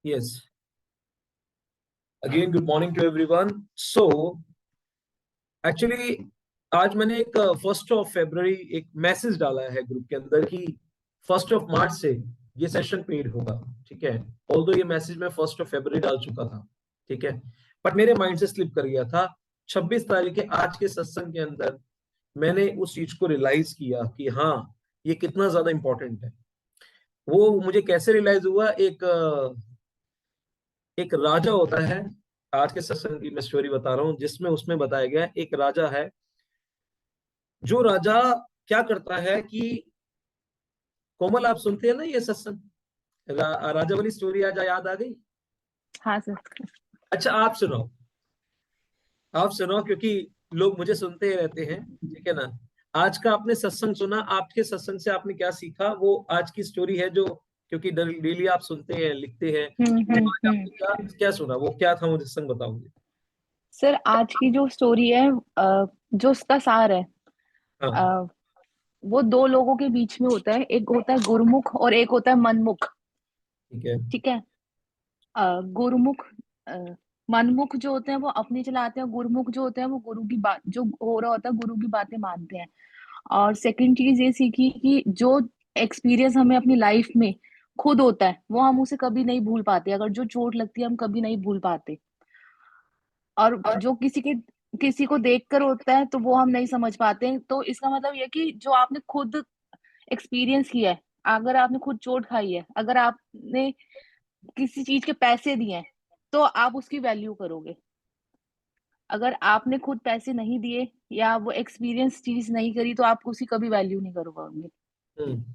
Yes. Again, good morning to everyone. So, actually, आज मैंने एक 1 फरवरी एक मैसेज डाला है ग्रुप के अंदर कि 1 मार्च से ये सेशन पेड होगा। ठीक है। ऑल्दो ये मैसेज मैं 1 फरवरी डाल चुका था। ठीक है। बट मेरे माइंड से स्लिप कर गया था। 26 तारीख आज के सत्संग के अंदर मैंने उस चीज को रियलाइज किया कि हाँ, ये कितना ज्यादा इंपॉर्टेंट है। वो मुझे कैसे रियलाइज हुआ, एक राजा होता है। आज के सत्संग की मैं स्टोरी बता रहा हूँ जिसमें उसमें बताया गया है, एक राजा है। जो राजा क्या करता है कि कोमल, आप सुनते हैं ना ये सत्संग? राजा वाली स्टोरी आज याद आ गई? हाँ सर। अच्छा, आप सुनाओ। आप सुनाओ, क्योंकि लोग मुझे सुनते ही रहते हैं। ठीक है ना। आज का आपने सत्संग सुना, आपके सत्संग से आपने क्या सीखा, वो आज की स्टोरी है जो, क्योंकि डेली आप सुनते हैं, लिखते हैं। तो आज आपने क्या क्या सुना, वो क्या था, मुझे सत्संग बताओगे? सर आज की जो स्टोरी है, जो उसका सार है, हाँ। अ, वो दो लोगों के बीच में होता है। एक होता है गुरुमुख और एक होता है मनमुख। ठीक है। ठीक है। गुरुमुख, अ, मनमुख जो होते हैं वो अपनी चलाते हैं। गुरुमुख जो होते हैं वो गुरु की बात, जो हो रहा होता है गुरु की बातें मानते हैं। और सेकंड चीज ये सीखी कि जो एक्सपीरियंस हमें अपनी लाइफ में खुद होता है वो हम उसे कभी नहीं भूल पाते। अगर जो चोट लगती है हम कभी नहीं भूल पाते। और जो किसी को देखकर होता है तो वो हम नहीं समझ पाते। तो इसका मतलब ये कि जो आपने खुद एक्सपीरियंस किया है, अगर आपने खुद चोट खाई है, अगर आपने किसी चीज के पैसे दिए हैं, तो आप उसकी वैल्यू करोगे। अगर आपने खुद पैसे नहीं दिए या वो एक्सपीरियंस चीज नहीं करी तो आप उसकी कभी वैल्यू नहीं करोगे। हम्म।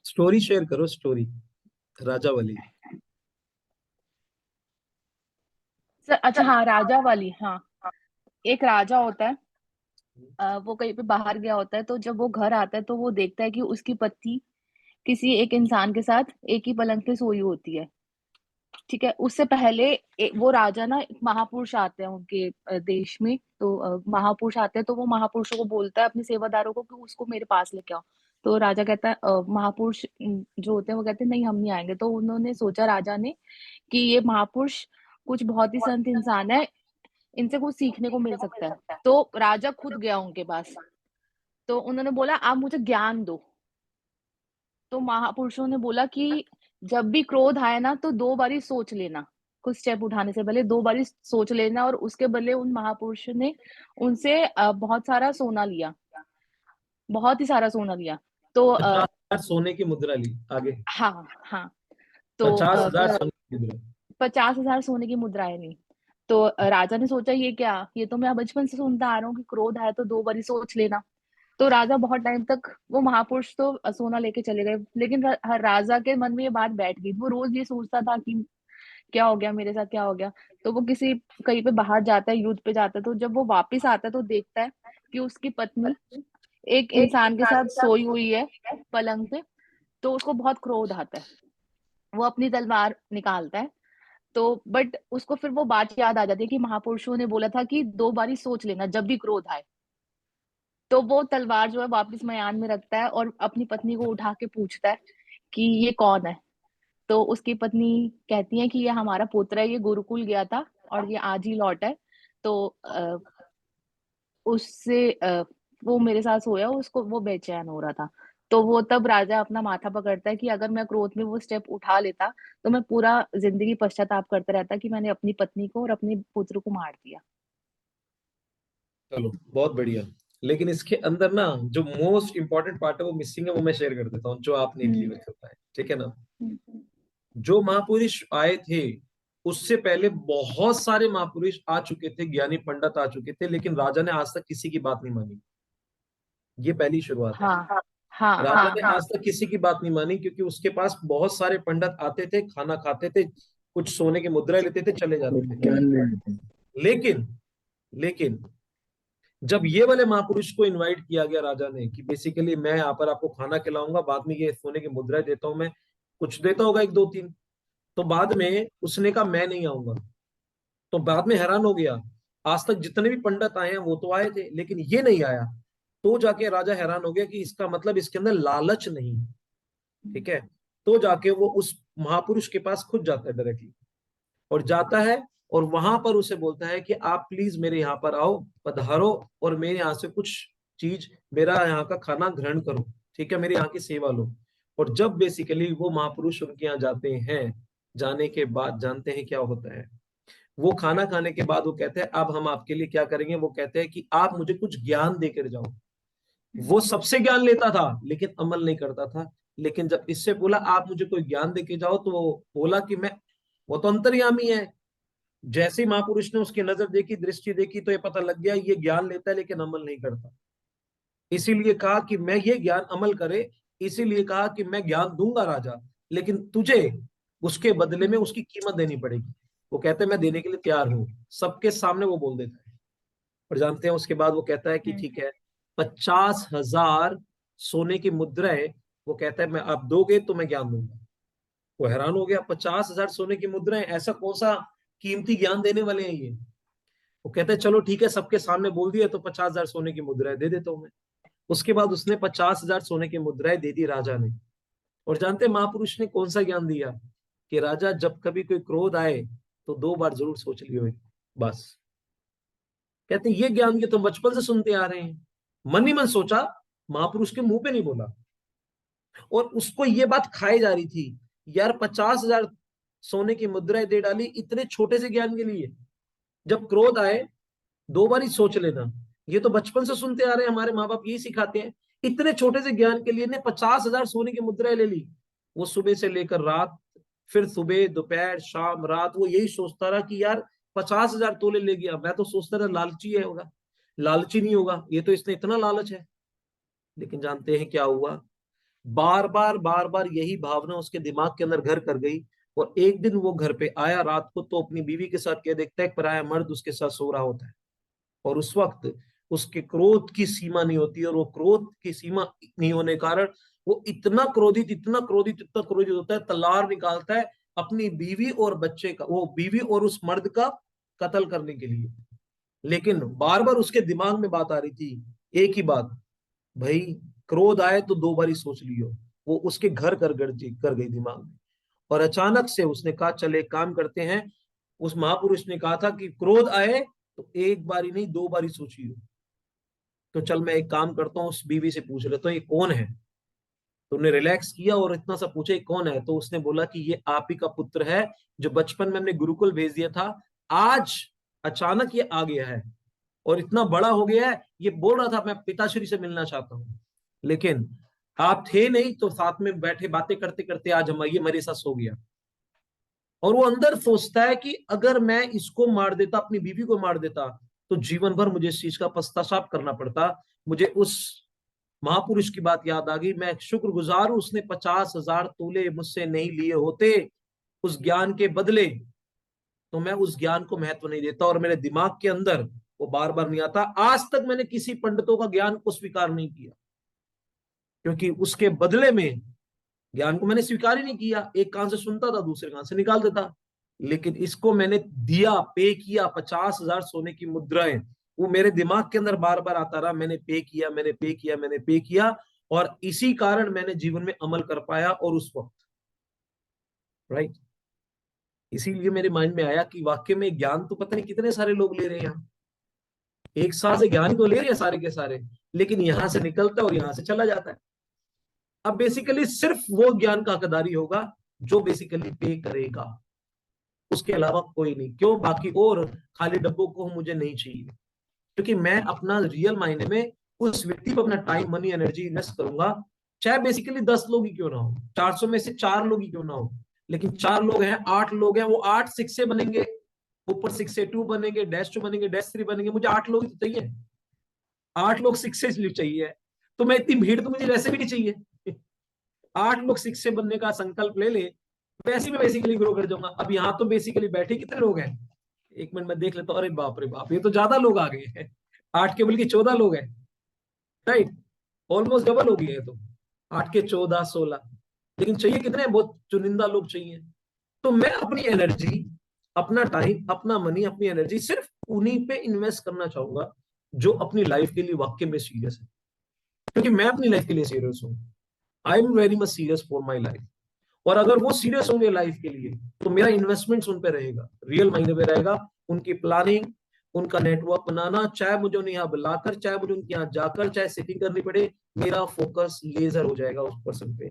स्टोरी शेयर करो, स्टोरी राजा वाली। सर अच्छा, हाँ राजा वाली, हाँ। एक राजा होता है, वो कहीं पे बाहर गया होता है। तो जब वो घर आता है तो वो देखता है कि उसकी पत्नी किसी एक इंसान के साथ एक ही पलंग पे सोई होती है। ठीक है। उससे पहले वो राजा ना, एक महापुरुष आते हैं उनके देश में। तो महापुरुष आते हैं तो वो महापुरुषों को बोलता है, अपने सेवादारों को, कि उसको मेरे पास लेके आओ। तो राजा कहता है, महापुरुष जो होते हैं वो कहते हैं नहीं, हम नहीं आएंगे। तो उन्होंने सोचा राजा ने कि ये महापुरुष कुछ बहुत ही संत इंसान है, इनसे कुछ सीखने को मिल सकता है। तो राजा खुद गया उनके पास। तो उन्होंने बोला आप मुझे ज्ञान दो। तो महापुरुषों ने बोला कि जब भी क्रोध आए ना तो 2 बारी सोच लेना, कुछ स्टेप उठाने से पहले 2 बारी सोच लेना। और उसके बदले उन महापुरुषों ने उनसे बहुत सारा सोना लिया, बहुत ही सारा सोना लिया। तो 50,000 सोने की मुद्रा ली आगे। हाँ हाँ। तो 50,000 सोने की मुद्रा। 50,000 सोने की मुद्राएं ली। तो राजा ने सोचा ये क्या, ये तो मैं बचपन से सुनता आ रहा हूँ कि क्रोध आए तो 2 बारी सोच लेना। तो राजा बहुत टाइम तक, वो महापुरुष तो सोना लेके चले गए, लेकिन हर राजा के मन में ये बात बैठ गई। वो रोज ये सोचता था कि क्या हो गया मेरे साथ, क्या हो गया। तो वो किसी कहीं पे बाहर जाता है, युद्ध पे जाता है। तो जब वो वापस आता है तो देखता है कि उसकी पत्नी एक इंसान के साथ सोई हुई है पलंग पे। तो उसको बहुत क्रोध आता है, वो अपनी तलवार निकालता है। तो बट उसको फिर वो बात याद आ जाती है कि महापुरुषों ने बोला था कि 2 बारी सोच लेना जब भी क्रोध आए। तो वो तलवार जो है वापस मयान में रखता है और अपनी पत्नी को उठा के पूछता है कि ये कौन है। तो उसकी पत्नी कहती है कि ये हमारा पुत्र है, ये गुरुकुल गया था और ये आज ही लौटा है। तो उससे वो मेरे साथ सोया, उसको वो बेचैन हो रहा था। तो वो तब राजा अपना माथा पकड़ता है कि अगर मैं क्रोध में वो स्टेप उठा लेता तो मैं पूरा जिंदगी पश्चाताप करता रहता कि मैंने अपनी पत्नी को और अपने पुत्र को मार दिया। चलो, बहुत बढ़िया। लेकिन इसके अंदर ना जो मोस्ट इंपॉर्टेंट पार्ट है वो मिसिंग है, वो मैं शेयर कर देता हूँ, जो आपने हम्म। क्लियर करता है। ठीक है ना। हम्म। जो महापुरुष आए थे, उससे पहले बहुत सारे महापुरुष आ चुके थे, ज्ञानी पंडित आ चुके थे, लेकिन राजा ने आज तक किसी की बात नहीं मानी। ये पहली शुरुआत है। हाँ हाँ राजा हाँ ने आज तक किसी की बात नहीं मानी, क्योंकि उसके पास बहुत सारे पंडित आते थे, खाना खाते थे, कुछ सोने की मुद्रा लेते थे, चले जाते थे। ज्ञान ले लेते हैं। लेकिन लेकिन जब ये वाले महापुरुष को इनवाइट किया गया राजा ने, कि बेसिकली मैं यहाँ पर आपको खाना खिलाऊंगा, बाद में ये सोने की मुद्रा देता हूं, मैं कुछ देता होगा, 1 2 3। तो बाद में उसने कहा मैं नहीं आऊंगा। तो बाद में हैरान हो गया, आज तक जितने भी पंडित आए हैं वो तो आए थे, लेकिन ये नहीं आया। तो जाके राजा हैरान हो गया कि इसका मतलब इसके अंदर लालच नहीं, ठीक है। तो जाके वो उस महापुरुष के पास खुद जाता है डायरेक्टली, और जाता है और वहां पर उसे बोलता है कि आप प्लीज मेरे यहाँ पर आओ, पधारो, और मेरे यहाँ से कुछ चीज, मेरा यहाँ का खाना ग्रहण करो, ठीक है, मेरे यहाँ की सेवा लो। और जब बेसिकली वो महापुरुष उनके यहाँ जाते हैं, जाने के बाद जानते हैं क्या होता है। वो खाना खाने के बाद वो कहते हैं अब हम आपके लिए क्या करेंगे, वो कहते हैं कि आप मुझे कुछ ज्ञान देकर जाओ। वो सबसे ज्ञान लेता था लेकिन अमल नहीं करता था। लेकिन जब इससे बोला आप मुझे कोई ज्ञान देके जाओ, तो वो बोला कि मैं, वो तो अंतर्यामी है। जैसे ही महापुरुष ने उसकी नजर देखी, दृष्टि देखी, तो ये पता लग गया ये ज्ञान लेता है लेकिन अमल नहीं करता। इसीलिए कहा कि मैं ये ज्ञान अमल करे, इसीलिए कहा कि मैं ज्ञान दूंगा राजा, लेकिन तुझे उसके बदले में उसकी कीमत देनी पड़ेगी। वो कहते हैं मैं देने के लिए तैयार हूं, सबके सामने वो बोल देता है। और जानते हैं उसके बाद वो कहता है कि ठीक है, 50,000 सोने की मुद्राएं, वो कहता है मैं आप दोगे तो मैं ज्ञान दूंगा। वो हैरान हो गया, 50,000 सोने की मुद्राएं, ऐसा कौन सा कीमती ज्ञान देने वाले हैं ये। वो कहते हैं चलो ठीक है, सबके सामने बोल दिया तो 50,000 सोने की मुद्राएं दे देता हूं मैं। उसके बाद उसने 50,000 सोने की मुद्राएं दे दी राजा ने। और जानते हैं महापुरुष ने कौन सा ज्ञान दिया, कि राजा जब कभी कोई क्रोध आए तो 2 बार जरूर सोच लियो, बस। कहते हैं ये ज्ञान के तुम बचपन से सुनते आ रहे हैं। मन ही मन सोचा, महापुरुष के मुंह पे नहीं बोला। और उसको ये बात खाई जा रही थी, यार 50,000 सोने की मुद्राएं दे डाली इतने छोटे से ज्ञान के लिए। जब क्रोध आए 2 बार ही सोच लेना, ये तो बचपन से सुनते आ रहे हैं, हमारे माँ बाप यही सिखाते हैं। इतने छोटे से ज्ञान के लिए ने 50,000 सोने की मुद्राएं ले ली। वो सुबह से लेकर रात, फिर सुबह दोपहर शाम रात वो यही सोचता रहा कि यार 50,000 तोले ले गया। मैं तो सोचता रहा लालची है होगा, लालची नहीं होगा, ये तो इसने इतना लालच है। लेकिन जानते हैं क्या हुआ, बार बार यही भावना उसके दिमाग के अंदर घर कर गई। और एक दिन वो घर पे आया रात को, तो अपनी बीवी के साथ क्या देखता है, एक पराया मर्द उसके साथ सो रहा होता है। और उस वक्त उसके क्रोध की सीमा नहीं होती, और वो क्रोध की सीमा नहीं होने के कारण वो इतना क्रोधित, इतना क्रोधित, इतना क्रोधित होता है, तलवार निकालता है अपनी बीवी और बच्चे का, वो बीवी और उस मर्द का कत्ल करने के लिए। लेकिन बार बार उसके दिमाग में बात आ रही थी, एक ही बात, भाई क्रोध आए तो 2 बार ही सोच लियो। वो उसके घर कर गई दिमाग में। और अचानक से उसने कहा चल एक काम करते हैं। उस महापुरुष ने कहा था कि क्रोध आए तो एक बार ही नहीं 2 बार ही सोचियो। तो चल मैं एक काम करता हूँ, उस बीवी से पूछ लेता हूँ ये कौन है। तो उन्हें रिलैक्स किया और इतना सा पूछा ये कौन है, तो उसने बोला कि ये आप ही का पुत्र है, जो बचपन में हमने गुरुकुल भेज दिया था। आज अचानक ये आ गया है और इतना बड़ा हो गया है, ये बोल रहा था मैं पिताश्री से मिलना चाहता हूँ। लेकिन आप थे नहीं, तो साथ में बैठे बातें करते करते आज हम ये मेरे साथ सो गया। और वो अंदर सोचता है कि अगर मैं इसको मार देता, अपनी बीवी को मार देता, तो जीवन भर मुझे इस चीज का पश्चाताप करना पड़ता। मुझे उस महापुरुष की बात याद आ गई, मैं शुक्रगुजार हूं, उसने 50,000 तोले मुझसे नहीं लिए होते उस ज्ञान के बदले, तो मैं उस ज्ञान को महत्व नहीं देता, और मेरे दिमाग के अंदर वो बार बार नहीं आता। आज तक मैंने किसी पंडितों का ज्ञान को स्वीकार नहीं किया, क्योंकि उसके बदले में ज्ञान को मैंने स्वीकार ही नहीं किया। एक कान से सुनता था, दूसरे कान से निकाल देता। लेकिन इसको मैंने दिया, पे किया, 50,000 सोने की मुद्राएं, वो मेरे दिमाग के अंदर बार बार आता रहा, मैंने पे किया, मैंने पे किया, मैंने पे किया। और इसी कारण मैंने जीवन में अमल कर पाया। और उस वक्त, राइट, इसीलिए मेरे माइंड में आया कि वाकई में ज्ञान तो पता नहीं कितने सारे लोग ले रहे हैं यहाँ। एक साल से ज्ञान तो ले रहे हैं सारे के सारे, लेकिन यहां से निकलता है और यहां से चला जाता है। अब बेसिकली सिर्फ वो ज्ञान का हकदारी होगा जो बेसिकली पे करेगा, उसके अलावा कोई नहीं। क्यों, बाकी और खाली डब्बों को मुझे नहीं चाहिए, क्योंकि मैं अपना रियल मायने में उस व्यक्ति को अपना टाइम मनी एनर्जी इन्वेस्ट करूंगा। चाहे बेसिकली 10 लोग ही क्यों ना हो, 400 में से 4 लोग ही क्यों ना हो, लेकिन 4 लोग हैं, 8 लोग हैं, वो 8 6 बनेंगे, ऊपर 6 2 बनेंगे, -2 बनेंगे, -3 बनेंगे, मुझे 8 लोग ही तो चाहिए। 8 लोग 6 इसलिए चाहिए, तो मैं इतनी भीड़ तो मुझे वैसे भी नहीं चाहिए। 8 लोग 6 बनने का संकल्प ले ले, वैसे में बेसिकली ग्रो कर जाऊंगा। अब यहाँ तो बेसिकली बैठे कितने लोग हैं, एक मिनट में देख लेता हूँ, अरे बाप रे बाप, ये तो ज्यादा लोग आ गए हैं। 8 के बल्कि 14 लोग हैं, राइट, ऑलमोस्ट डबल हो गए हैं। तो 8 के 14 16, लेकिन चाहिए कितने, बहुत चुनिंदा लोग चाहिए। तो मैं अपनी एनर्जी, अपना टाइम, अपना मनी, अपनी एनर्जी सिर्फ उन्हीं पे इन्वेस्ट करना चाहूंगा जो अपनी लाइफ के लिए वाकई में सीरियस है। क्योंकि मैं अपनी लाइफ के लिए सीरियस हूँ। I am very much serious for my life. और अगर वो सीरियस होंगे लाइफ के लिए, तो मेरा इन्वेस्टमेंट उन पे रहेगा, रियल मायने में रहेगा। उनकी प्लानिंग, उनका नेटवर्क बनाना, चाहे मुझे उन्हें यहाँ बुलाकर, चाहे मुझे उनके यहाँ जाकर, चाहे सेटिंग करनी पड़े, मेरा फोकस लेजर हो जाएगा उस पर्सन पे।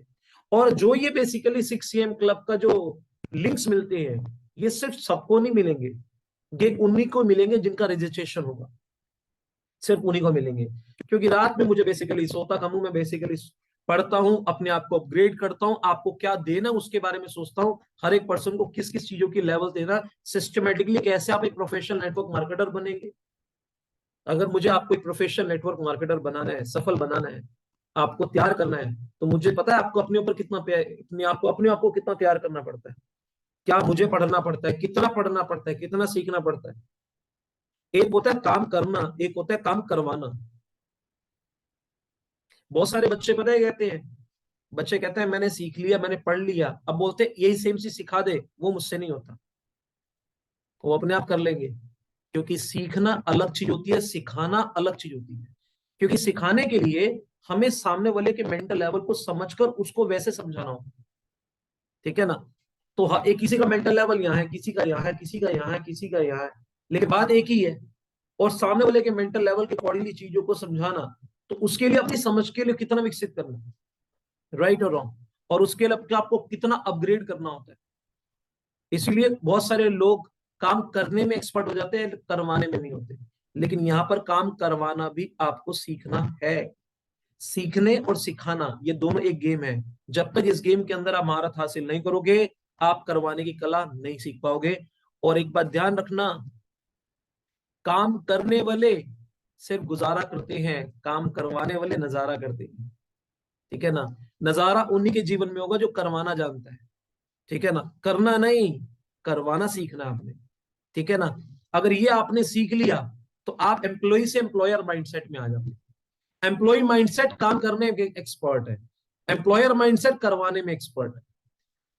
और जो ये बेसिकली 6 AM क्लब का जो लिंक्स मिलते हैं, ये सिर्फ सबको नहीं मिलेंगे, ये उन्हीं को मिलेंगे जिनका रजिस्ट्रेशन होगा, सिर्फ उन्हीं को मिलेंगे। क्योंकि रात में मुझे बेसिकली सोता कम हूं, मैं बेसिकली पढ़ता हूं, अपने आप को अपग्रेड करता हूं, आपको क्या देना उसके बारे में सोचता हूं, हर एक पर्सन को किस किस चीजों की लेवल देना, सिस्टमेटिकली कैसे आप एक प्रोफेशनल नेटवर्क मार्केटर बनेंगे। अगर मुझे आपको एक प्रोफेशनल नेटवर्क मार्केटर बनाना है, सफल बनाना है, आपको तैयार करना है, तो मुझे पता है आपको अपने ऊपर कितना अपने आप को कितना तैयार करना पड़ता है, क्या मुझे पढ़ना पड़ता है, कितना पढ़ना पड़ता है, कितना सीखना पड़ता है। एक होता है काम करना, एक होता है काम करवाना। बहुत सारे बच्चे पता है कहते हैं, बच्चे कहते हैं मैंने सीख लिया, मैंने पढ़ लिया, अब बोलते हैं यही सेम चीज सिखा दे, वो मुझसे नहीं होता, वो अपने आप कर लेंगे। क्योंकि सीखना अलग चीज होती है, सिखाना अलग चीज होती है। क्योंकि सिखाने के लिए हमें सामने वाले के मेंटल लेवल को समझकर उसको वैसे समझाना होता है, ठीक है ना। तो हाँ, एक किसी का मेंटल लेवल यहाँ है, किसी का यहाँ है, किसी का यहाँ है, किसी का यहाँ है, लेकिन बात एक ही है। और सामने वाले के मेंटल लेवल के अकॉर्डिंगली चीजों को समझाना, तो उसके लिए अपनी समझ के लिए कितना विकसित करना, राइट और रॉन्ग, और उसके लिए आपको कितना अपग्रेड करना होता है। इसलिए बहुत सारे लोग काम करने में एक्सपर्ट हो जाते हैं, करवाने में नहीं होते। लेकिन यहाँ पर काम करवाना भी आपको सीखना है। सीखने और सिखाना ये दोनों एक गेम है। जब तक इस गेम के अंदर आप महारत हासिल नहीं करोगे, आप करवाने की कला नहीं सीख पाओगे। और एक बात ध्यान रखना, काम करने वाले सिर्फ गुजारा करते हैं, काम करवाने वाले नजारा करते हैं, ठीक है ना। नजारा उन्हीं के जीवन में होगा जो करवाना जानता है, ठीक है ना, करना नहीं, करवाना सीखना आपने, ठीक है ना। अगर ये आपने सीख लिया, तो आप एम्प्लॉय से एम्प्लॉयर माइंडसेट में आ जाओगे। एम्प्लॉय माइंडसेट काम करने में एक्सपर्ट है, एम्प्लॉयर माइंडसेट करवाने में एक्सपर्ट है।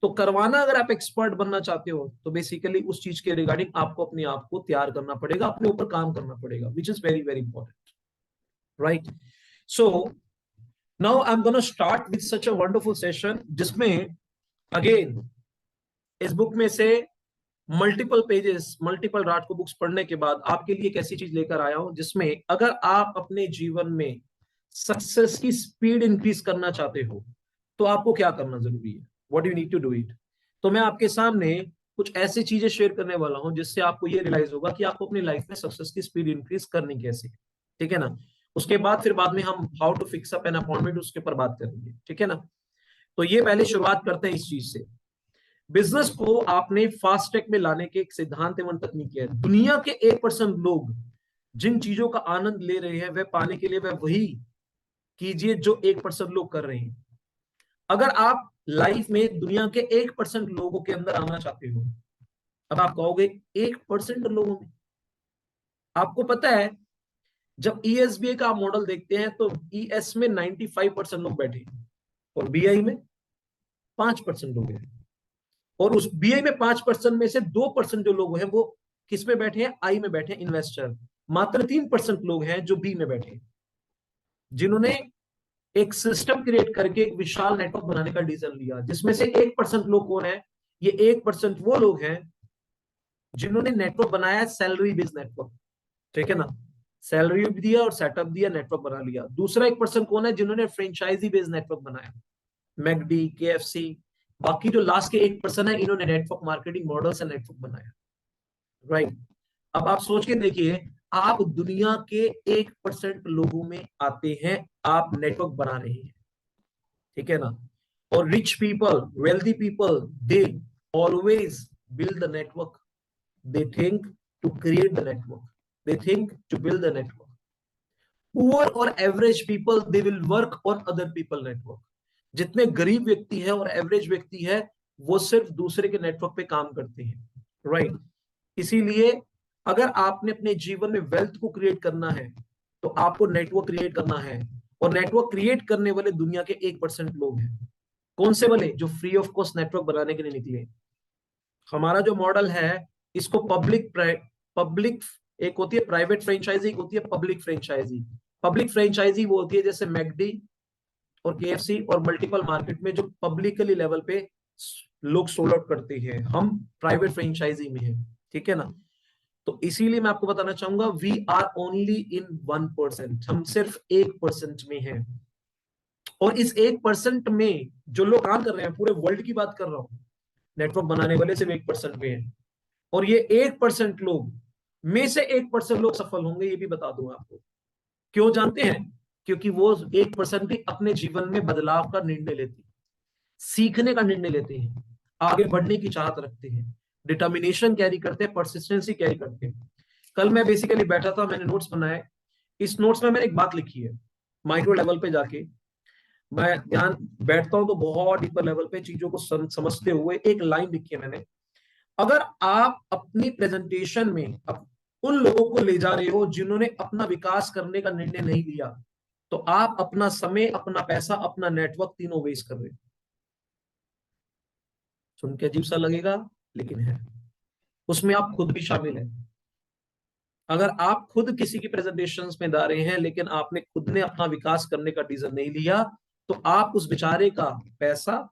तो करवाना अगर आप एक्सपर्ट बनना चाहते हो, तो बेसिकली उस चीज के रिगार्डिंग आपको अपने आप को तैयार करना पड़ेगा, अपने ऊपर काम करना पड़ेगा, विच is very very important, right. So now I am gonna start with such a wonderful session, जिसमें अगेन इस बुक में से मल्टीपल पेजेस, मल्टीपल रात को बुक्स पढ़ने के बाद आपके लिए एक ऐसी चीज लेकर आया हूं, जिसमें अगर आप अपने जीवन में सक्सेस की स्पीड इंक्रीज करना चाहते हो, तो आपको क्या करना जरूरी है, what you need to do it. तो मैं आपके सामने कुछ ऐसी चीजें शेयर करने वाला हूं, जिससे आपको ये रियलाइज होगा कि आपको अपनी लाइफ में सक्सेस की स्पीड इंक्रीज करनी कैसे, ठीक है ना। उसके बाद फिर बाद में हम how to fix up an appointment उसके ऊपर बात करेंगे, ठीक है ना। तो ये पहले शुरुआत करते हैं इस चीज से। बिजनेस को आपने फास्ट ट्रैक में लाने के एक सिद्धांत एवं तकनीक है। दुनिया के 1% लोग जिन चीजों का आनंद ले रहे हैं, वह पाने के लिए वह वही कीजिए जो 1% लोग कर रहे हैं। अगर आप लाइफ में दुनिया के 1% लोगों के अंदर आना चाहते हो, अब आप कहोगे 1% लोगों में, आपको पता है जब ईएसबीआई का आप मॉडल देखते हैं, तो ईएस में 95% लोग बैठे हैं, और बीआई में 5% लोग हैं। और उस बीआई में 5% में से 2% जो लोग हैं वो किस में बैठे हैं, आई में बैठे हैं, इन्वेस्टर। मात्र 3% लोग हैं जो बी में बैठे हैं, जिन्होंने एक सिस्टम क्रिएट करके एक विशाल नेटवर्क बनाने का डिसीजन लिया। जिसमें से 1% लोग कौन है, ये 1% वो लोग हैं जिन्होंने नेटवर्क बनाया, सैलरी बेस्ड नेटवर्क, ठीक है ना। सैलरी भी दिया और सेटअप दिया, नेटवर्क बना लिया। दूसरा 1% कौन है, जिन्होंने फ्रेंचाइजी बेस्ड नेटवर्क बनाया, मैकडी, केएफसी। बाकी जो लास्ट के 1% है, इन्होंने नेटवर्क मार्केटिंग मॉडल से नेटवर्क बनाया, राइट। अब आप सोच के देखिए, आप दुनिया के 1% लोगों में आते हैं, आप नेटवर्क बना रहे हैं, ठीक है ना। और rich people, wealthy people, they always build the network, they think to create the network, they think to build the network. Poor और average people, they will work on other people network. जितने गरीब व्यक्ति है और average व्यक्ति है, वो सिर्फ दूसरे के नेटवर्क पे काम करते हैं, राइट। इसीलिए अगर आपने अपने जीवन में वेल्थ को क्रिएट करना है, तो आपको नेटवर्क क्रिएट करना है। और नेटवर्क क्रिएट करने वाले दुनिया के 1% लोग हैं। कौन से वाले, जो फ्री ऑफ कॉस्ट नेटवर्क बनाने के लिए निकले। हमारा जो मॉडल है, इसको पब्लिक पब्लिक एक होती है प्राइवेट फ्रेंचाइजी, एक होती है पब्लिक फ्रेंचाइजी। पब्लिक फ्रेंचाइजी वो होती है जैसे मैकडी और केएफसी और मल्टीपल मार्केट में जो पब्लिकली लेवल पे लोग सोल्ड आउट करते हैं, हम प्राइवेट फ्रेंचाइजी में हैं, ठीक है ना। तो इसीलिए मैं आपको बताना चाहूंगा वी आर ओनली इन 1%, हम सिर्फ 1% में हैं। और इस 1% में जो लोग काम कर रहे हैं, पूरे वर्ल्ड की बात कर रहा हूं, नेटवर्क बनाने वाले सिर्फ 1% में है। और ये 1% लोग में से 1% लोग सफल होंगे, ये भी बता दूंगा आपको। क्यों जानते हैं? क्योंकि वो 1% भी अपने जीवन में बदलाव का निर्णय लेते हैं, सीखने का निर्णय लेते हैं, आगे बढ़ने की चाहत रखते हैं, डिटर्मिनेशन कैरी करते हैं, परसिस्टेंसी कैरी करते हैं। कल मैं बेसिकली बैठा था, मैंने नोट्स बनाए। इस नोट्स में मैंने एक बात लिखी है, माइक्रो लेवल पे जाके मैं ध्यान बैठता हूं तो बहुत डीपर लेवल पे चीजों को समझते हुए एक लाइन लिखी है मैंने। अगर आप अपनी प्रेजेंटेशन में उन लोगों को ले जा रहे हो जिन्होंने अपना विकास करने का निर्णय नहीं लिया, तो आप अपना समय, अपना पैसा, अपना नेटवर्क तीनों वेस्ट कर रहे हो। सुन के अजीब सा लगेगा, लेकिन है, उसमें आप खुद भी शामिल हैं। अगर आप खुद किसी की प्रेजेंटेशंस में जा रहे हैं लेकिन आपने खुद ने अपना विकास करने का डिसीजन नहीं लिया, तो आप उस बेचारे का पैसा,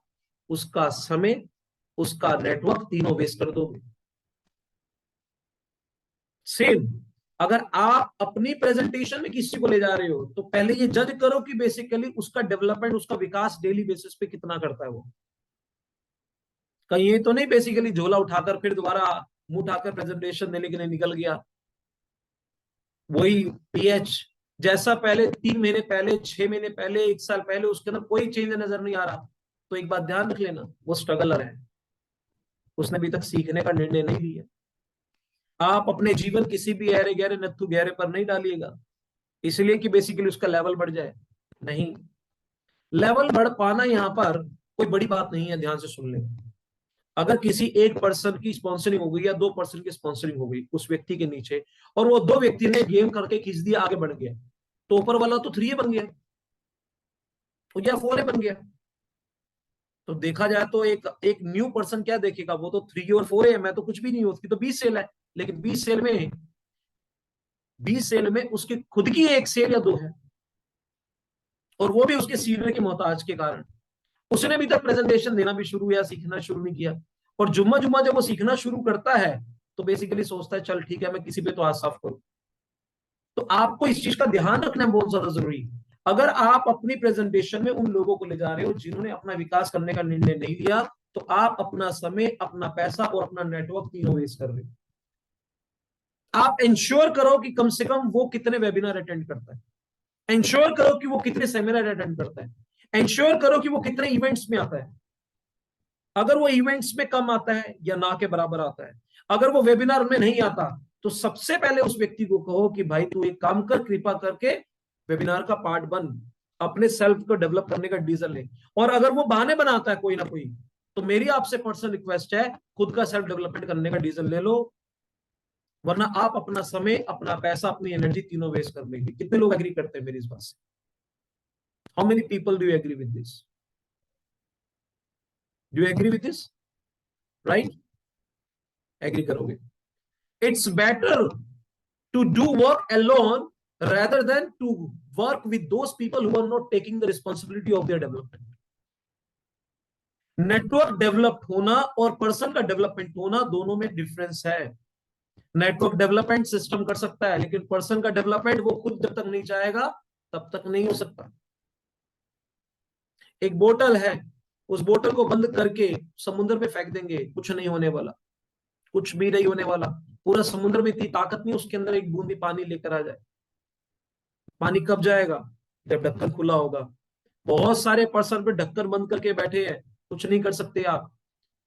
उसका समय, उसका नेटवर्क तीनों वेस्ट कर दोगे। सेम, अगर आप अपनी प्रेजेंटेशन में किसी को ले जा रहे हो तो पहले ये जज करो कि बेसिकली उसका डेवलपमेंट, उसका विकास डेली बेसिस पे कितना करता है वो। कहीं ये तो नहीं बेसिकली झोला उठाकर फिर दोबारा मुंह उठाकर प्रेजेंटेशन देने के लिए निकल गया, वही पीएच जैसा पहले, 3 महीने पहले, 6 महीने पहले, 1 साल पहले, उसके अंदर कोई चेंज नजर नहीं आ रहा। तो एक बात ध्यान रख लेना, वो स्ट्रगलर है, उसने अभी तक सीखने का निर्णय नहीं लिया। आप अपने जीवन किसी भी गहरे गहरे नत्थु गहरे पर नहीं डालिएगा इसलिए कि बेसिकली उसका लेवल बढ़ जाए, नहीं। लेवल बढ़ पाना यहाँ पर कोई बड़ी बात नहीं है, ध्यान से सुन ले। अगर किसी एक पर्सन की स्पॉन्सरिंग हो गई या 2% की स्पॉन्सरिंग हो गई उस व्यक्ति के नीचे, और वो 2 व्यक्ति ने गेम करके खींच दिया, आगे बढ़ गया, तो ऊपर वाला तो 3 बन गया या 4 बन गया। तो देखा जाए तो एक एक न्यू पर्सन क्या देखेगा, वो तो 3 और 4 है, मैं तो कुछ भी नहीं हूं, उसकी तो 20 सेल है। लेकिन 20 सेल में उसकी खुद की 1 सेल या 2 है, और वो भी उसके सीनियर की मोहताज के कारण। उसने अभी तक प्रेजेंटेशन देना भी शुरू या सीखना शुरू नहीं किया। और जुम्मा जुम्मा जब वो सीखना शुरू करता है तो बेसिकली सोचता है चल ठीक है, मैं किसी पे तो हाथ साफ करूं। तो आपको इस चीज का ध्यान रखना बहुत ज्यादा जरूरी है। अगर आप अपनी प्रेजेंटेशन में उन लोगों को ले जा रहे हो जिन्होंने अपना विकास करने का निर्णय नहीं लिया, तो आप अपना समय, अपना पैसा और अपना नेटवर्क तीनों वेस्ट कर रहे हो। आप इंश्योर करो कि कम से कम वो कितने वेबिनार अटेंड करता है, इंश्योर करो कि वो कितने सेमिनार अटेंड करता है, इंश्योर करो कि वो कितने इवेंट्स में आता है। अगर वो इवेंट्स में कम आता है या ना के बराबर आता है, अगर वो वेबिनार में नहीं आता, तो सबसे पहले उस व्यक्ति को कहो कि भाई तू एक काम कर, कृपा करके वेबिनार का पार्ट बन, अपने सेल्फ को डेवलप करने का डिसीजन ले। और अगर वो बहाने बनाता है कोई ना कोई, तो मेरी आपसे पर्सनल रिक्वेस्ट है, खुद का सेल्फ डेवलपमेंट करने का डिसीजन ले लो, वरना आप अपना समय, अपना पैसा, अपनी एनर्जी तीनों वेस्ट कर लेंगे। कितने लोग एग्री करते हैं मेरी इस बात से? How many people do you agree with this? Do you agree with this? Right, agree करोगे। It's better to do work alone rather than to work with those people who are not taking the responsibility of their development. Network develop होना और person का development होना, दोनों में difference है। Network development system कर सकता है, लेकिन पर्सन का डेवलपमेंट वो खुद जब तक नहीं चाहेगा तब तक नहीं हो सकता। एक बोतल है, उस बोतल को बंद करके समुद्र में फेंक देंगे, कुछ नहीं होने वाला, कुछ भी नहीं होने वाला। पूरा समुद्र में इतनी ताकत नहीं उसके अंदर एक बूंदी पानी लेकर आ जाए। पानी कब जाएगा? जब ढक्कन खुला होगा। बहुत सारे पर्सन पे ढक्कन बंद करके बैठे हैं, कुछ नहीं कर सकते आप।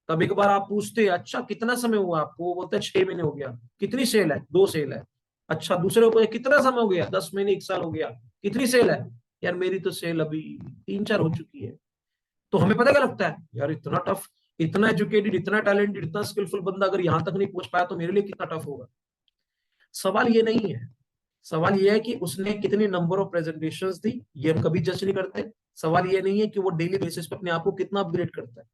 कभी कभार आप पूछते हैं अच्छा कितना समय हुआ आपको, वो बोलते हैं 6 महीने हो गया। कितनी सेल है? 2 सेल है। अच्छा, दूसरे को कितना समय हो गया? 10 महीने, 1 साल हो गया। कितनी सेल है? यार मेरी तो सेल अभी 3-4 हो चुकी है। तो हमें पता क्या लगता है, यार इतना टफ, इतना एजुकेटेड, इतना टैलेंटेड, इतना स्किलफुल बंदा अगर यहां तक नहीं पहुंच पाया तो मेरे लिए कितना टफ होगा। सवाल ये नहीं है, सवाल ये है कि उसने कितनी नंबर ऑफ प्रेजेंटेशंस दी, ये हम कभी जज नहीं करते। सवाल ये नहीं है कि वो डेली बेसिस पे अपने आप को कितना अपग्रेड करता है।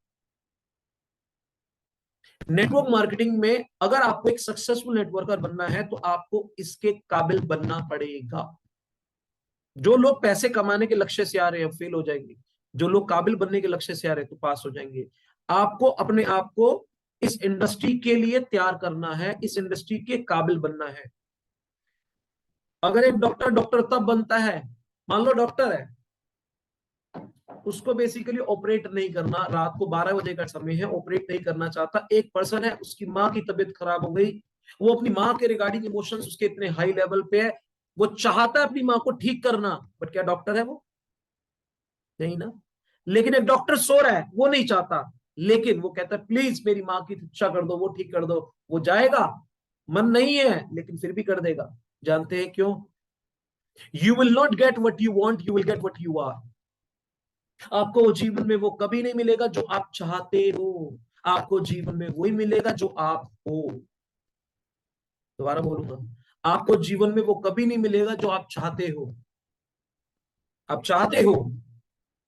नेटवर्क मार्केटिंग में अगर आपको एक सक्सेसफुल नेटवर्कर बनना है तो आपको इसके काबिल बनना पड़ेगा। जो लोग पैसे कमाने के लक्ष्य से आ रहे हैं फेल हो जाएंगे, जो लोग काबिल बनने के लक्ष्य से आ रहे हैं तो पास हो जाएंगे। आपको अपने आप को इस इंडस्ट्री के लिए तैयार करना है, इस इंडस्ट्री के काबिल बनना है। अगर एक डॉक्टर डॉक्टर तब बनता है, मान लो डॉक्टर है, उसको बेसिकली ऑपरेट नहीं करना, रात को 12 बजे का समय है, ऑपरेट नहीं करना चाहता। एक पर्सन है, उसकी माँ की तबीयत खराब हो गई, वो अपनी माँ के रिगार्डिंग इमोशंस उसके इतने हाई लेवल पे है, वो चाहता है अपनी माँ को ठीक करना, बट क्या डॉक्टर है वो? नहीं ना। लेकिन एक डॉक्टर सो रहा है, वो नहीं चाहता, लेकिन वो कहता है प्लीज मेरी माँ की इच्छा कर दो, वो ठीक कर दो। वो जाएगा, मन नहीं है लेकिन फिर भी कर देगा। जानते हैं क्यों? You will not get what you want, you will get what you are. आपको जीवन में वो कभी नहीं मिलेगा जो आप चाहते हो, आपको जीवन में वही मिलेगा जो आप हो। दोबारा बोलूंगा, आपको जीवन में वो कभी नहीं मिलेगा जो आप चाहते हो। आप चाहते हो,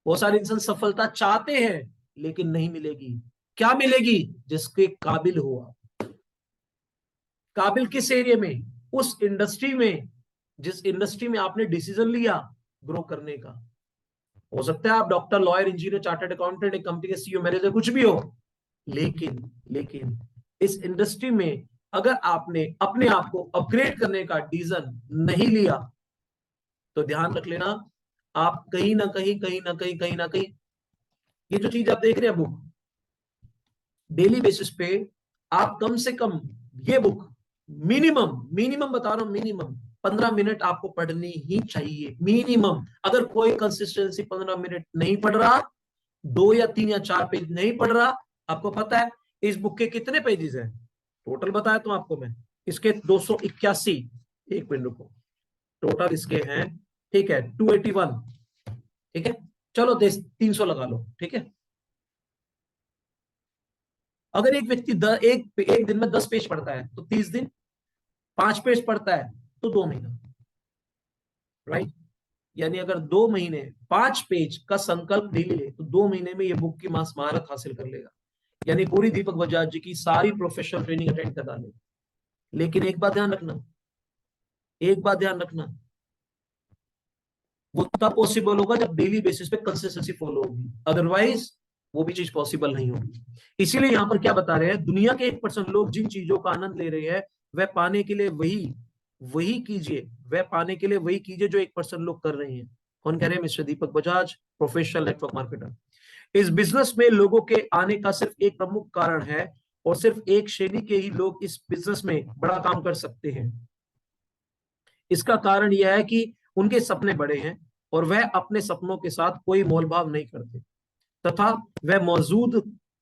बहुत सारे इंसान सफलता चाहते हैं लेकिन नहीं मिलेगी। क्या मिलेगी? जिसके काबिल हो आप। काबिल किस एरिया में? उस इंडस्ट्री में, जिस इंडस्ट्री में आपने डिसीजन लिया ग्रो करने का। हो सकता है आप doctor, lawyer, engineer, chartered accountant, एक कंपनी के सीईओ, मैनेजर, कुछ भी हो, लेकिन लेकिन इस इंडस्ट्री में अगर आपने अपने आप को अपग्रेड करने का डिसीजन नहीं लिया तो ध्यान रख लेना, आप कहीं ना कहीं कहीं ना कहीं कहीं ना कहीं, ये जो चीज आप देख रहे हैं बुक, डेली बेसिस पे आप कम से कम ये बुक मिनिमम मिनिमम बता रहा हूं, मिनिमम 15 मिनट आपको पढ़नी ही चाहिए, मिनिमम। अगर कोई कंसिस्टेंसी 15 मिनट नहीं पढ़ रहा, 2 या 3 या 4 पेज नहीं पढ़ रहा, आपको पता है इस बुक के कितने पेजेस हैं? टोटल बताया तो आपको मैं, इसके 281। एक मिनट रुको, टोटल इसके हैं, ठीक है, 281, ठीक है, चलो 300 लगा लो, ठीक है। अगर एक व्यक्ति एक दिन में 10 पेज पढ़ता है तो 30 दिन, 5 पेज पढ़ता है तो 2 महीना, राइट। यानी अगर 2 महीने 5 पेज का संकल्प डेली ले तो 2 महीने में ये बुक की मास महारत हासिल कर लेगा। यानी पूरी दीपक बजाज जी की सारी प्रोफेशनल ट्रेनिंग अटेंड कर डाले। लेकिन एक बात ध्यान रखना, एक बात ध्यान रखना, वो तब पॉसिबल होगा जब डेली बेसिस पे कंसिस्टेंसी फॉलो होगी, अदरवाइज वो भी चीज पॉसिबल नहीं होगी। इसीलिए यहां पर क्या बता रहे हैं, दुनिया के 1% लोग जिन चीजों का आनंद ले रहे हैं, वह पाने के लिए वही वही कीजिए, वह पाने के लिए वही कीजिए जो 1% लोग कर रहे हैं। कौन कह रहे हैं? मिस्टर दीपक बजाज, प्रोफेशनल नेटवर्क मार्केटर। इस बिजनेस में लोगों के आने का सिर्फ एक प्रमुख कारण है, और सिर्फ एक श्रेणी के ही लोग इस बिजनेस में बड़ा काम कर सकते हैं। इसका कारण यह है कि उनके सपने बड़े हैं और वह अपने सपनों के साथ कोई मोलभाव नहीं करते, तथा वह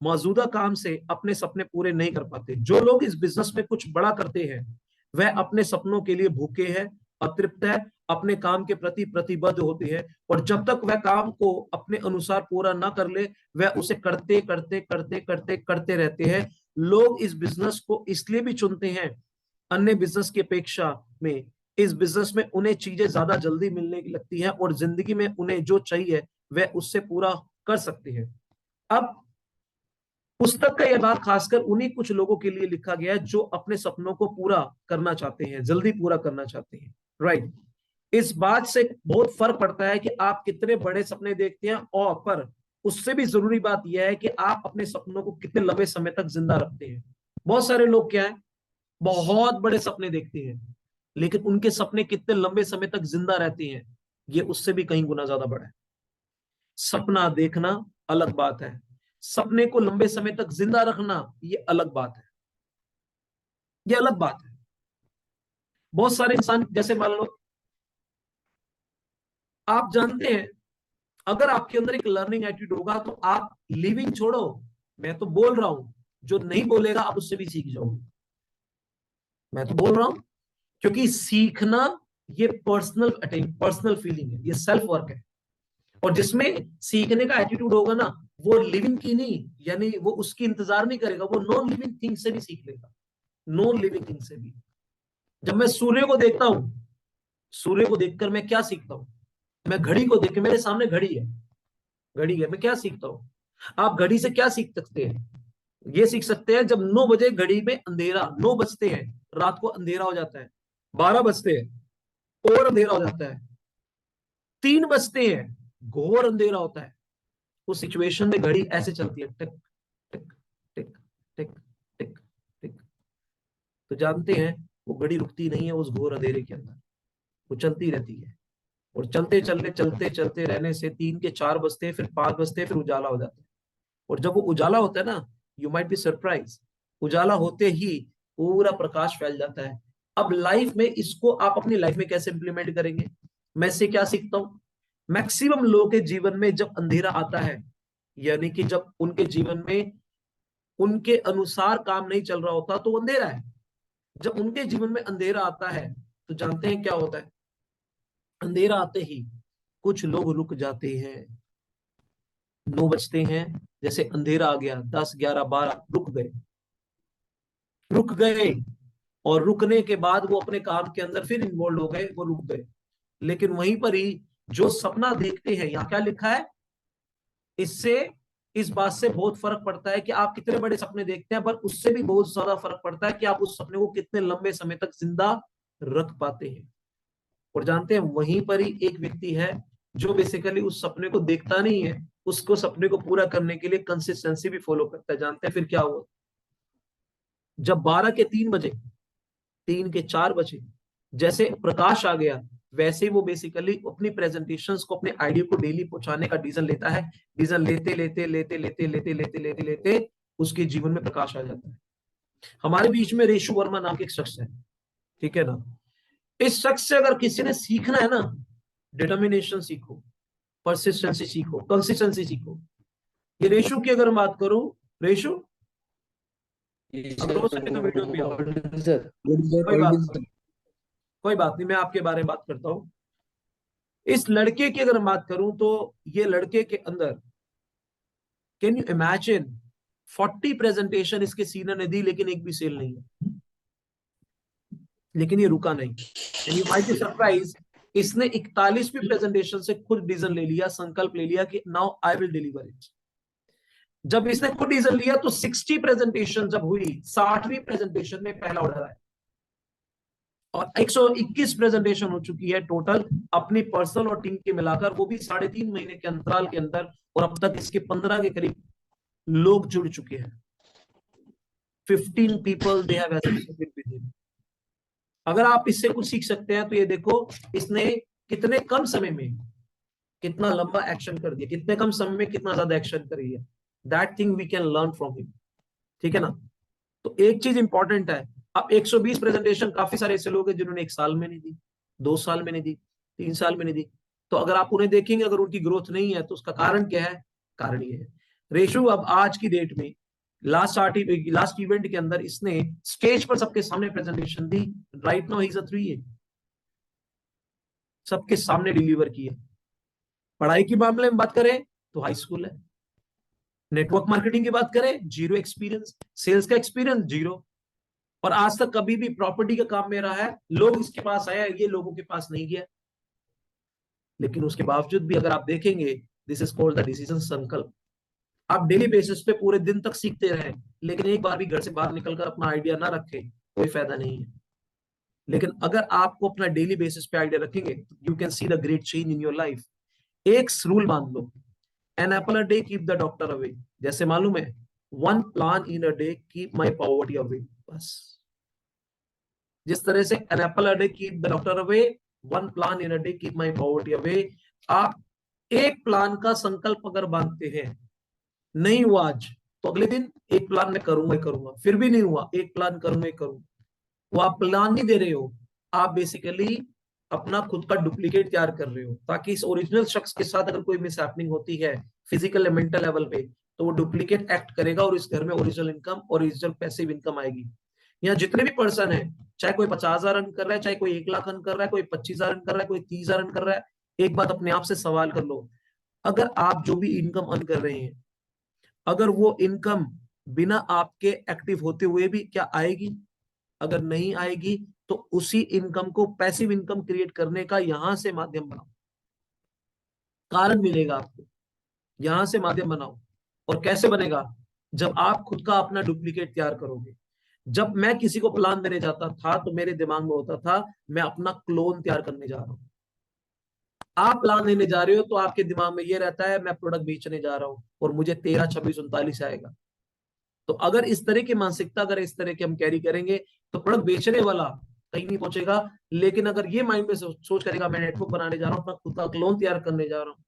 मौजूदा काम से अपने सपने पूरे नहीं कर पाते। जो लोग इस बिजनेस में कुछ बड़ा करते हैं वह अपने सपनों के लिए भूखे हैं, अतृप्त है, अपने काम के प्रति प्रतिबद्ध होते हैं, और जब तक वह काम को अपने अनुसार पूरा ना कर ले वह उसे करते करते करते करते करते रहते हैं। लोग इस बिजनेस को इसलिए भी चुनते हैं अन्य बिजनेस की अपेक्षा में, इस बिजनेस में उन्हें चीजें ज्यादा जल्दी मिलने की लगती हैं और जिंदगी में उन्हें जो चाहिए वह उससे पूरा कर सकते हैं। अब पुस्तक का यह भाग खासकर उन्हीं कुछ लोगों के लिए लिखा गया है जो अपने सपनों को पूरा करना चाहते हैं, जल्दी पूरा करना चाहते हैं, राइट। इस बात से बहुत फर्क पड़ता है कि आप कितने बड़े सपने देखते हैं, और पर उससे भी जरूरी बात यह है कि आप अपने सपनों को कितने लंबे समय तक जिंदा रखते हैं। बहुत सारे लोग क्या है, बहुत बड़े सपने देखते हैं लेकिन उनके सपने कितने लंबे समय तक जिंदा रहते हैं, ये उससे भी कहीं गुना ज्यादा बड़ा है। सपना देखना अलग बात है, सपने को लंबे समय तक जिंदा रखना ये अलग बात है, ये अलग बात है। बहुत सारे इंसान, जैसे मान लो, आप जानते हैं अगर आपके अंदर एक लर्निंग एटीट्यूड होगा तो आप लिविंग छोड़ो, मैं तो बोल रहा हूं, जो नहीं बोलेगा आप उससे भी सीख जाओगे। मैं तो बोल रहा हूं, क्योंकि सीखना ये पर्सनल फीलिंग है, ये सेल्फ वर्क है। और जिसमें सीखने का एटीट्यूड होगा ना, वो लिविंग की नहीं, यानी वो उसकी इंतजार नहीं करेगा, वो नॉन लिविंग थिंग से भी सीख लेगा, नॉन लिविंग थिंग से भी। जब मैं सूर्य को देखता हूं, सूर्य को देखकर मैं क्या सीखता हूं? मैं घड़ी को देख के, मेरे सामने घड़ी है, घड़ी है, मैं क्या सीखता हूं? आप घड़ी से क्या सीख सकते हैं? ये सीख सकते हैं जब 9 बजे घड़ी में अंधेरा, 9 बजते हैं, रात को अंधेरा हो जाता है, 12 बजते हैं और अंधेरा हो जाता है, 3 बजते हैं, घोर अंधेरा होता है, उस सिचुएशन में घड़ी ऐसे चलती है, टिक टिक टिक टिक टिक टिक। तो जानते हैं वो घड़ी रुकती नहीं है उस घोर अंधेरे के अंदर, वो चलती रहती है। और चलते चलते चलते चलते रहने से 3 के 4 बजते हैं, फिर 5 बजते हैं, फिर उजाला हो जाता है। और जब वो उजाला होता है ना, यू माइट बी सरप्राइज, उजाला होते ही पूरा प्रकाश फैल जाता है। अब लाइफ में इसको आप अपनी लाइफ में कैसे इंप्लीमेंट करेंगे? मैं इससे क्या सीखता हूं, मैक्सिमम लोगों के जीवन में जब अंधेरा आता है, यानी कि जब उनके जीवन में उनके अनुसार काम नहीं चल रहा होता, तो अंधेरा है। जब उनके जीवन में अंधेरा आता है तो जानते हैं क्या होता है? अंधेरा आते ही कुछ लोग रुक जाते हैं। 9 बजते हैं, जैसे अंधेरा आ गया, 10 11 12 रुक गए, रुक गए। और रुकने के बाद वो अपने काम के अंदर फिर इन्वॉल्व हो गए, वो रुक गए। लेकिन वहीं पर ही जो सपना देखते हैं, यहां क्या लिखा है, इससे इस बात से बहुत फर्क पड़ता है कि आप कितने बड़े सपने देखते हैं, पर उससे भी बहुत ज्यादा फर्क पड़ता है कि आप उस सपने को कितने लंबे समय तक जिंदा रख पाते हैं। और जानते हैं वहीं पर ही एक व्यक्ति है जो बेसिकली उस सपने को देखता नहीं है, उसको सपने को पूरा करने के लिए कंसिस्टेंसी भी फॉलो करता है। जानते हैं फिर क्या हुआ? जब 12 के 3 बजे, 3 के 4 बजे जैसे प्रकाश आ गया, वैसे ही वो बेसिकली अपनी प्रेजेंटेशंस को, अपने आइडिया को डेली पहुंचाने का डिसीजन लेता है। डिसीजन लेते लेते लेते लेते लेते लेते लेते लेते उसके जीवन में प्रकाश आ जाता है। हमारे बीच में रेशु वर्मा नाम के एक शख्स है, ठीक है ना? इस शख्स से अगर किसी ने सीखना है ना, डिटर्मिनेशन सीखो, परसिस्टेंसी सीखो, कंसिस्टेंसी सीखो। ये रेशु की अगर बात करूं, रेशु अगर हो सके तो वीडियो भी आओ, सर कोई बात नहीं, कोई बात नहीं, मैं आपके बारे में बात करता हूं। इस लड़के की अगर बात करूं तो ये लड़के के अंदर, कैन यू इमेजिन, 40 प्रेजेंटेशन इसके सीनियर ने दी, लेकिन एक भी सेल नहीं है। लेकिन ये रुका नहीं, and you might be surprise, इसने 41वीं प्रेजेंटेशन से खुद डिसीजन ले लिया, संकल्प ले लिया कि now I will deliver it. जब इसने खुद डिसीजन लिया तो 60 प्रेजेंटेशन जब हुई, 60वीं प्रेजेंटेशन में पहला ऑर्डर आया। और 121 प्रेजेंटेशन हो चुकी है टोटल अपनी पर्सनल और टीम के मिलाकर, वो भी 3.5 महीने के अंतराल के अंदर। और अब तक इसके 15 के करीब लोग जुड़ चुके हैं। 15 people they have associated with him. अगर आप इससे कुछ सीख सकते हैं तो ये देखो, इसने कितने कम समय में कितना लंबा एक्शन कर दिया, कितने कम समय में कितना ज्यादा एक्शन कर दिया। That thing we can learn from him, ठीक है ना? तो एक चीज इंपॉर्टेंट है, अब 120 प्रेजेंटेशन, काफी सारे ऐसे लोग हैं जिन्होंने 1 साल में नहीं दी, 2 साल में नहीं दी, 3 साल में नहीं दी। तो अगर आप उन्हें देखेंगे, अगर उनकी ग्रोथ नहीं है तो उसका कारण क्या है? कारण ये है, रेशु अब आज की डेट में लास्ट इवेंट के अंदर इसने स्टेज पर सबके सामने presentation the. Right now he is a 3A, सबके सामने डिलीवर किया। पढ़ाई के मामले में बात करें तो हाई स्कूल है। नेटवर्क मार्केटिंग की बात करें, जीरो एक्सपीरियंस, सेल्स का एक्सपीरियंस जीरो। और आज तक कभी भी प्रॉपर्टी का काम में रहा है, लोग इसके पास आया, ये लोगों के पास नहीं गया। लेकिन उसके बावजूद भी अगर आप देखेंगे, this is called the decision संकल्प। आप डेली बेसिस पे पूरे दिन तक सीखते रहे, लेकिन एक बार भी घर से बाहर निकलकर अपना आइडिया ना रखें, कोई फायदा नहीं है। लेकिन अगर आपको अपना डेली बेसिस पे आइडिया रखेंगे, you can see the great change in your life. एक रूल मान लो, an apple a day keep the doctor away. जैसे मालूम है, 1 plan in a day keep my poverty away. बस जिस तरह से an apple a day keep the doctor away, 1 plan in a day keep my poverty away. आप एक plan का संकल्प अगर बांधते हैं, नहीं हुआ आज तो अगले दिन एक प्लान मैं करूंगा ही करूंगा, फिर भी नहीं हुआ एक प्लान करूंगा ही करूंगा। वो आप प्लान नहीं दे रहे हो, आप बेसिकली अपना खुद का डुप्लीकेट तैयार कर रहे हो, ताकि इस ओरिजिनल शख्स के साथ अगर कोई मिसहैपनिंग होती है फिजिकल या मेंटल लेवल पे, तो वो डुप्लीकेट एक्ट करेगा और इस घर में original income, original passive income आएगी। यहाँ जितने भी पर्सन है, चाहे कोई 50,000 अर्न कर रहा है, चाहे कोई 1 लाख अर्न कर रहा है, कोई 25,000 अर्न कर रहा है, कोई 30,000 अर्न कर रहा है, एक बात अपने आप से सवाल कर लो, अगर आप जो भी इनकम अर्न कर रहे हैं, अगर वो इनकम बिना आपके एक्टिव होते हुए भी क्या आएगी? अगर नहीं आएगी तो उसी इनकम को पैसिव इनकम क्रिएट करने का यहां से माध्यम बनाओ, कारण मिलेगा आपको, यहां से माध्यम बनाओ। और कैसे बनेगा? जब आप खुद का अपना डुप्लीकेट तैयार करोगे। जब मैं किसी को प्लान देने जाता था तो मेरे दिमाग में होता था मैं अपना क्लोन तैयार करने जा रहा हूं। आप प्लान लेने जा रहे हो तो आपके दिमाग में ये रहता है मैं प्रोडक्ट बेचने जा रहा हूं और मुझे 13, 26, 39 आएगा। तो अगर इस तरह की मानसिकता, अगर इस तरह के हम कैरी करेंगे तो प्रोडक्ट बेचने वाला कहीं नहीं पहुंचेगा। लेकिन अगर ये माइंड में सोच करेगा मैं नेटवर्क बनाने जा रहा हूं, अपना खुद का क्लोन तैयार करने जा रहा हूं,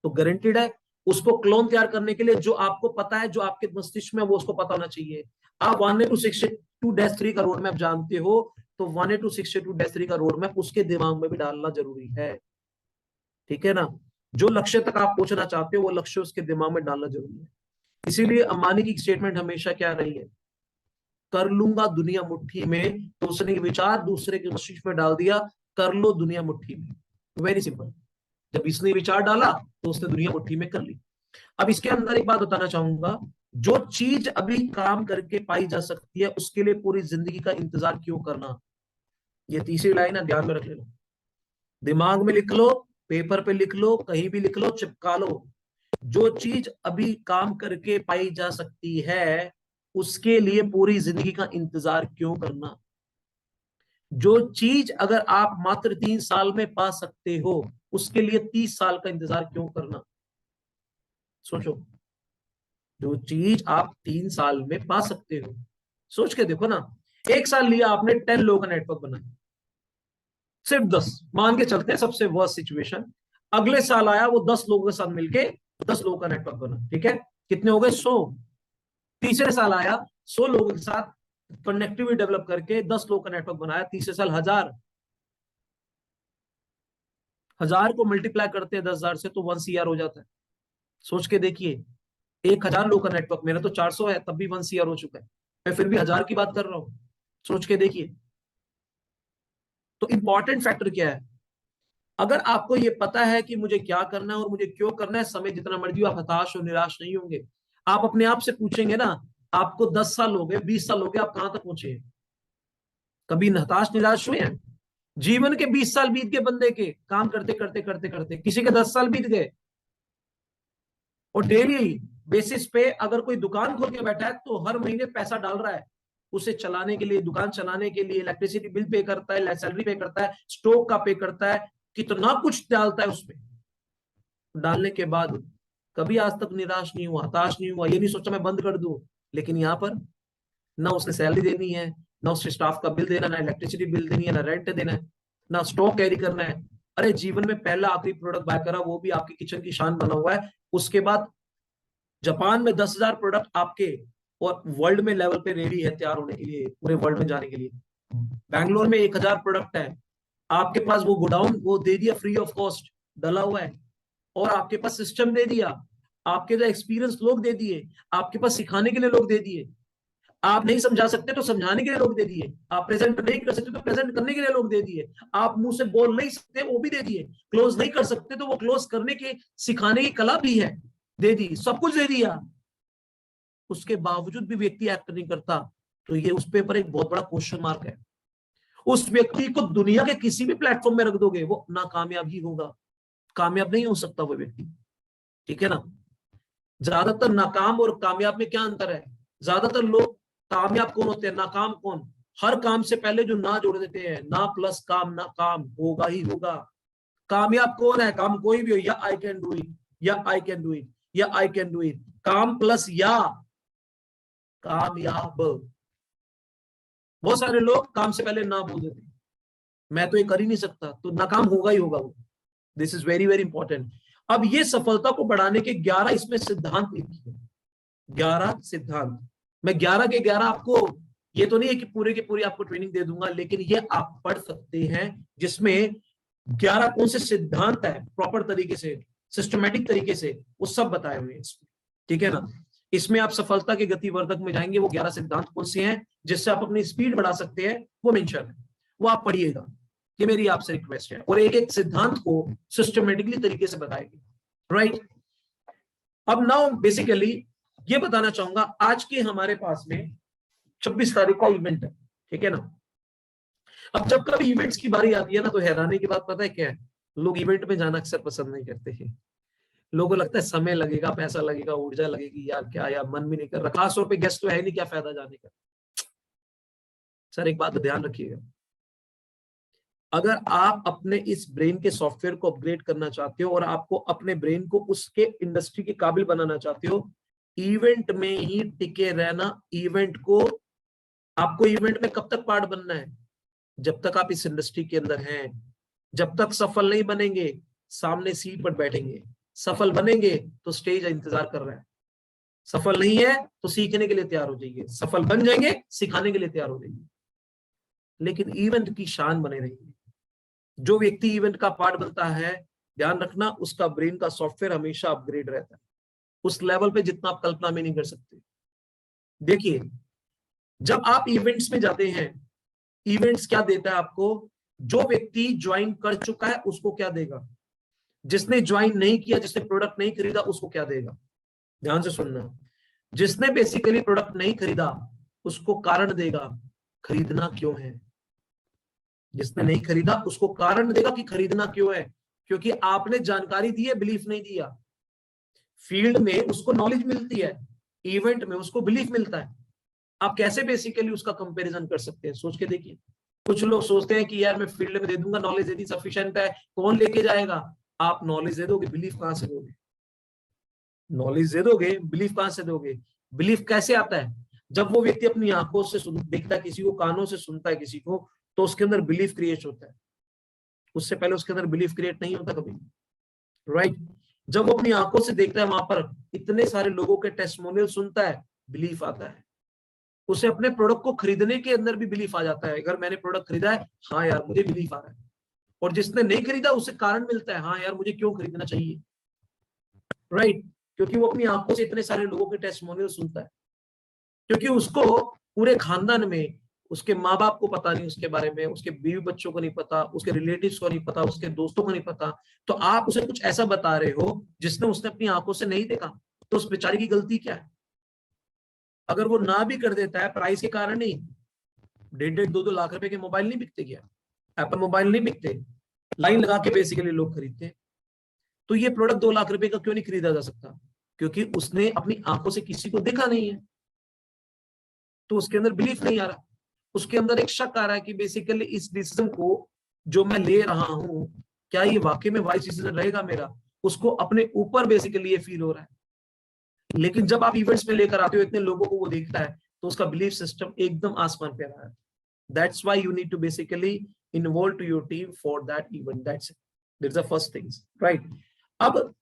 तो गारंटीड है उसको क्लोन तैयार करने के लिए जो आपको पता है, जो आपके मस्तिष्क में, वो उसको पता होना चाहिए। आप 18-62-3 का रोड मैप जानते हो, तो 18-62-3 का रोड मैप उसके दिमाग में भी डालना जरूरी है। ठीक है ना? जो लक्ष्य तक आप पहुंचना चाहते हो वो लक्ष्य उसके दिमाग में डालना जरूरी है। इसीलिए अंबानी की स्टेटमेंट हमेशा क्या रही है, कर लूंगा दुनिया मुट्ठी में। तो उसने विचार दूसरे के मस्तिष्क में डाल दिया, कर लो दुनिया मुट्ठी में। Very simple. जब इसने विचार डाला तो उसने दुनिया मुट्ठी में कर ली। अब इसके अंदर एक बात बताना चाहूंगा, जो चीज अभी काम करके पाई जा सकती है उसके लिए पूरी जिंदगी का इंतजार क्यों करना। ये तीसरी लाइन है, ध्यान में रख लेना, दिमाग में लिख लो, पेपर पे लिख लो, कहीं भी लिख लो, चिपका लो। जो चीज अभी काम करके पाई जा सकती है उसके लिए पूरी जिंदगी का इंतजार क्यों करना। जो चीज अगर आप मात्र 3 साल में पा सकते हो उसके लिए 30 साल का इंतजार क्यों करना। सोचो, जो चीज आप 3 साल में पा सकते हो, सोच के देखो ना। 1 साल लिया आपने, 10 लोगों का नेटवर्क बनाया, सिर्फ 10 मान के चलते हैं, सबसे वर्स्ट सिचुएशन। अगले साल आया वो 10 लोगों के साथ मिलके 10 लोगों का नेटवर्क बना, ठीक है, कितने हो गए, 100। तीसरे साल आया 100 लोगों के साथ कनेक्टिविटी डेवलप करके 10 लोगों का नेटवर्क बनाया, तीसरे साल 1000। 1000 को मल्टीप्लाई करते हैं 10,000 से तो 1 CR हो जाता है। सोच के देखिए, 1000 लोगों का नेटवर्क, मेरा तो 400 है तब भी 1 CR हो चुका है, मैं फिर भी 1000 की बात कर रहा हूं। सोच के देखिए। तो इंपॉर्टेंट फैक्टर क्या है, अगर आपको ये पता है कि मुझे क्या करना है और मुझे क्यों करना है, समय जितना मर्जी हो, आप हताश और निराश नहीं होंगे। आप अपने आप से पूछेंगे ना, आपको 10 साल हो गए, 20 साल हो गए, आप कहां तक पहुंचे, कभी हताश निराश हुए हैं। जीवन के 20 साल बीत गए बंदे के, काम करते करते करते करते, किसी के 10 साल बीत गए। और डेली बेसिस पे अगर कोई दुकान खोल के बैठा है तो हर महीने पैसा डाल रहा है उसे चलाने के लिए, दुकान चलाने के लिए, इलेक्ट्रिसिटी बिल पे करता है, सैलरी पे करता है, स्टोव का पे करता है, कितना कुछ डालता है उसमें। डालने के बाद कभी आज तक निराश नहीं हुआ, हताश नहीं हुआ, ये नहीं सोचा मैं बंद कर दूं। लेकिन यहाँ पर ना उसने सैलरी देनी है, ना उसके स्टाफ का बिल देना, ना इलेक्ट्रिसिटी बिल देनी है, ना रेंट देना है, ना स्टॉक कैरी करना है। अरे जीवन में पहला आखिरी प्रोडक्ट बाय करा, वो भी आपकी किचन की शान बना हुआ है। उसके बाद जापान में 10,000 प्रोडक्ट आपके, और वर्ल्ड में लेवल पे रेडी है तैयार होने के लिए, पूरे वर्ल्ड में जाने के लिए। बैंगलोर में 1000 प्रोडक्ट है आपके पास, वो गोडाउन वो दे दिया फ्री ऑफ कॉस्ट, डला हुआ है। और आपके पास सिस्टम दे दिया, आपके जो एक्सपीरियंस लोग दे दिए, आपके पास सिखाने के लिए लोग दे दिए, आप नहीं समझा सकते तो समझाने के लिए लोग दे दिए, आप प्रेजेंट नहीं कर सकते तो प्रेजेंट करने के लिए लोग दे दिए, आप मुंह से बोल नहीं सकते वो भी दे दिए, क्लोज नहीं कर सकते तो वो क्लोज करने के सिखाने की कला भी है, दे दी, सब कुछ दे दिया। उसके बावजूद भी व्यक्ति एक्ट नहीं करता, तो ये उस पे पर एक बहुत बड़ा क्वेश्चन मार्क है। उस व्यक्ति को दुनिया के किसी भी प्लेटफॉर्म में रख दोगे वो नाकामयाब ही होगा, कामयाब नहीं हो सकता वो व्यक्ति। ठीक है ना? ज्यादातर नाकाम और कामयाब में क्या अंतर है, ज्यादातर लोग कामयाब कौन होते हैं, नाकाम कौन, हर काम से पहले जो ना जोड़ देते हैं, ना प्लस काम, ना काम होगा ही होगा। कामयाब कौन है, काम कोई भी हो, या आई कैन डू इट, या आई कैन डू इट, या आई कैन डू इट, काम प्लस या कामयाब। बहुत सारे लोग काम से पहले ना बोल देते हैं, मैं तो ये कर ही नहीं सकता, तो नाकाम होगा ही होगा वो। This is very very important. अब ये सफलता को बढ़ाने के 11 इसमें सिद्धांत लिखे हैं, 11 सिद्धांत। मैं 11 के 11 आपको, ये तो नहीं है कि पूरे के पूरे आपको ट्रेनिंग दे दूंगा, लेकिन ये आप पढ़ सकते हैं, जिसमें 11 कौन से सिद्धांत है प्रॉपर तरीके से, सिस्टमेटिक तरीके से, वो सब बताए हुए हैं। ठीक है ना? इसमें आप सफलता के गतिवर्धक में जाएंगे, वो 11 सिद्धांत कौन से हैं जिससे आप अपनी स्पीड बढ़ा सकते हैं, वो मेंशन है, वो आप पढ़िएगा, ये मेरी आपसे रिक्वेस्ट है। और एक एक सिद्धांत को सिस्टमेटिकली तरीके से बताएंगे, राइट। अब नाउ बेसिकली ये बताना चाहूंगा, आज के हमारे पास में 26 तारीख का इवेंट है, ठीक है ना। अब जब कभी इवेंट्स की बारी आती है ना, तो हैरानी की बात पता है क्या है, लोग इवेंट में जाना अक्सर पसंद नहीं करते हैं। लोगों को लगता है समय लगेगा, पैसा लगेगा, ऊर्जा लगेगी, यार क्या, यार मन भी नहीं कर रहा, खास तौर पे गेस्ट तो है नहीं, क्या फायदा जाने का। सर एक बात ध्यान रखिएगा, अगर आप अपने इस ब्रेन के सॉफ्टवेयर को अपग्रेड करना चाहते हो और आपको अपने ब्रेन को उसके इंडस्ट्री के काबिल बनाना चाहते हो, इवेंट में ही टिके रहना। आपको इवेंट में कब तक पार्ट बनना है? जब तक आप इस इंडस्ट्री के अंदर हैं। जब तक सफल नहीं बनेंगे, सामने सीट पर बैठेंगे। सफल बनेंगे तो स्टेज इंतजार कर रहा है। सफल नहीं है तो सीखने के लिए तैयार हो जाइए। सफल बन जाएंगे, सिखाने के लिए तैयार हो जाइए। लेकिन इवेंट की शान बने रहिए। जो व्यक्ति इवेंट का पार्ट बनता है, ध्यान रखना, उसका ब्रेन का सॉफ्टवेयर हमेशा अपग्रेड रहता है, उस लेवल पे जितना आप कल्पना में नहीं कर सकते। देखिए, जब आप इवेंट्स में जाते हैं, इवेंट्स क्या देता है आपको? जो व्यक्ति ज्वाइन कर चुका है उसको क्या देगा, जिसने ज्वाइन नहीं किया, जिसने प्रोडक्ट नहीं खरीदा, उसको क्या देगा? ध्यान से सुनना। जिसने बेसिकली प्रोडक्ट नहीं खरीदा उसको कारण देगा, खरीदना क्यों है। जिसने नहीं खरीदा उसको कारण देगा कि खरीदना क्यों है, क्योंकि आपने जानकारी दी है, बिलीफ नहीं दिया। फील्ड में उसको नॉलेज मिलती है, इवेंट में उसको बिलीफ मिलता है। आप कैसे बेसिकली उसका कंपैरिजन कर सकते हैं? सोच के देखिए। कुछ लोग सोचते हैं कि यार मैं फील्ड में दे दूंगा, नॉलेज यदि सफिशिएंट है, कौन लेके जाएगा? आप नॉलेज दे दोगे, बिलीफ कहां से दोगे? नॉलेज दे दोगे, बिलीफ कहां से दोगे? बिलीफ कैसे आता है? जब वो व्यक्ति अपनी आंखों से देखता है किसी को, कानों से सुनता है किसी को, तो उसके अंदर बिलीफ क्रिएट होता है। उससे पहले उसके अंदर बिलीफ क्रिएट नहीं होता कभी, राइट? जब वो अपनी आंखों से देखता है, वहां पर इतने सारे लोगों के टेस्टिमोनियल सुनता है, बिलीफ आता है। उसे अपने प्रोडक्ट को खरीदने के अंदर भी बिलीफ आ जाता है। अगर मैंने प्रोडक्ट खरीदा है, हाँ यार मुझे बिलीफ आ रहा है। और जिसने नहीं खरीदा उसे कारण मिलता है, हाँ यार मुझे क्यों खरीदना चाहिए, राइट? क्योंकि वो अपनी आंखों से इतने सारे लोगों के टेस्टिमोनियल सुनता है। क्योंकि उसको पूरे खानदान में, उसके माँ बाप को पता नहीं उसके बारे में, उसके बीवी बच्चों को नहीं पता, उसके रिलेटिव्स को नहीं पता, उसके दोस्तों को नहीं पता, तो आप उसे कुछ ऐसा बता रहे हो जिसने उसने अपनी आंखों से नहीं देखा। तो उस बेचारे की गलती क्या है? अगर वो ना भी कर देता है, प्राइस के कारण नहीं, 1.5-2 लाख रुपए के मोबाइल नहीं बिकते क्या? एप्पल मोबाइल नहीं बिकते? लाइन लगा के बेसिकली लोग खरीदते हैं। तो ये प्रोडक्ट 2 लाख रुपए का क्यों नहीं खरीदा जा सकता? क्योंकि उसने अपनी आंखों से किसी को देखा नहीं है, तो उसके अंदर बिलीफ नहीं आ रहा। उसके अंदर एक शक आ रहा है कि बेसिकली इस डिसीजन को जो मैं ले रहा हूं, क्या ये वाकई में वाइज डिसीजन रहेगा मेरा? उसको अपने ऊपर बेसिकली ये फील हो रहा है। लेकिन जब आप इवेंट्स में लेकर आते हो, इतने लोगों को वो देखता है, तो उसका बिलीफ सिस्टम एकदम आसमान पे रहा है। That's why you need to basically involve to your team for that event. That's it, that's the first things, right? अब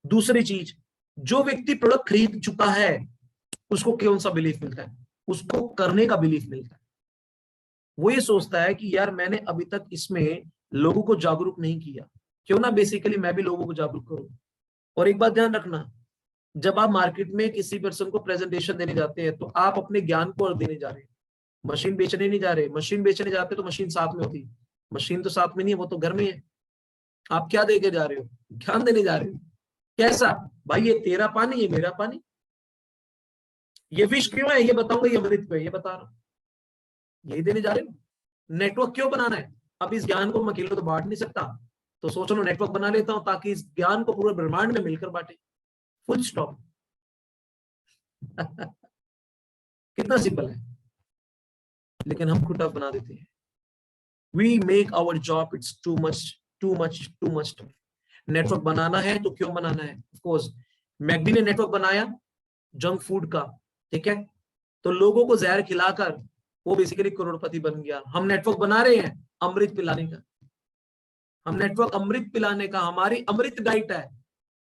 दूसरी चीज, जो व्यक्ति प्रोडक्ट खरीद चुका है उसको कौन सा बिलीफ मिलता है? उसको करने का बिलीफ मिलता है। वो ये सोचता है कि यार मैंने अभी तक इसमें लोगों को जागरूक नहीं किया, क्यों ना बेसिकली मैं भी लोगों को जागरूक करूं। और एक बात ध्यान रखना, जब आप मार्केट में किसी पर्सन को प्रेजेंटेशन देने जाते हैं, तो आप अपने ज्ञान को देने जा रहे हैं, मशीन बेचने नहीं जा रहे। मशीन बेचने जाते तो मशीन साथ में होती, मशीन तो साथ में नहीं है, वो तो घर में है। आप क्या देके जा रहे हो? ज्ञान देने जा रहे हो। कैसा? भाई ये तेरा पानी, ये मेरा पानी, ये विष क्यों है ये बताऊंगा, ये अमृत क्यों है ये बता रहा हूं, यही देने जा रहे हो। नेटवर्क क्यों बनाना है? अब इस ज्ञान को मैं अकेले तो बांट नहीं सकता, तो सोच लो नेटवर्क बना लेता हूं ताकि इस ज्ञान को पूरे ब्रह्मांड में मिलकर बांटे। Full stop. कितना सिंपल है, लेकिन हम खुद टफ बना देते हैं। We make our job it's too much too much too much tough. Network बनाना है तो क्यों बनाना है? ऑफ कोर्स मैकडी ने नेटवर्क बनाया जंक फूड का, ठीक है, तो लोगों को जहर खिलाकर वो बेसिकली करोड़पति बन गया। हम नेटवर्क बना रहे हैं अमृत पिलाने का। हम नेटवर्क अमृत पिलाने का, हमारी अमृत डाइट है,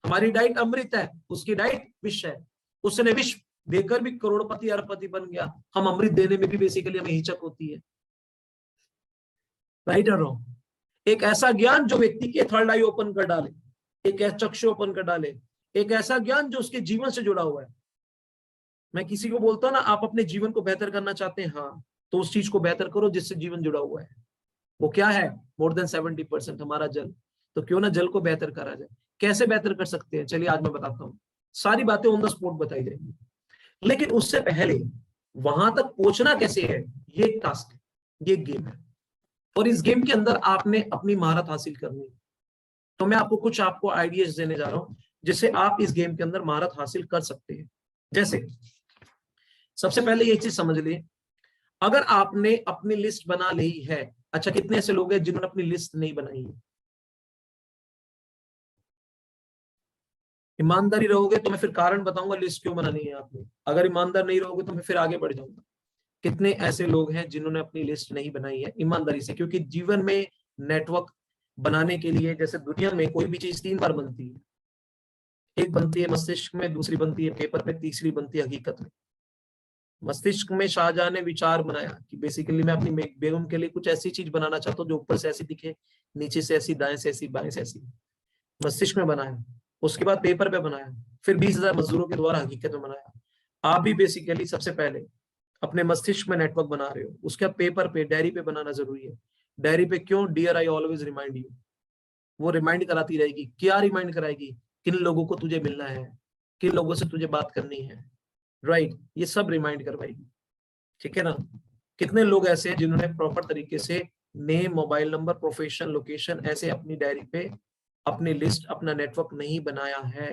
हमारी डाइट अमृत है, उसकी डाइट विष है। उसने विष देकर भी करोड़पति अरबपति बन गया। हम अमृत देने में भी बेसिकली हमें हिचक होती है, राइट और रॉन्ग? एक ऐसा ज्ञान जो व्यक्ति के थर्ड आई ओपन कर डाले, एक ऐसा चक्षु ओपन कर डाले, एक ऐसा ज्ञान जो उसके जीवन से जुड़ा हुआ है। मैं किसी को बोलता हूं ना, आप अपने जीवन को बेहतर करना चाहते हैं, हाँ, तो उस चीज को बेहतर करो जिससे जीवन जुड़ा हुआ है। वो क्या है? मोर देन 70% हमारा जल। तो क्यों ना जल को बेहतर करा जाए। कैसे बेहतर कर सकते हैं? चलिए आज मैं बताता हूँ। सारी बातें ऑन द स्पॉट बताई जाएंगी, लेकिन उससे पहले वहां तक पहुंचना कैसे है, ये एक टास्क है, ये एक गेम है, और इस गेम के अंदर आपने अपनी महारत हासिल करनी है। तो मैं आपको आइडियाज देने जा रहा हूं जिससे आप इस गेम के अंदर महारत हासिल कर सकते हैं। जैसे सबसे पहले ये चीज समझ लिए, अगर आपने अपनी लिस्ट बना ली है अच्छा, कितने ऐसे लोग हैं जिन्होंने अपनी लिस्ट नहीं बनाई है? ईमानदारी रहोगे तो मैं फिर कारण बताऊंगा लिस्ट क्यों बनानी है आपने। अगर ईमानदार नहीं रहोगे तो मैं फिर आगे बढ़ जाऊंगा। कितने ऐसे लोग हैं जिन्होंने अपनी लिस्ट नहीं बनाई है ईमानदारी से? क्योंकि जीवन में नेटवर्क बनाने के लिए, जैसे दुनिया में कोई भी चीज 3 बार बनती है। एक बनती है मस्तिष्क में, दूसरी बनती है पेपर पे, तीसरी बनती है हकीकत में। मस्तिष्क में शाहजहां ने विचार बनाया कि बेसिकली मैं अपनी बेगम के लिए कुछ ऐसी चीज बनाना चाहता हूँ जो ऊपर से ऐसी दिखे, नीचे से ऐसी, दाएं से ऐसी, बाएं से ऐसी। मस्तिष्क में बनाया, उसके बाद पेपर पे बनाया, फिर 20,000 मजदूरों के द्वारा हकीकत में बनाया। आप भी बेसिकली सबसे पहले अपने मस्तिष्क में नेटवर्क बना रहे हो, उसके बाद पेपर पे, डायरी पे बनाना जरूरी है। डायरी पे क्यों? Dear I always remind you. वो रिमाइंड कराती रहेगी। क्या रिमाइंड कराएगी? किन लोगों को तुझे मिलना है, किन लोगों से तुझे बात करनी है, राइट? ये सब रिमाइंड करवाएगी, ठीक है ना? कितने लोग ऐसे हैं जिन्होंने प्रॉपर तरीके से name, mobile number, profession, location ऐसे अपनी डायरी पे अपनी लिस्ट, अपना नेटवर्क नहीं बनाया है?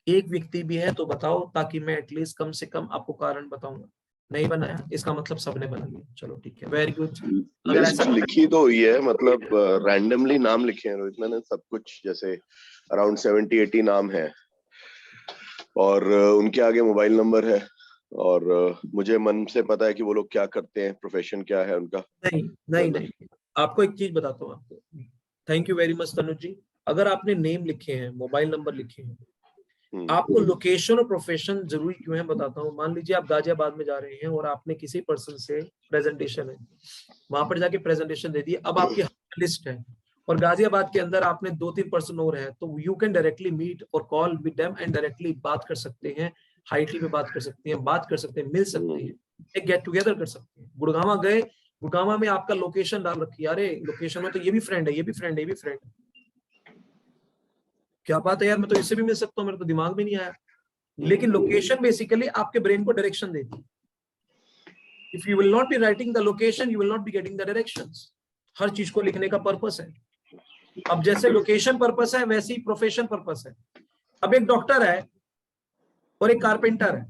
एक व्यक्ति भी है तो बताओ, ताकि मैं एटलीस्ट कम से कम आपको कारण बताऊंगा। नहीं बनाया, इसका मतलब सबने बना लिया। चलो ठीक है, वेरी गुड। अगर लिस्ट ऐसा लिखी तो हुई है, मतलब रैंडमली नाम लिखे हैं रोहित मैंने सब कुछ, जैसे अराउंड 70-80 नाम है, और उनके आगे मोबाइल नंबर है, और मुझे मन से पता है कि वो लोग क्या करते हैं, प्रोफेशन क्या है उनका। नहीं नहीं नहीं, आपको एक चीज बताता हूँ आपको। Thank you very much Tanuj ji. अगर आपने नेम लिखे हैं, मोबाइल नंबर लिखे हैं, आपको लोकेशन और प्रोफेशन जरूरी क्यों है बताता हूँ। मान लीजिए आप गाजियाबाद में जा रहे हैं और आपने किसी पर्सन से प्रेजेंटेशन है, वहां पर जाके प्रेजेंटेशन दे दी, अब आपकी लिस्ट है और गाजियाबाद के अंदर आपने 2-3 पर्सन और है, तो यू कैन डायरेक्टली मीट और call with them and directly बात कर सकते हैं, हाईटी पे बात कर सकते हैं, बात कर सकते हैं, मिल सकते हैं, एक गेट टुगेदर कर सकते हैं। गुड़गामा गए, गुड़गामा में आपका लोकेशन डाल रखी है, अरे लोकेशन में तो ये भी फ्रेंड है, ये भी फ्रेंड है, ये भी फ्रेंड है, क्या बात है यार, मैं तो इससे भी मिल सकता हूँ, मेरे तो दिमाग में नहीं आया। लेकिन लोकेशन बेसिकली आपके ब्रेन को डायरेक्शन देती है। If you will not be writing the location, you will not be getting the directions. हर चीज को लिखने का पर्पस है। अब जैसे लोकेशन पर्पस है, वैसे ही प्रोफेशन पर्पस है। अब एक डॉक्टर है और एक कारपेंटर है,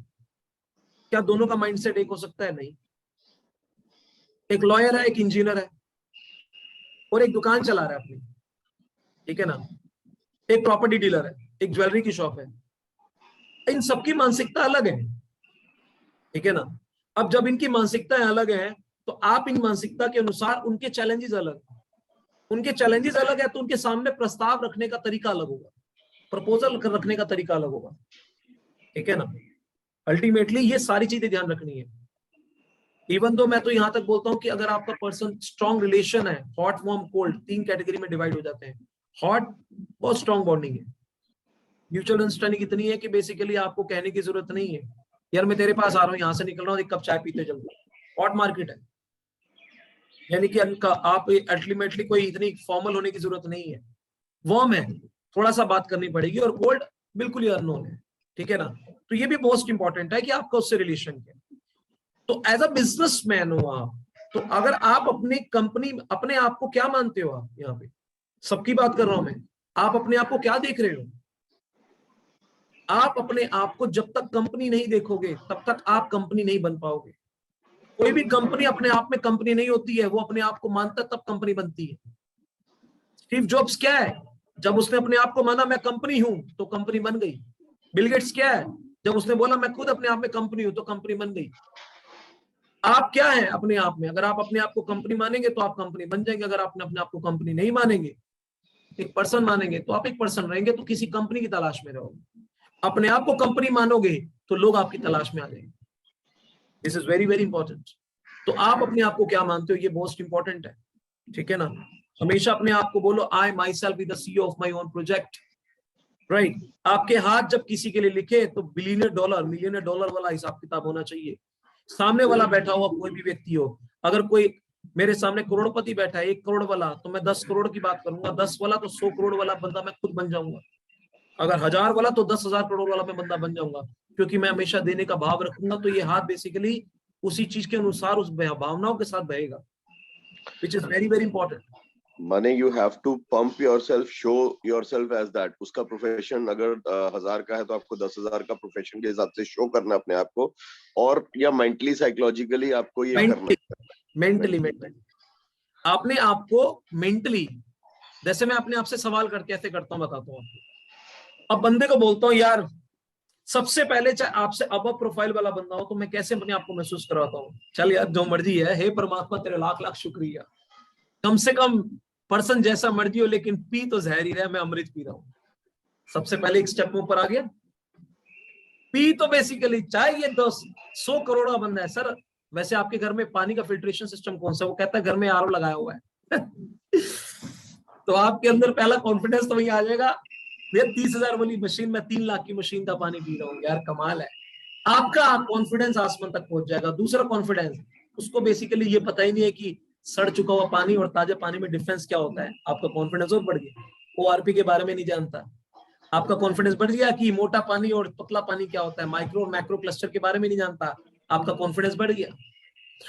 क्या दोनों का माइंडसेट एक हो सकता है? नहीं। एक लॉयर है, एक इंजीनियर है, और एक दुकान चला रहा है अपनी, ठीक है ना? एक प्रॉपर्टी डीलर है, एक ज्वेलरी की शॉप है। इन सबकी मानसिकता अलग है, ठीक है ना? अब जब इनकी मानसिकताएं अलग हैं, तो आप इन मानसिकता के अनुसार, उनके चैलेंजेस अलग, उनके चैलेंजेस अलग है, तो उनके सामने प्रस्ताव रखने का तरीका अलग होगा, प्रपोजल रखने का तरीका अलग होगा, ठीक है ना? अल्टीमेटली ये सारी चीजें ध्यान रखनी है। इवन तो मैं तो यहां तक बोलता हूं कि अगर आपका पर्सन स्ट्रॉन्ग रिलेशन है, हॉट, वार्म, कोल्ड 3 कैटेगरी में डिवाइड हो जाते हैं। हॉट बहुत स्ट्रॉन्ग बॉन्डिंग है, म्यूचुअल अंडरस्टैंडिंग इतनी है कि बेसिकली आपको कहने की जरूरत नहीं है, यार मैं तेरे पास आ रहा हूँ, यहाँ से निकल रहा हूँ, एक कप चाय पीते चलता हूँ। हॉट मार्केट है, यानी कि आप अल्टीमेटली कोई इतनी फॉर्मल होने की जरूरत नहीं है। वार्म है, थोड़ा सा बात करनी पड़ेगी, और कोल्ड बिल्कुल ही अननोन है, ठीक है ना? तो ये भी मोस्ट इंपॉर्टेंट है कि आपका उससे रिलेशन क्या। तो एज अ बिजनेसमैन हो आप, तो अगर आप अपनी कंपनी, अपने आप को क्या मानते हो? आप यहाँ पे सबकी बात कर रहा हूं मैं, आप अपने आप को क्या देख रहे हो? आप अपने आप को जब तक कंपनी नहीं देखोगे, तब तक आप कंपनी नहीं बन पाओगे। कोई भी कंपनी अपने आप में कंपनी नहीं होती है, वो अपने आप को मानता है तब कंपनी बनती है। स्टीव जॉब्स क्या है? जब उसने अपने आप को माना मैं कंपनी हूं, तो कंपनी बन गई। बिल गेट्स क्या है? जब उसने बोला मैं खुद अपने आप में कंपनी हूं, तो कंपनी बन गई। आप क्या है अपने आप में? अगर आप अपने आप को कंपनी मानेंगे तो आप कंपनी बन जाएंगे। अगर आपने अपने आप को कंपनी नहीं मानेंगे, एक पर्सन मानेंगे, तो आप एक पर्सन रहेंगे, तो किसी कंपनी की तलाश में रहोगे। अपने आप को कंपनी मानोगे तो लोग आपकी तलाश में आ जाएंगे। This is very very important. तो आप अपने आप को क्या मानते हो, ये मोस्ट इंपॉर्टेंट है, ठीक है ना? हमेशा अपने आप को बोलो, I myself is the CEO of my own project, right? आपके हाथ जब किसी के लिए लिखे, तो बिलियनर डॉलर, मिलियनर डॉलर वाला हिसाब किताब होना चाहिए। सामने वाला बैठा हुआ कोई भी व्यक्ति हो, अगर कोई मेरे सामने करोड़पति बैठा है, 1 करोड़ वाला, तो मैं 10 करोड़ की बात करूंगा। 10 वाला तो 100 करोड़ वाला बंदा मैं खुद बन जाऊंगा। अगर 1000 वाला तो 10,000 करोड़ वाला मैं बंदा बन जाऊंगा, क्योंकि मैं हमेशा देने का भाव रखूंगा। तो ये हाथ बेसिकली उसी चीज के अनुसार, उस भावनाओं के साथ बहेगा, which is very very important. माने you have to pump yourself, show yourself as that. उसका प्रोफेशन अगर 1000 का है, तो आपको 10,000 का प्रोफेशन के हिसाब से शो करना अपने आप को, और या मेंटली साइकोलॉजिकली आपको ये करना है। मेंटली आपने आपको मेंटली, जैसे मैं अपने आप से सवाल करके ऐसे करता हूँ, बताता हूँ आपको। अब बंदे को बोलता हूँ यार सबसे पहले, चाहे आपसे अब प्रोफाइल वाला बंदा हो, तो मैं कैसे अपने आप को महसूस कराता हूँ, चल यार जो मर्जी है, हे परमात्मा तेरे लाख लाख शुक्रिया, कम से कम पर्सन जैसा मर्जी हो लेकिन पी तो जहर ही रहा, मैं अमृत पी रहा हूँ। सबसे पहले एक स्टेप ऊपर आ गया। पी तो बेसिकली चाहे ये 100 करोड़ का बंदा है, सर वैसे आपके घर में पानी का फिल्ट्रेशन सिस्टम कौन सा, वो कहता है घर में आरओ लगाया हुआ है तो आपके अंदर पहला कॉन्फिडेंस तो वही आ जाएगा, भैया 30,000 वाली मशीन में 3 लाख की मशीन का पानी पी रहा हूँ, यार कमाल है। आपका कॉन्फिडेंस आसमान तक पहुंच जाएगा। दूसरा कॉन्फिडेंस, उसको बेसिकली ये पता ही नहीं है कि सड़ चुका हुआ पानी और ताजा पानी में डिफरेंस क्या होता है। आपका कॉन्फिडेंस और बढ़ गया। ओआरपी के बारे में नहीं जानता, आपका कॉन्फिडेंस बढ़ गया कि मोटा पानी और पतला पानी क्या होता है। माइक्रो और मैक्रो क्लस्टर के बारे में नहीं जानता, आपका कॉन्फिडेंस बढ़ गया।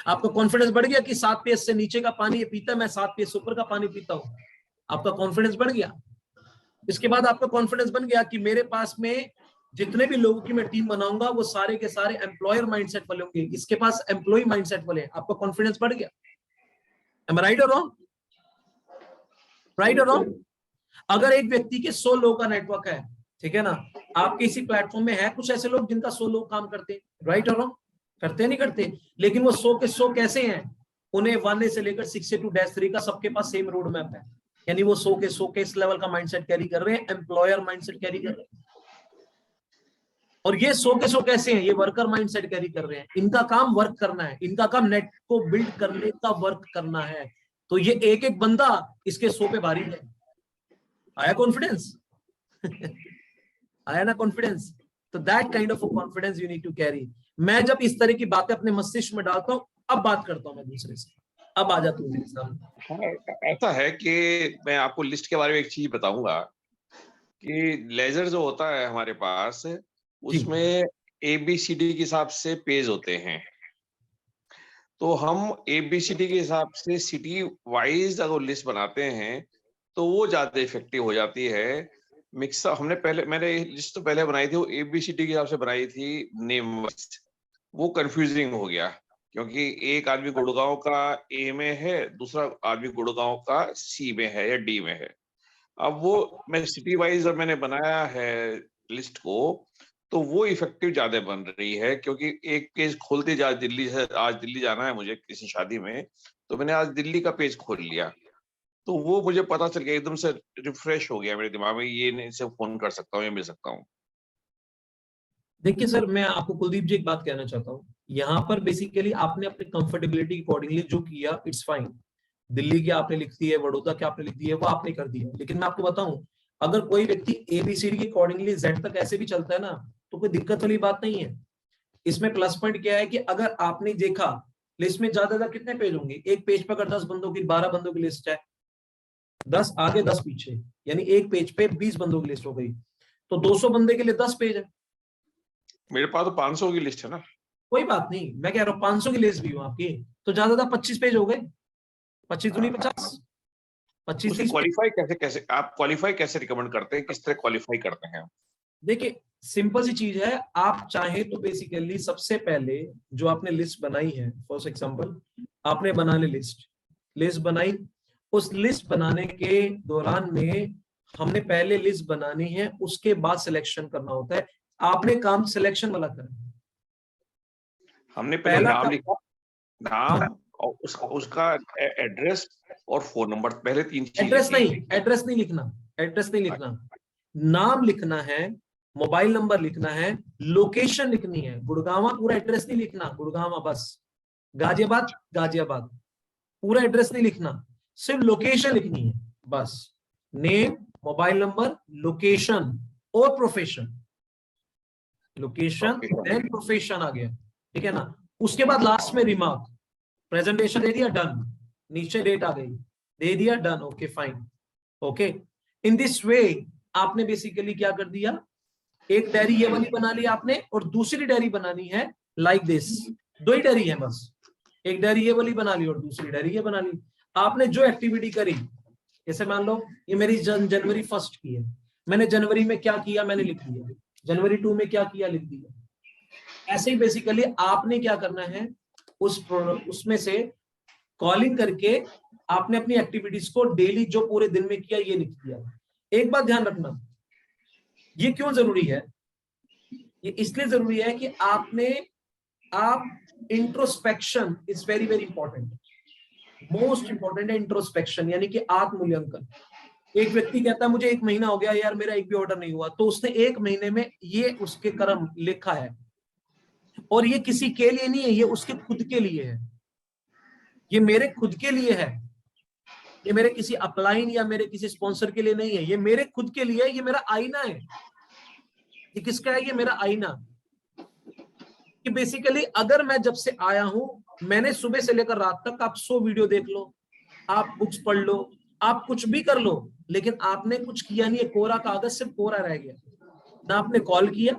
आपका कॉन्फिडेंस बढ़ गया कि 7 पीएस से नीचे का पानी ये पीता, मैं 7 पीएस ऊपर का पानी पीता हूँ, आपका कॉन्फिडेंस बढ़ गया। इसके बाद आपका कॉन्फिडेंस बन गया कि मेरे पास में जितने भी लोगों की मैं टीम बनाऊंगा वो सारे के सारे एम्प्लॉयर माइंडसेट वाले होंगे, इसके पास एम्प्लॉय माइंडसेट वाले, आपका कॉन्फिडेंस बढ़ गया। Am I right or wrong? Right or wrong? अगर एक व्यक्ति के 100 लोगों का नेटवर्क है, ठीक है ना, आपके इसी प्लेटफॉर्म में है कुछ ऐसे लोग जिनका 100 लोग काम करते हैं, राइट और रॉन्ग? करते नहीं करते? लेकिन वो 100 के 100 कैसे हैं? उन्हें 1 से लेकर 6 to -3 का सबके पास सेम रोड मैप है, यानी वो 100 के 100 के इस लेवल का माइंडसेट कैरी कर रहे हैं, एम्प्लॉयर माइंडसेट कैरी कर रहे हैं। और ये 100 के 100 कैसे हैं? ये वर्कर माइंडसेट कैरी कर रहे हैं। इनका काम वर्क करना है, इनका काम नेट को बिल्ड करने का वर्क करना है। तो ये एक एक बंदा इसके 100 पे भारी है। आया कॉन्फिडेंस? आया ना कॉन्फिडेंस? तो that kind of confidence you need to carry. मैं जब इस तरह की बातें अपने मस्तिष्क में डालता हूँ, अब बात करता हूँ मैं दूसरे से। अब आ जा तू मेरे सामने। ऐसा है कि मैं आपको लिस्ट के बारे में एक चीज बताऊंगा कि लेजर जो होता है हमारे पास, उसमें ABCD के हिसाब से पेज होते हैं। तो हम ABCD के हिसाब से सिटी वाइज अगर लिस्ट बनाते हैं तो वो ज्यादा इफेक्टिव हो जाती है। मिक्सअप मैंने लिस्ट तो पहले बनाई थी, वो ABCD के हिसाब से बनाई थी नेम वाइज। वो कंफ्यूजिंग हो गया क्योंकि एक आदमी गुड़गांव का A में है, दूसरा आदमी गुड़गांव का C में है या D में है। अब वो मैं सिटी वाइज जब मैंने बनाया है लिस्ट को, तो वो इफेक्टिव ज्यादा बन रही है क्योंकि एक पेज खोलते जा, दिल्ली से आज दिल्ली जाना है मुझे किसी शादी में, तो मैंने आज दिल्ली का पेज खोल लिया, तो वो मुझे पता चल गया, एकदम से रिफ्रेश हो गया मेरे दिमाग में, ये नहीं से फोन कर सकता हूँ या मिल सकता हूँ। देखिए सर, मैं आपको कुलदीप जी एक बात कहना चाहता हूँ। यहाँ पर बेसिकली आपने अपने कंफर्टेबिलिटी अकॉर्डिंगली जो किया, इट्स फाइन। दिल्ली की आपने लिख दी है, वडोदरा की आपने लिख दी है, वो आपने कर दिया। लेकिन मैं आपको बताऊं, अगर कोई व्यक्ति ABCD के अकॉर्डिंगली Z तक ऐसे भी चलता है ना, तो कोई दिक्कत वाली बात नहीं है। इसमें प्लस पॉइंट क्या है कि अगर आपने देखा लिस्ट में ज्यादा कितने पेज होंगे, एक पेज पर अगर 10 बंदों की 12 बंदों की लिस्ट है, 10 आगे 10 पीछे, यानी एक पेज पे 20 बंदों की लिस्ट हो गई, तो 200 बंदे के लिए 10 पेज है। मेरे पास तो 500 की लिस्ट है ना। कोई बात नहीं, मैं कह रहा हूँ 500 की लिस्ट भी हो आपकी, तो ज्यादा 25 पेज हो गए, 25 दूनी 50, 25 क्वालिफाई आप क्वालिफाई कैसे रिकमेंड करते हैं, किस तरह क्वालिफाई करते हैं? देखिए सिंपल सी चीज है, आप चाहे तो बेसिकली सबसे पहले जो आपने लिस्ट बनाई है, फॉर एग्जांपल आपने बना ली लिस्ट बनाई, उस लिस्ट बनाने के दौरान में हमने पहले लिस्ट बनानी है, उसके बाद सिलेक्शन करना होता है। आपने काम सिलेक्शन वाला करना। हमने पहले नाम लिखा, नाम और उसका एड्रेस और फोन नंबर, पहले 3 चीजें। एड्रेस नहीं लिखना, नाम लिखना है, मोबाइल नंबर लिखना है, लोकेशन लिखनी है। गुड़गांव पूरा एड्रेस नहीं लिखना, गुड़गांव बस, गाजियाबाद पूरा एड्रेस नहीं लिखना, सिर्फ लोकेशन लिखनी है बस। नेम, मोबाइल नंबर, लोकेशन और प्रोफेशन। लोकेशन देन प्रोफेशन आ गया, ठीक है ना। उसके बाद लास्ट में रिमार्क, प्रेजेंटेशन दे दिया, डन, नीचे डेट आ गई, दे दिया, done, okay fine, okay. In this वे आपने बेसिकली क्या कर दिया, एक डायरी ये वाली बना ली आपने, और दूसरी डायरी बनानी है लाइक दिस। 2 ही डायरी है बस, एक डायरी ये वाली बना ली और दूसरी डायरी ये बना ली। आपने जो एक्टिविटी करी, जैसे मान लो ये मेरी जनवरी 1 की है, मैंने जनवरी में क्या किया मैंने लिख दिया, जनवरी 2 में क्या किया लिख दिया। ऐसे ही बेसिकली आपने क्या करना है, उसमें से कॉलिंग करके आपने अपनी एक्टिविटीज को डेली जो पूरे दिन में किया ये लिख दिया। एक बात ध्यान रखना, ये क्यों जरूरी है? ये इसलिए जरूरी है कि आप introspection is very very important, most important है इंट्रोस्पेक्शन, यानी कि आत्ममूल्यांकन। एक व्यक्ति कहता है मुझे 1 महीना हो गया यार मेरा एक भी ऑर्डर नहीं हुआ, तो उसने 1 महीने में ये उसके कर्म लिखा है, और ये किसी के लिए नहीं है, ये उसके खुद के लिए है, ये मेरे खुद के लिए है, ये मेरे किसी अपलाइन या मेरे किसी स्पॉन्सर के लिए नहीं है, ये मेरे खुद के लिए है, ये मेरा आईना है। ये किसका है? ये मेरा आईना। कि बेसिकली अगर मैं जब से आया हूं, मैंने सुबह से लेकर रात तक, आप 100 वीडियो देख लो, आप बुक्स पढ़ लो, आप कुछ भी कर लो, लेकिन आपने कुछ किया नहीं है, कोरा कागज सिर्फ कोरा रह गया। ना आपने कॉल किया,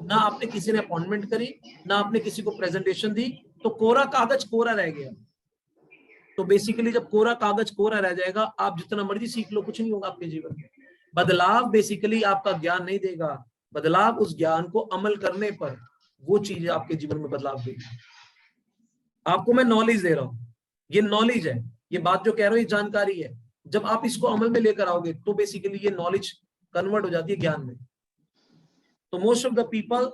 ना आपने किसी ने अपॉइंटमेंट करी, ना आपने किसी को प्रेजेंटेशन दी, तो कोरा कागज कोरा रह गया। तो बेसिकली जब कोरा कागज कोरा रह जाएगा, आप जितना मर्जी सीख लो, कुछ नहीं होगा आपके जीवन में। बदलाव बेसिकली आपका ज्ञान नहीं देगा, बदलाव उस ज्ञान को अमल करने पर वो चीज आपके जीवन में बदलाव देगी। आपको मैं नॉलेज दे रहा हूं, ये नॉलेज है, ये बात जो कह रहा हूं ये जानकारी है। जब आप इसको अमल में लेकर आओगे तो बेसिकली ये नॉलेज कन्वर्ट हो जाती है ज्ञान में। तो most of the people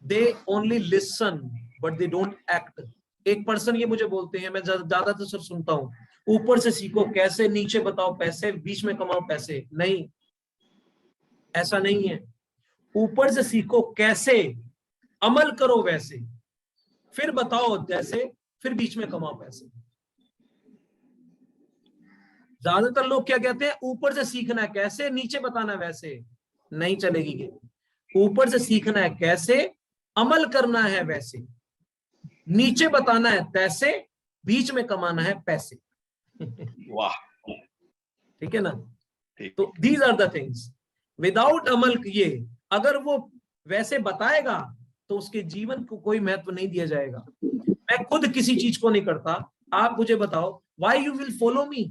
they only listen but they don't act. एक पर्सन ये मुझे बोलते हैं, मैं ज्यादातर सर सुनता हूं, ऊपर से सीखो कैसे, नीचे बताओ पैसे, बीच में कमाओ पैसे। नहीं, ऐसा नहीं है। ऊपर से सीखो कैसे, अमल करो वैसे, फिर बताओ जैसे, फिर बीच में कमाओ पैसे। ज्यादातर लोग क्या कहते हैं, ऊपर से सीखना है कैसे, नीचे बताना वैसे। नहीं चलेगी ये। ऊपर से सीखना है कैसे, अमल करना है वैसे, नीचे बताना है तैसे, बीच में कमाना है पैसे। वाह, ठीक है ना? तो these are the things. Without अमल किए अगर वो वैसे बताएगा तो उसके जीवन को कोई महत्व नहीं दिया जाएगा। मैं खुद किसी चीज को नहीं करता, आप मुझे बताओ, why you will follow me?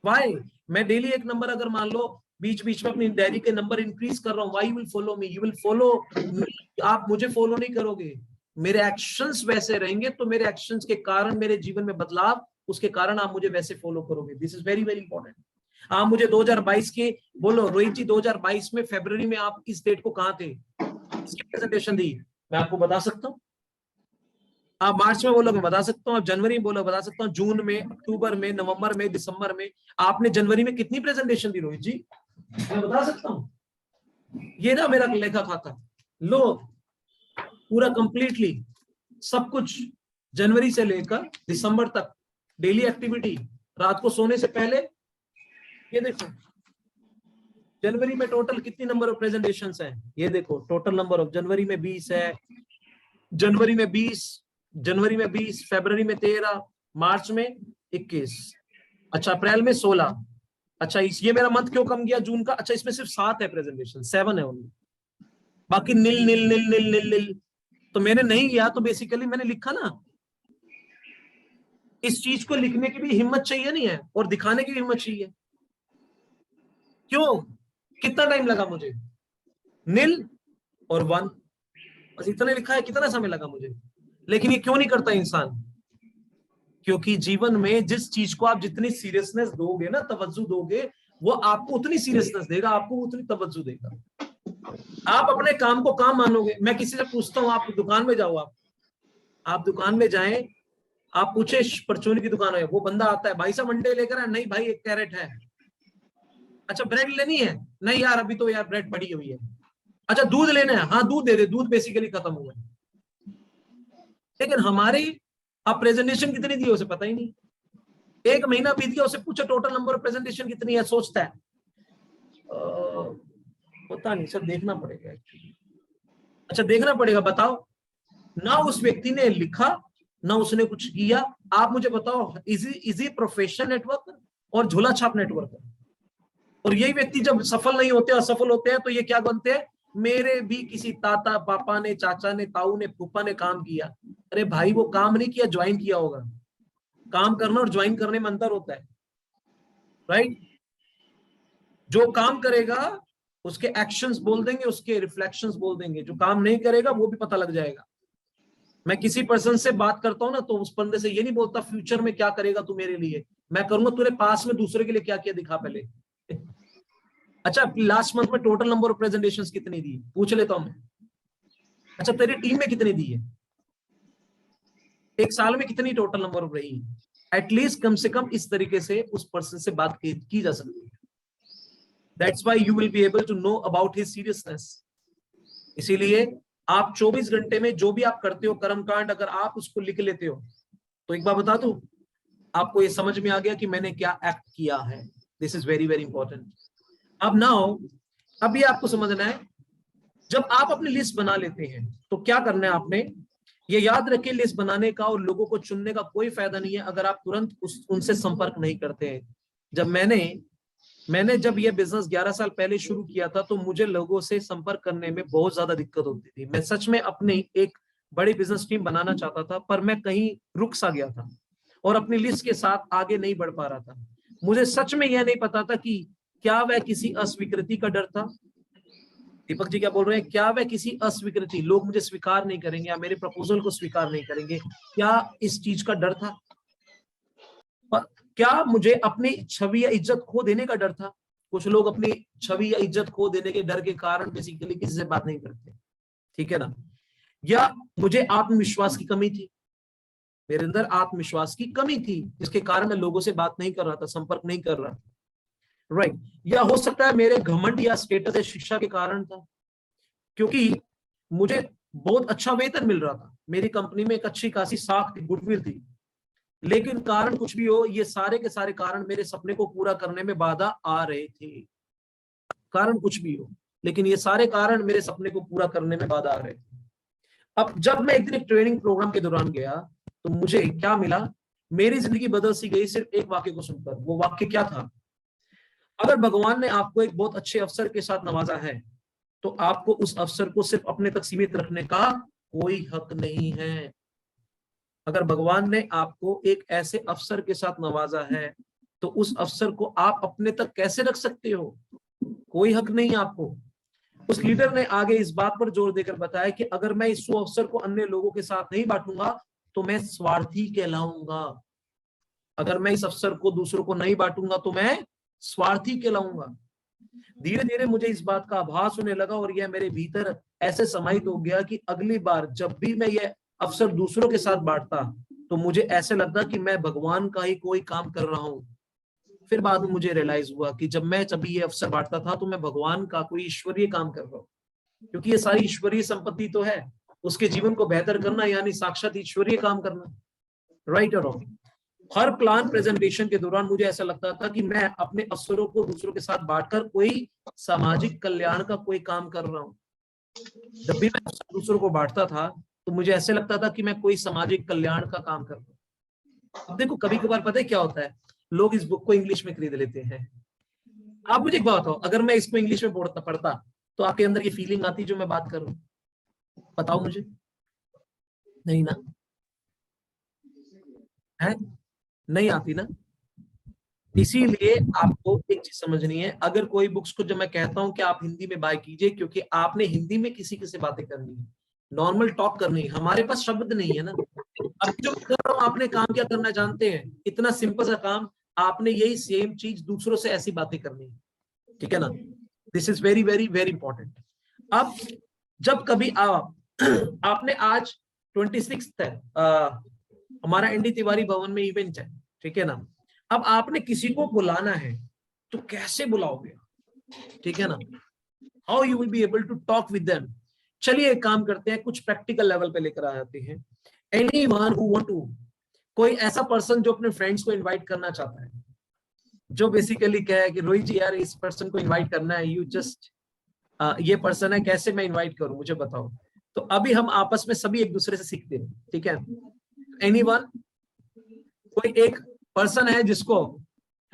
Why? मैं डेली एक नंबर अगर मान लो बीच बीच में अपनी डायरी के नंबर इंक्रीज कर रहा हूं, why you will follow me? You will follow, आप मुझे फॉलो नहीं करोगे, मेरे एक्शंस वैसे रहेंगे, तो मेरे एक्शंस के कारण मेरे जीवन में बदलाव, उसके कारण आप मुझे वैसे फॉलो करोगे। This is very very important. आप मुझे 2022 के बोलो, रोहित जी 2022 में फरवरी में आप इस डेट को कहां थे, इसकी प्रेजेंटेशन दी? मैं आपको बता सकता हूं। आप मार्च में बोलो मैं बता सकता हूं, आप जनवरी में बोलो बता सकता हूं, जून में, अक्टूबर में, नवंबर में, दिसंबर में। आपने जनवरी में कितनी प्रेजेंटेशन दी रोहित जी? मैं बता सकता हूं। ये ना मेरा लेखा खाता लो, पूरा कंप्लीटली सब कुछ जनवरी से लेकर दिसंबर तक, डेली एक्टिविटी, रात को सोने से पहले। ये देखो जनवरी में टोटल कितनी नंबर ऑफ प्रेजेंटेशंस हैं, ये देखो टोटल नंबर ऑफ, जनवरी में 20 है, जनवरी में 20, फरवरी में 13, मार्च में 21, अच्छा अप्रैल में 16। अच्छा ये मेरा मंथ क्यों कम गया जून का? अच्छा इसमें सिर्फ 7 है प्रेजेंटेशन, 7 है ओनली, बाकी नील नील नील नील नील नील। तो मैंने नहीं किया, तो बेसिकली मैंने लिखा ना। इस चीज को लिखने की भी हिम्मत चाहिए नहीं है, और दिखाने की भी हिम्मत चाहिए। क्यों? कितना टाइम लगा मुझे? नील और 1, बस इतना लिखा है। कितना समय लगा मुझे? लेकिन ये क्यों नहीं करता इंसान? क्योंकि जीवन में जिस चीज को आप जितनी सीरियसनेस दोगे ना, तवज्जो दोगे, वो आपको उतनी सीरियसनेस देगा, आपको उतनी तवज्जो देगा। आप अपने काम को काम मानोगे। मैं किसी से पूछता हूँ, आप दुकान में जाओ, आप दुकान में जाएं, आप पूछे परचून की दुकान है, वो बंदा आता है, भाई साहब अंडे लेकर आए? नहीं भाई 1 कैरेट है। अच्छा ब्रेड लेनी है? नहीं यार अभी तो यार ब्रेड पड़ी हुई है। अच्छा दूध लेना है? हाँ दूध दे दे, दूध बेसिकली खत्म हुआ है। लेकिन हमारी अब प्रेजेंटेशन कितनी दी उसे पता ही नहीं। 1 महीना बीत गया, उसे पूछो टोटल नंबर ऑफ प्रेजेंटेशन कितनी है, सोचता है पता नहीं सर, देखना पड़ेगा एक्चुअली। अच्छा देखना पड़ेगा, बताओ ना उस व्यक्ति ने लिखा, ना उसने कुछ किया। आप मुझे बताओ, इजी प्रोफेशनल नेटवर्क और झोला छाप नेटवर्क। और यही व्यक्ति जब सफल नहीं होते, असफल होते हैं, तो ये क्या बनते हैं, मेरे भी किसी ताता पापा ने, चाचा ने, ताऊ ने, फूफा ने काम किया। अरे भाई वो काम नहीं किया, ज्वाइन किया होगा। काम करना और ज्वाइन करने में अंतर होता है, राइट? जो काम करेगा उसके एक्शंस बोल देंगे, उसके रिफ्लेक्शंस बोल देंगे। जो काम नहीं करेगा वो भी पता लग जाएगा। मैं किसी पर्सन से बात करता हूँ ना, तो उस बंदे से ये नहीं बोलता फ्यूचर में क्या करेगा तू मेरे लिए, मैं करूंगा तूने पास में दूसरे के लिए क्या किया दिखा पहले। अच्छा, लास्ट मंथ में टोटल नंबर ऑफ प्रेजेंटेशंस कितनी दी, पूछ लेता हूं मैं। अच्छा, तेरी टीम में कितनी दी है, एक साल में कितनी टोटल नंबर ऑफ रही है। एटलीस्ट कम से कम इस तरीके से उस पर्सन से बात की जा सकती है। That's why you will be able to know about his seriousness. इसीलिए आप 24 घंटे में जो भी आप करते हो कर्मकांड, अगर आप उसको लिख लेते हो, तो एक बार बता दूं, आपको ये समझ में आ गया कि मैंने क्या एक्ट किया है। This is very very important. अब नाउ, अब ये आपको समझना है, जब आप अपनी लिस्ट बना लेते हैं तो क्या करना है आपने, ये याद रखिए, लिस्ट बनाने का और लोगों को चुनने का कोई फायदा नहीं है अगर आप तुरंत उनसे संपर्क नहीं करते हैं। जब मैंने जब ये बिजनेस 11 साल पहले शुरू किया था, तो मुझे लोगों से संपर्क करने में बहुत ज्यादा दिक्कत होती थी। मैं सच में अपनी एक बड़ी बिजनेस टीम बनाना चाहता था, पर मैं कहीं रुक सा गया था और अपनी लिस्ट के साथ आगे नहीं बढ़ पा रहा था। मुझे सच में यह नहीं पता था कि क्या वह किसी अस्वीकृति का डर था। दीपक जी क्या बोल रहे हैं, क्या वह किसी अस्वीकृति, लोग मुझे स्वीकार नहीं करेंगे या मेरे प्रपोजल को स्वीकार नहीं करेंगे, क्या इस चीज का डर था? क्या मुझे अपनी छवि या इज्जत खो देने का डर था? कुछ लोग अपनी छवि या इज्जत खो देने के डर के कारण बेसिकली किसी से बात नहीं करते, ठीक है ना। या मुझे आत्मविश्वास की कमी थी, मेरे अंदर आत्मविश्वास की कमी थी, जिसके कारण मैं लोगों से बात नहीं कर रहा था, संपर्क नहीं कर रहा था, राइट। या हो सकता है मेरे घमंड या स्टेटस या शिक्षा के कारण था, क्योंकि मुझे बहुत अच्छा वेतन मिल रहा था, मेरी कंपनी में एक अच्छी खासी साख थी, गुडविल थी, लेकिन कारण कुछ भी हो, ये सारे के सारे कारण मेरे सपने को पूरा करने में बाधा आ रहे थे। कारण कुछ भी हो, लेकिन ये सारे कारण मेरे सपने को पूरा करने में बाधा आ रहे थे। अब जब मैं एक दिन एक ट्रेनिंग प्रोग्राम के दौरान गया, तो मुझे क्या मिला, मेरी जिंदगी बदल सी गई सिर्फ एक वाक्य को सुनकर। वो वाक्य क्या था, अगर भगवान ने आपको एक बहुत अच्छे अवसर के साथ नवाजा है, तो आपको उस अवसर को सिर्फ अपने तक सीमित रखने का कोई हक नहीं है। अगर भगवान ने आपको एक ऐसे अवसर के साथ नवाजा है, तो उस अवसर को आप अपने तक कैसे रख सकते हो? कोई हक नहीं आपको। उस लीडर ने आगे इस बात पर जोर देकर बताया कि अगर मैं इस अवसर को अन्य लोगों के साथ नहीं बांटूंगा, तो मैं स्वार्थी कहलाऊंगा। अगर मैं इस अवसर को दूसरों को नहीं बांटूंगा, तो मैं स्वार्थी कहलाऊंगा। धीरे धीरे मुझे इस बात का आभास होने लगा, और यह मेरे भीतर ऐसे समाहित हो गया कि अगली बार जब भी मैं यह अवसर दूसरों के साथ बांटता, तो मुझे ऐसे लगता कि मैं भगवान का ही कोई काम कर रहा हूं। फिर बाद में मुझे रियलाइज हुआ कि जब मैं ये अवसर बांटता था, तो मैं भगवान का कोई ईश्वरीय काम कर रहा हूँ, क्योंकि ये सारी ईश्वरीय संपत्ति तो है। उसके जीवन को बेहतर करना यानी साक्षात ईश्वरीय काम करना, राइट और रॉन्ग। हर प्लान प्रेजेंटेशन के दौरान मुझे ऐसा लगता था कि मैं अपने अवसरों को दूसरों के साथ बांटकर कोई सामाजिक कल्याण का कोई काम कर रहा हूँ। जब भी मैं दूसरों को बांटता था, तो मुझे ऐसे लगता था कि मैं कोई सामाजिक कल्याण का काम कर रहा हूँ। अब देखो, कभी कभार पता है क्या होता है, लोग इस बुक को इंग्लिश में खरीद लेते हैं। आप मुझे एक बात बताओ, अगर मैं इसको इंग्लिश में पढ़ता, तो आपके अंदर ये फीलिंग आती जो मैं बात कर रहा हूँ? बताओ मुझे, नहीं ना, है नहीं आती ना। इसीलिए आपको एक चीज समझनी है, अगर कोई बुक्स को जब मैं कहता हूं कि आप हिंदी में बाय कीजिए, क्योंकि आपने हिंदी में किसी से बातें करनी है, नॉर्मल टॉक करनी है। हमारे पास शब्द नहीं है ना। अब जो कर रहा हूं, आपने काम क्या करना जानते हैं? इतना सिंपल सा काम, आपने यही सेम चीज दूसरों से ऐसी बातें करनी है, ठीक है ना। This is very very very important. अब जब कभी आपने आज 26 है, हमारा एनडी तिवारी भवन में इवेंट है, ठीक है ना। अब आपने किसी को बुलाना है, तो कैसे बुलाओगे? ठीक है ना। How you will be able to talk with them. चलिए एक काम करते हैं, कुछ प्रैक्टिकल लेवल पे लेकर आ जाते हैं। एनीवन हु वांट टू, कोई ऐसा पर्सन जो अपने फ्रेंड्स को इनवाइट करना चाहता है, जो बेसिकली क्या है कि रोहित जी यार इस पर्सन को इनवाइट करना है, यू जस्ट ये पर्सन है, कैसे मैं इनवाइट करूं, मुझे बताओ। तो अभी हम आपस में सभी एक दूसरे से सीखते हैं, ठीक है। एनीवन, कोई एक पर्सन है जिसको,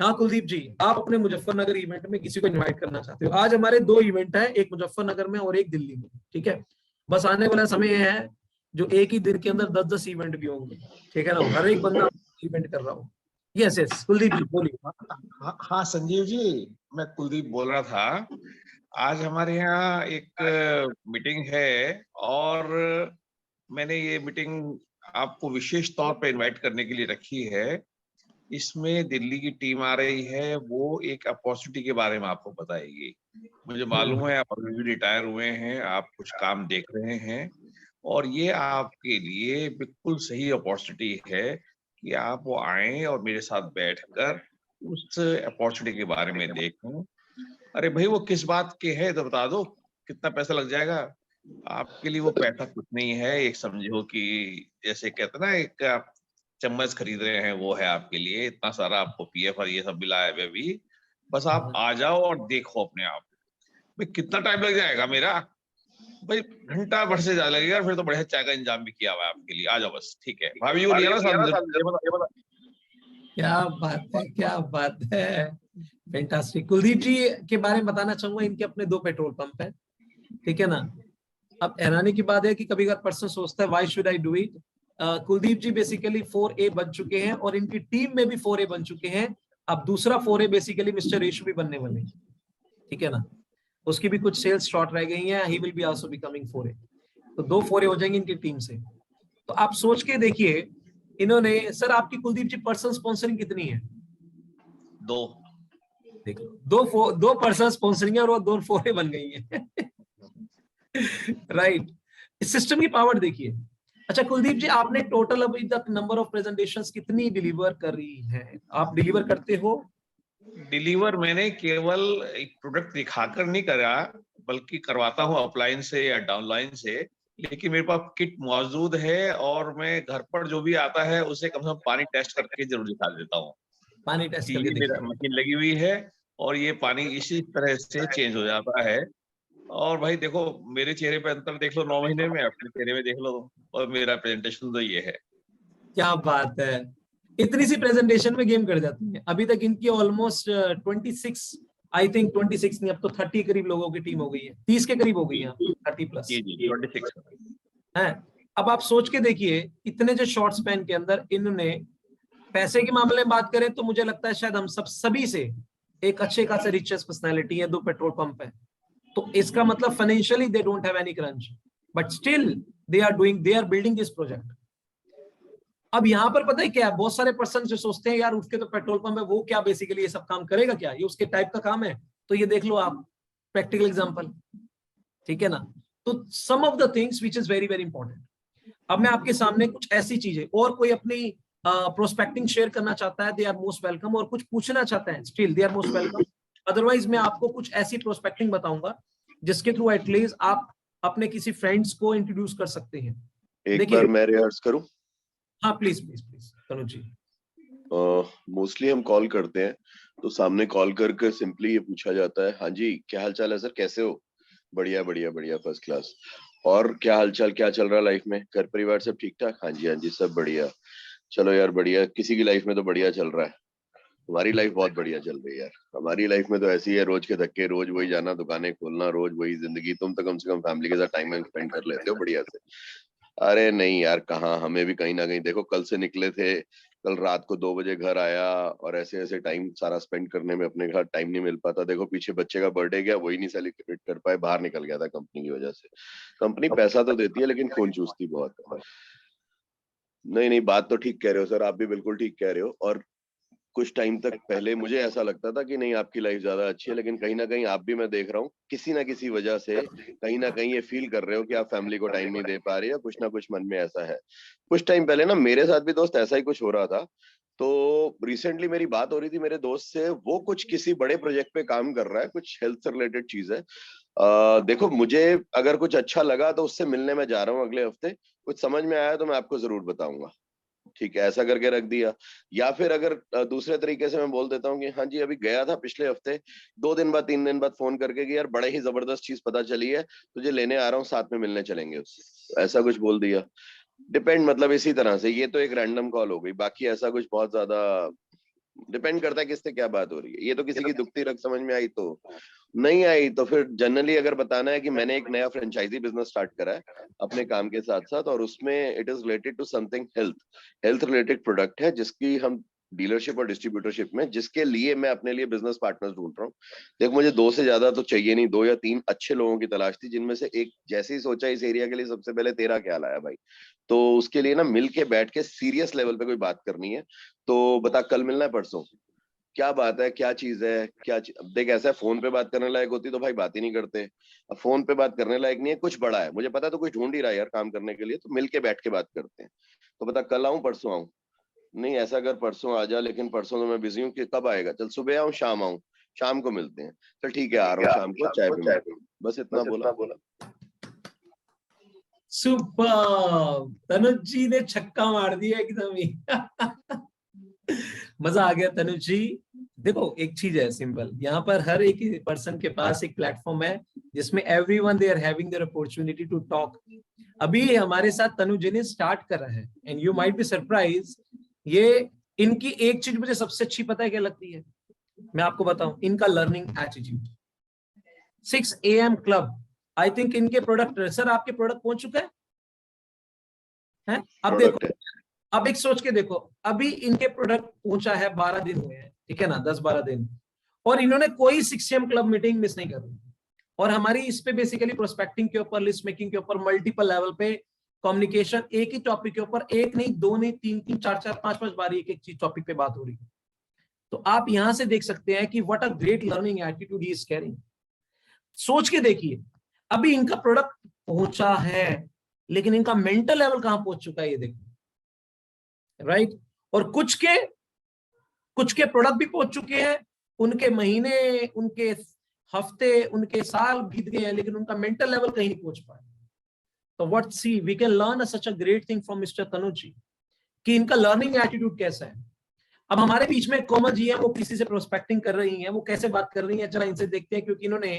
हाँ कुलदीप जी, आप अपने मुजफ्फरनगर इवेंट में किसी को इनवाइट करना चाहते हो। आज हमारे 2 इवेंट है, एक मुजफ्फरनगर में और एक दिल्ली में, ठीक है। बस आने वाला समय है जो एक ही दिन के अंदर 10-10 इवेंट भी होंगे, ठीक है ना। हर एक बंदा इवेंट कर रहा हूँ। यस यस कुलदीप जी बोलिए। हाँ संजीव जी, मैं कुलदीप बोल रहा था। आज हमारे यहाँ एक मीटिंग है, और मैंने ये मीटिंग आपको विशेष तौर पे इनवाइट करने के लिए रखी है। इसमें दिल्ली की टीम आ रही है, वो एक अपॉर्चुनिटी के बारे में आपको बताएगी। मुझे मालूम है आप अभी भी रिटायर हुए हैं, आप कुछ काम देख रहे हैं, और ये आपके लिए बिल्कुल सही अपॉर्चुनिटी है कि आप वो आए और मेरे साथ बैठकर उस अपॉर्चुनिटी के बारे में देखें। अरे भाई, वो किस बात के है तो बता दो, कितना पैसा लग जाएगा? आपके लिए वो पैसा कुछ नहीं है। एक समझो कि जैसे कहते ना, एक आप चम्मच खरीद रहे हैं, वो है आपके लिए। इतना सारा आपको पीएफ और ये सब मिला है भी, बस आप आ जाओ और देखो अपने आप। भाई कितना टाइम लग जाएगा मेरा? भाई घंटा भर से ज्यादा लगेगा, फिर तो बढ़िया चाय का इंतजाम भी किया हुआ है आपके लिए। आ जाओ बस, ठीक है। भाभी को लिया ना साथ में? क्या बात है, क्या बात है, फैंटास्टिक। कुलदीप जी के बारे में बताना चाहूंगा, इनके अपने 2 पेट्रोल पंप है, ठीक है ना। अब हैरानी की बात है कि कभी अगर पर्सन सोचता है why should I do it, Kuldeep ji basically 4A बन चुके हैं और इनकी टीम में भी 4A बन चुके हैं। अब दूसरा 4A बेसिकली मिस्टर रेशु भी बनने वाले हैं, ठीक है ना। उसकी भी कुछ सेल्स शॉर्ट रह गई हैं, he will be also becoming 4A। तो 2 4A हो जाएंगे इनकी टीम से। तो आप सोच के देखिए, इन्होंने, सर आपकी कुलदीप जी पर्सन स्पॉन्सरिंग कितनी है? 2। देख लो, 2 पर्सन स्पॉन्सरिंग है और वो 2 4A बन गई है। राइट, इस सिस्टम की पावर देखिए। अच्छा कुलदीप जी, आपने टोटल अभी तक नंबर ऑफ प्रेजेंटेशंस कितनी डिलीवर करी है? आप डिलीवर करते हो? डिलीवर मैंने केवल एक प्रोडक्ट दिखाकर नहीं करा, बल्कि करवाता हूँ अपलाइन से या डाउनलाइन से। लेकिन मेरे पास किट मौजूद है और मैं घर पर जो भी आता है उसे कम से कम पानी टेस्ट करके जरूर दिखा देता हूँ पानी टेस्ट कि करके ये मेरा देखिए। मशीन लगी हुई है और ये पानी इसी तरह से चेंज हो जाता है। और भाई देखो, मेरे चेहरे पे अंतर देख लो 9 महीने में, अपने चेहरे में देख लो, और मेरा प्रेजेंटेशन तो ये है। क्या बात है, इतनी सी प्रेजेंटेशन में गेम कर जाती है। अभी तक इनकी ऑलमोस्ट 26, आई थिंक 26 नहीं, अब तो 30 करीब लोगों की टीम हो गई है, 30 के करीब हो गई है, 30 प्लस जी 26 है। अब आप सोच के देखिए, इतने जो शॉर्ट स्पैन के अंदर इन्होंने, पैसे के मामले में बात करें तो मुझे लगता है शायद हम सभी से एक अच्छे खासे रिचेस्ट पर्सनैलिटी है, 2 पेट्रोल पंप है। तो इसका मतलब financially they don't have any crunch, but still they are building this project. अब यहाँ पर पता है क्या है, बहुत सारे पर्सन जो सोचते हैं यार उसके तो पेट्रोल पंप है, वो क्या बेसिकली ये सब काम करेगा क्या, ये उसके टाइप का काम है? तो ये देख लो आप, प्रैक्टिकल एग्जांपल, ठीक है ना। तो some of the things which is very very important. अब मैं आपके सामने कुछ ऐसी चीजें, और कोई अपनी प्रोस्पेक्टिंग शेयर करना चाहता है, दे आर मोस्ट वेलकम, और कुछ पूछना चाहता है, still they are most welcome. Otherwise मैं आपको कुछ ऐसी प्रोस्पेक्टिंग बताऊंगा जिसके थ्रू एटलीस्ट आप अपने किसी फ्रेंड्स को इंट्रोड्यूस कर सकते हैं। एक बार मैं रिहर्स करूं? हाँ please please please Tanuj ji. Mostly हम कॉल करते हैं तो सामने कॉल करके सिंपली ये पूछा जाता है, हाँ जी क्या हाल चाल है सर, कैसे हो? बढ़िया बढ़िया बढ़िया, फर्स्ट क्लास। और क्या हाल चाल, क्या चल रहा है लाइफ में, घर परिवार सब ठीक ठाक? हाँ जी सब बढ़िया। चलो यार बढ़िया, किसी की लाइफ में तो बढ़िया चल रहा है। हमारी लाइफ बहुत बढ़िया चल रही है यार। हमारी लाइफ में तो ऐसी है, रोज के धक्के, रोज वही जाना, दुकानें खोलना, रोज वही जिंदगी। तुम तो कम से कम फैमिली के साथ टाइम स्पेंड कर लेते हो बढ़िया से। अरे नहीं यार, कहाँ, हमें भी कहीं ना कहीं देखो, कल से निकले थे, कल रात को 2 बजे घर आया, और ऐसे ऐसे टाइम सारा स्पेंड करने में अपने घर टाइम नहीं मिल पाता। देखो पीछे बच्चे का बर्थडे गया, वही नहीं सेलिब्रेट कर पाए, बाहर निकल गया था कंपनी की वजह से। कंपनी पैसा तो देती है लेकिन खून चूसती बहुत है। नहीं नहीं, बात तो ठीक कह रहे हो सर, आप भी बिल्कुल ठीक कह रहे हो। और कुछ टाइम तक पहले मुझे ऐसा लगता था कि नहीं आपकी लाइफ ज्यादा अच्छी है, लेकिन कहीं ना कहीं आप भी, मैं देख रहा हूँ किसी ना किसी वजह से कहीं ना कहीं ये फील कर रहे हो कि आप फैमिली को टाइम नहीं दे पा रहे, या कुछ ना कुछ मन में ऐसा है। कुछ टाइम पहले ना मेरे साथ भी दोस्त ऐसा ही कुछ हो रहा था। तो रिसेंटली मेरी बात हो रही थी मेरे दोस्त से, वो कुछ किसी बड़े प्रोजेक्ट पे काम कर रहा है, कुछ हेल्थ से रिलेटेड चीज है। देखो मुझे अगर कुछ अच्छा लगा तो उससे मिलने में जा रहा हूँ अगले हफ्ते, कुछ समझ में आया तो मैं आपको जरूर बताऊंगा। ठीक है, ऐसा करके रख दिया। या फिर अगर दूसरे तरीके से मैं बोल देता हूँ कि हाँ जी अभी गया था पिछले हफ्ते, 2 दिन बाद 3 दिन बाद फोन करके कि यार बड़े ही जबरदस्त चीज पता चली है, तुझे लेने आ रहा हूँ, साथ में मिलने चलेंगे उससे, ऐसा कुछ बोल दिया। डिपेंड, मतलब इसी तरह से। ये तो एक रैंडम कॉल हो गई, बाकी ऐसा कुछ बहुत ज्यादा डिपेंड करता है किससे क्या बात हो रही है। ये तो किसी की दुखती रग समझ में आई तो, नहीं आई तो फिर जनरली अगर बताना है कि मैंने एक नया फ्रेंचाइजी बिजनेस स्टार्ट करा है अपने काम के साथ साथ, और उसमें it is related to something health related product है, जिसकी हम डीलरशिप और डिस्ट्रीब्यूटरशिप में, जिसके लिए मैं अपने लिए बिजनेस पार्टनर्स ढूंढ रहा हूँ। देख, मुझे 2 से ज्यादा तो चाहिए नहीं, 2 या 3 अच्छे लोगों की तलाश थी, जिनमें से एक जैसे ही सोचा इस एरिया के लिए सबसे पहले तेरा ख्याल आया भाई। तो उसके लिए ना मिल के बैठ के सीरियस लेवल पे कोई बात करनी है। तो बता, कल मिलना है परसों? क्या बात है, क्या चीज है, अब देख, ऐसा है, फोन पे बात करने लायक होती तो भाई बात ही नहीं करते। अब फोन पे बात करने लायक नहीं है, कुछ बड़ा है, मुझे पता है, तो कुछ ढूंढ ही रहा है यार काम करने के लिए, तो मिल के बैठ के बात करते हैं। तो बता, कल आऊं परसों आऊं? नहीं, ऐसा अगर परसों आ जा, लेकिन परसों तो मैं बिजी हूँ। कि कब आएगा? चल सुबह आऊं, शाम आऊं? शाम को मिलते हैं। चल ठीक है, आ रहा हूँ शाम को, चाय पे। बस इतना बोला। सुपर, तनुज जी ने छक्का मार दिया एकदम ही। मजा आ गया तनुज जी। देखो, एक चीज है सिंपल, यहाँ पर हर एक पर्सन के पास एक प्लेटफॉर्म है जिसमें everyone they are having their opportunity to talk. अभी हमारे साथ तनुज जी ने स्टार्ट करा है, and you might be surprise. ये इनकी एक चीज मुझे सबसे अच्छी पता है क्या लगती है, मैं आपको बताऊं, इनका learning attitude. 6 AM club, I think इनके प्रोडक्ट, सर आपके प्रोडक्ट पहुंच चुका है? अब देखो, अब एक सोच के देखो, अभी इनके प्रोडक्ट पहुंचा है, 12 दिन हुए हैं, ठीक है ना, 10-12 दिन, और इन्होंने कोई 6 AM क्लब मीटिंग मिस नहीं कर रही। और हमारी इस पे बेसिकली प्रोस्पेक्टिंग के ऊपर, लिस्ट मेकिंग के ऊपर, मल्टीपल लेवल पे कम्युनिकेशन, एक ही टॉपिक के ऊपर, एक नहीं, दो नहीं, तीन तीन, चार चार, पांच पांच बार एक एक चीज टॉपिक पे बात हो रही है। तो आप यहां से देख सकते हैं कि what a great learning attitude he is carrying. सोच के देखिए, अभी इनका प्रोडक्ट पहुंचा है, लेकिन इनका मेंटल लेवल कहां पहुंच चुका है, ये देखो, राइट। और कुछ के प्रोडक्ट भी पहुंच चुके हैं, उनके महीने, उनके हफ्ते, उनके साल बीत गए हैं, लेकिन उनका मेंटल लेवल कहीं नहीं पहुंच पाया। तो what see we can learn such a great thing from mister Tanuj ji, कि इनका लर्निंग एटीट्यूड कैसा है। अब हमारे बीच में कोमल जी है, वो किसी से प्रोस्पेक्टिंग कर रही हैं, वो कैसे बात कर रही हैं, चला इनसे देखते हैं, क्योंकि इन्होंने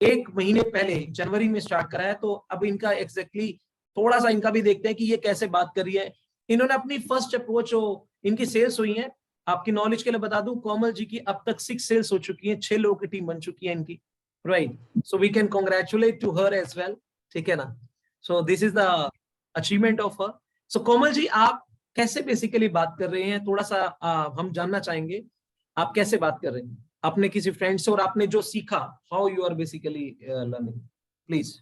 1 महीने पहले जनवरी में स्टार्ट करा है, तो अब इनका एग्जैक्टली थोड़ा सा इनका भी देखते हैं कि ये कैसे बात कर रही है। इन्होंने अपनी फर्स्ट अप्रोच, इनकी सेल्स हुई है, आपकी नॉलेज के लिए बता दूं, कोमल जी की अब तक 6 सेल्स हो चुकी है, 6 लोगों की टीम बन चुकी है इनकी, right. So we can congratulate to her as well, ठीक है ना। So this is the achievement of her. So Komal ji, आप कैसे बेसिकली बात कर रहे हैं, थोड़ा सा हम जानना चाहेंगे, आप कैसे बात कर रहे हैं अपने किसी फ्रेंड से, और आपने जो सीखा, how you are basically learning, please.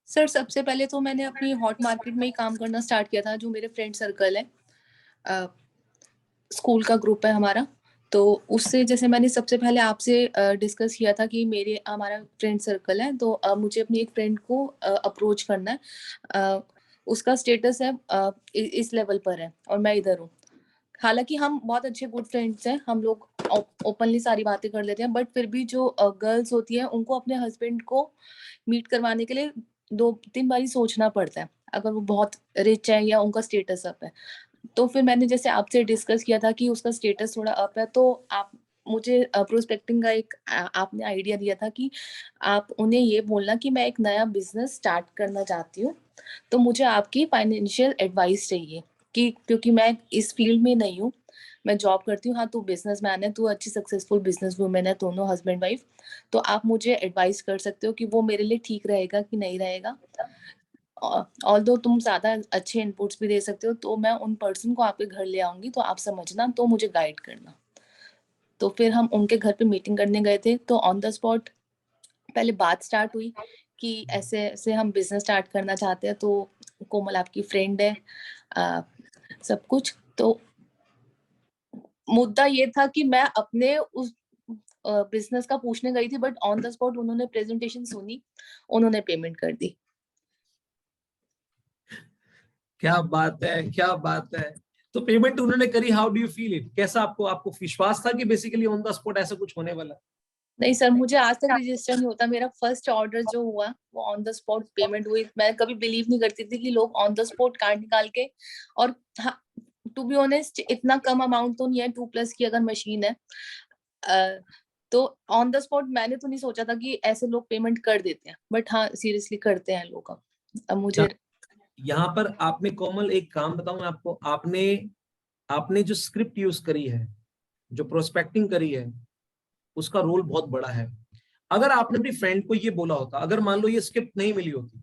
Sir, सबसे पहले तो मैंने अपनी हॉट मार्केट में ही काम करना स्टार्ट किया था, जो मेरे फ्रेंड सर्कल है, स्कूल का ग्रुप है हमारा। तो उससे जैसे मैंने सबसे पहले आपसे डिस्कस किया था कि हमारा फ्रेंड सर्कल है, तो मुझे अपनी एक फ्रेंड को अप्रोच करना है। उसका स्टेटस है इस लेवल पर है और मैं इधर हूँ। हालांकि हम बहुत अच्छे गुड फ्रेंड्स हैं, हम लोग ओपनली सारी बातें कर लेते हैं, बट फिर भी जो गर्ल्स होती हैं, उनको अपने हस्बैंड को मीट करवाने के लिए 2-3 बार सोचना पड़ता है, अगर वो बहुत रिच है या उनका स्टेटस अप है। तो फिर मैंने जैसे आपसे डिस्कस किया था कि उसका स्टेटस थोड़ा अप है, तो आप मुझे प्रोस्पेक्टिंग का एक आपने आइडिया दिया था कि आप उन्हें ये बोलना कि मैं एक नया बिजनेस स्टार्ट करना चाहती हूँ, तो मुझे आपकी फाइनेंशियल एडवाइस चाहिए, कि क्योंकि मैं इस फील्ड में नहीं हूँ, मैं जॉब करती हूँ। हाँ, तू बिजनेसमैन है, तू अच्छी सक्सेसफुल बिजनेस वूमेन है, दोनों हस्बैंड वाइफ, तो आप मुझे एडवाइस कर सकते हो कि वो मेरे लिए ठीक रहेगा कि नहीं रहेगा। ऑल्दो तुम ज्यादा अच्छे इनपुट्स भी दे सकते हो, तो मैं उन पर्सन को आपके घर ले आऊंगी, तो आप समझना, तो मुझे गाइड करना। तो फिर हम उनके घर पे मीटिंग करने गए थे, तो ऑन द स्पॉट पहले बात स्टार्ट हुई कि ऐसे ऐसे हम बिजनेस स्टार्ट करना चाहते हैं, तो कोमल आपकी फ्रेंड है, सब कुछ। तो मुद्दा ये था कि मैं अपने उस बिजनेस का पूछने गई थी, बट ऑन द स्पॉट उन्होंने प्रेजेंटेशन सुनी, उन्होंने पेमेंट कर दी। क्या बात है, क्या बात है। तो पेमेंट उन्होंने करी, how do you feel it, कैसा आपको विश्वास था कि बेसिकली ऑन द स्पॉट ऐसा कुछ होने वाला? नहीं सर, मुझे आज तक रजिस्टर नहीं होता, मेरा फर्स्ट ऑर्डर जो हुआ वो ऑन द स्पॉट पेमेंट हुई। मैं कभी बिलीव नहीं करती थी कि लोग ऑन द स्पॉट कार्ड निकाल के, और टू बी ऑनेस्ट इतना कम अमाउंट तो नहीं है, 2+ की अगर मशीन है, तो ऑन द स्पॉट मैंने तो नहीं सोचा था कि ऐसे लोग पेमेंट कर देते हैं, बट हाँ सीरियसली करते हैं लोग। अब मुझे यहाँ पर आपने, कोमल एक काम बताऊं आपको, आपने जो स्क्रिप्ट यूज करी है, जो प्रोस्पेक्टिंग करी है, उसका रोल बहुत बड़ा है। अगर आपने अपनी फ्रेंड को ये बोला होता, अगर मान लो ये स्क्रिप्ट नहीं मिली होती,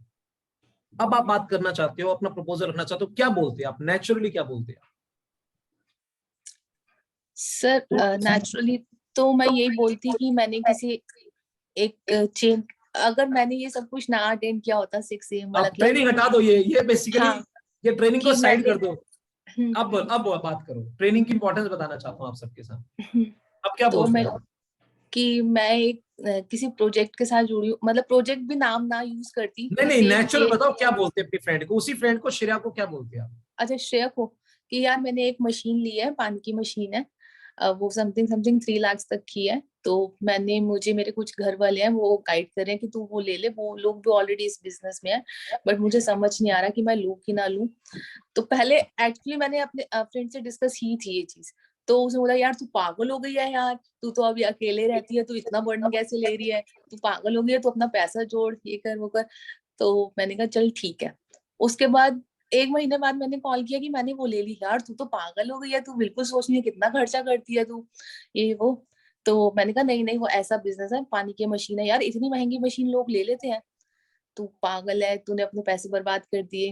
अब आप बात करना चाहते हो, अपना प्रपोजल रखना चाहते हो, क्या बोलते आप नेचुरली, क्या बोलते आप? सर नेचुरली तो मैं यही बोलती कि मैंने किसी एक चेन, अगर मैंने ये सब कुछ ना अटेंड किया होता 6 AM वाला आप ट्रेनिंग क्लास, हटा दो, ये बेसिकली हाँ, ये ट्रेनिंग को कि साइड मैंने कर दो। अब बात करो, ट्रेनिंग की इंपॉर्टेंस बताना चाहता हूँ आप सबके साथ। अब क्या तो बोलते मैं हैं? कि मैं एक किसी प्रोजेक्ट के साथ जुड़ी हूँ, मतलब प्रोजेक्ट भी नाम ना यूज करती, नहीं, सेम नेचुरल बताओ क्या बोलते हैं अपनी फ्रेंड को, उसी फ्रेंड को, श्रेया को क्या बोलते हैं आप? अच्छा श्रेया को, कि यार मैंने एक मशीन ली है, पानी की मशीन है, वो समथिंग 3 लाख तक की है, तो मुझे मेरे कुछ घर वाले हैं वो गाइड कर रहे हैं कि तू वो ले ले, वो लोग भी ऑलरेडी इस बिजनेस में है, बट मुझे समझ नहीं आ रहा कि मैं लूं कि ना लूं। तो पहले एक्चुअली मैंने अपने फ्रेंड से डिस्कस की थी ये चीज, तो उसने बोला यार तू पागल हो गई है यार, तू तो अभी अकेले रहती है, तू इतना बर्डन कैसे ले रही है, तू पागल हो गई है, तू अपना पैसा जोड़, ये कर वो कर। तो मैंने कहा चल ठीक है। उसके बाद 1 महीने बाद मैंने कॉल किया कि मैंने वो ले ली, यार तू तो पागल हो गई है, तू बिल्कुल सोच नहीं है कितना खर्चा करती है तू, ये वो। तो मैंने कहा नहीं नहीं, वो ऐसा बिजनेस है, पानी की मशीन है यार, इतनी महंगी मशीन लोग ले लेते हैं, तू पागल है, तूने अपने पैसे बर्बाद कर दिए,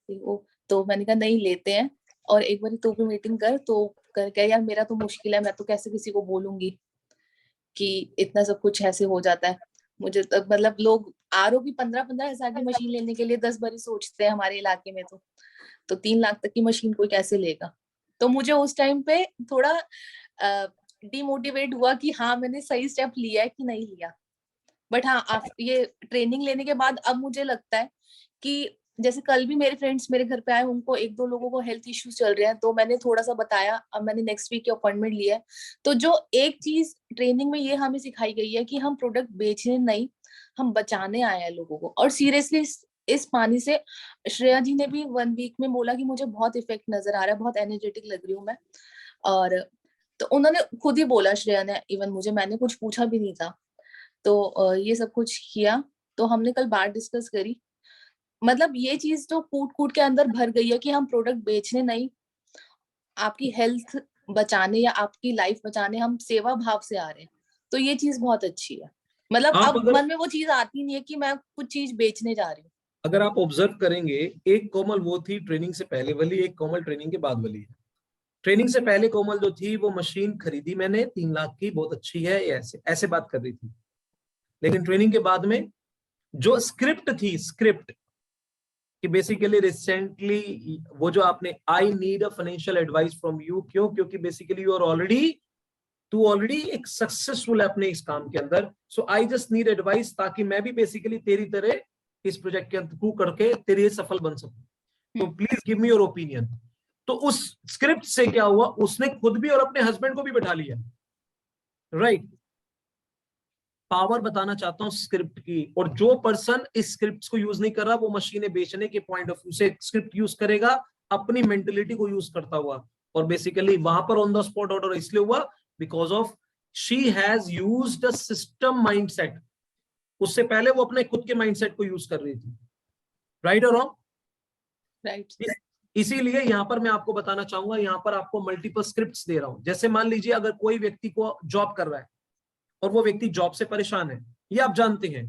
ये वो। तो मैंने कहा नहीं लेते हैं, और एक बार तू भी मीटिंग कर, तो करके यार मेरा तो मुश्किल है, मैं तो कैसे किसी को बोलूंगी कि इतना सब कुछ ऐसे हो जाता है। मुझे तो मतलब लोग आरओ की 15-15 हजार की मशीन लेने के लिए 10 बारी सोचते हैं हमारे इलाके में, तो 3 लाख तक की मशीन कोई कैसे लेगा। तो मुझे उस टाइम पे थोड़ा डिमोटिवेट हुआ कि हाँ मैंने सही स्टेप लिया है कि नहीं लिया। बट हाँ ये ट्रेनिंग लेने के बाद अब मुझे लगता है कि जैसे कल भी मेरे फ्रेंड्स मेरे घर पे आए, उनको 1-2 लोगों को हेल्थ इश्यूज चल रहे हैं, तो मैंने थोड़ा सा बताया, अब मैंने नेक्स्ट वीक की अपॉइंटमेंट लिया है। तो जो एक चीज ट्रेनिंग में ये हमें सिखाई गई है कि हम प्रोडक्ट बेचने नहीं, हम बचाने आए हैं लोगों को। और सीरियसली इस पानी से श्रेया जी ने भी 1 वीक में बोला कि मुझे बहुत इफेक्ट नजर आ रहा है, बहुत एनर्जेटिक लग रही हूँ मैं। और तो उन्होंने खुद ही बोला श्रेया ने, इवन मुझे, मैंने कुछ पूछा भी नहीं था। तो ये सब कुछ किया। तो हमने कल बात डिस्कस करी, मतलब ये चीज तो कूट कूट के अंदर भर गई है कि हम प्रोडक्ट बेचने नहीं, आपकी हेल्थ बचाने या आपकी लाइफ बचाने हम सेवा भाव से आ रहे हैं। तो ये चीज बहुत अच्छी है, मतलब आप अब अगर मन में वो चीज आती नहीं है कि मैं कुछ चीज बेचने जा रही हूँ। अगर आप ऑब्जर्व करेंगे, एक कोमल वो थी ट्रेनिंग से पहले वाली, एक कोमल ट्रेनिंग के बाद वाली है। ट्रेनिंग से पहले कोमल जो थी वो मशीन खरीदी मैंने 3 लाख की, बहुत अच्छी है, ऐसे ऐसे बात कर रही थी। लेकिन ट्रेनिंग के बाद में जो स्क्रिप्ट थी, स्क्रिप्ट कि बेसिकली रिसेंटली वो जो आपने, I need a financial advice from you, क्यों? क्योंकि बेसिकली यू आर ऑलरेडी, तू ऑलरेडी एक सक्सेसफुल है अपने इस काम के अंदर, सो आई जस्ट नीड एडवाइस, ताकि मैं भी बेसिकली तेरी तरह इस प्रोजेक्ट के थ्रू करके तेरे सफल बन सकूं, तो please give me your opinion. तो उस स्क्रिप्ट से क्या हुआ, उसने खुद भी और अपने हस्बैंड को भी बैठा लिया, राइट। पावर बताना चाहता हूं स्क्रिप्ट की, और जो पर्सन इस स्क्रिप्ट को यूज नहीं कर रहा, वो मशीनें बेचने के पॉइंट ऑफ व्यू से स्क्रिप्ट यूज करेगा, अपनी मेंटेलिटी को यूज करता हुआ, और बेसिकली वहां पर ऑन द स्पॉट ऑर्डर इसलिए हुआ because of she has used a system mindset. उससे पहले वो अपने खुद के माइंडसेट को यूज कर रही थी, राइट और रॉन्ग? राइट। इसीलिए यहां पर मैं आपको बताना चाहूंगा, यहां पर आपको मल्टीपल स्क्रिप्ट्स दे रहा हूं। जैसे मान लीजिए अगर कोई व्यक्ति को जॉब कर रहा है और वो व्यक्ति जॉब से परेशान है, ये आप जानते हैं,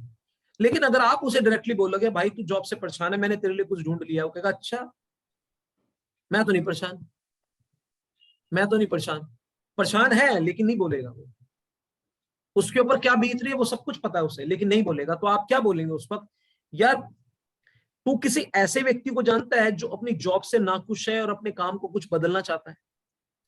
लेकिन अगर आप उसे डायरेक्टली बोलोगे भाई तू जॉब से परेशान है, मैंने तेरे लिए कुछ ढूंढ लिया, वो कहेगा अच्छा, मैं तो नहीं परेशान, मैं तो नहीं परेशान। परेशान है लेकिन नहीं बोलेगा वो, उसके ऊपर क्या बीत रही है वो सब कुछ पता है उसे, लेकिन नहीं बोलेगा। तो आप क्या बोलेंगे उस वक्त? यार तू किसी ऐसे व्यक्ति को जानता है जो अपनी जॉब से नाखुश है और अपने काम को कुछ बदलना चाहता है?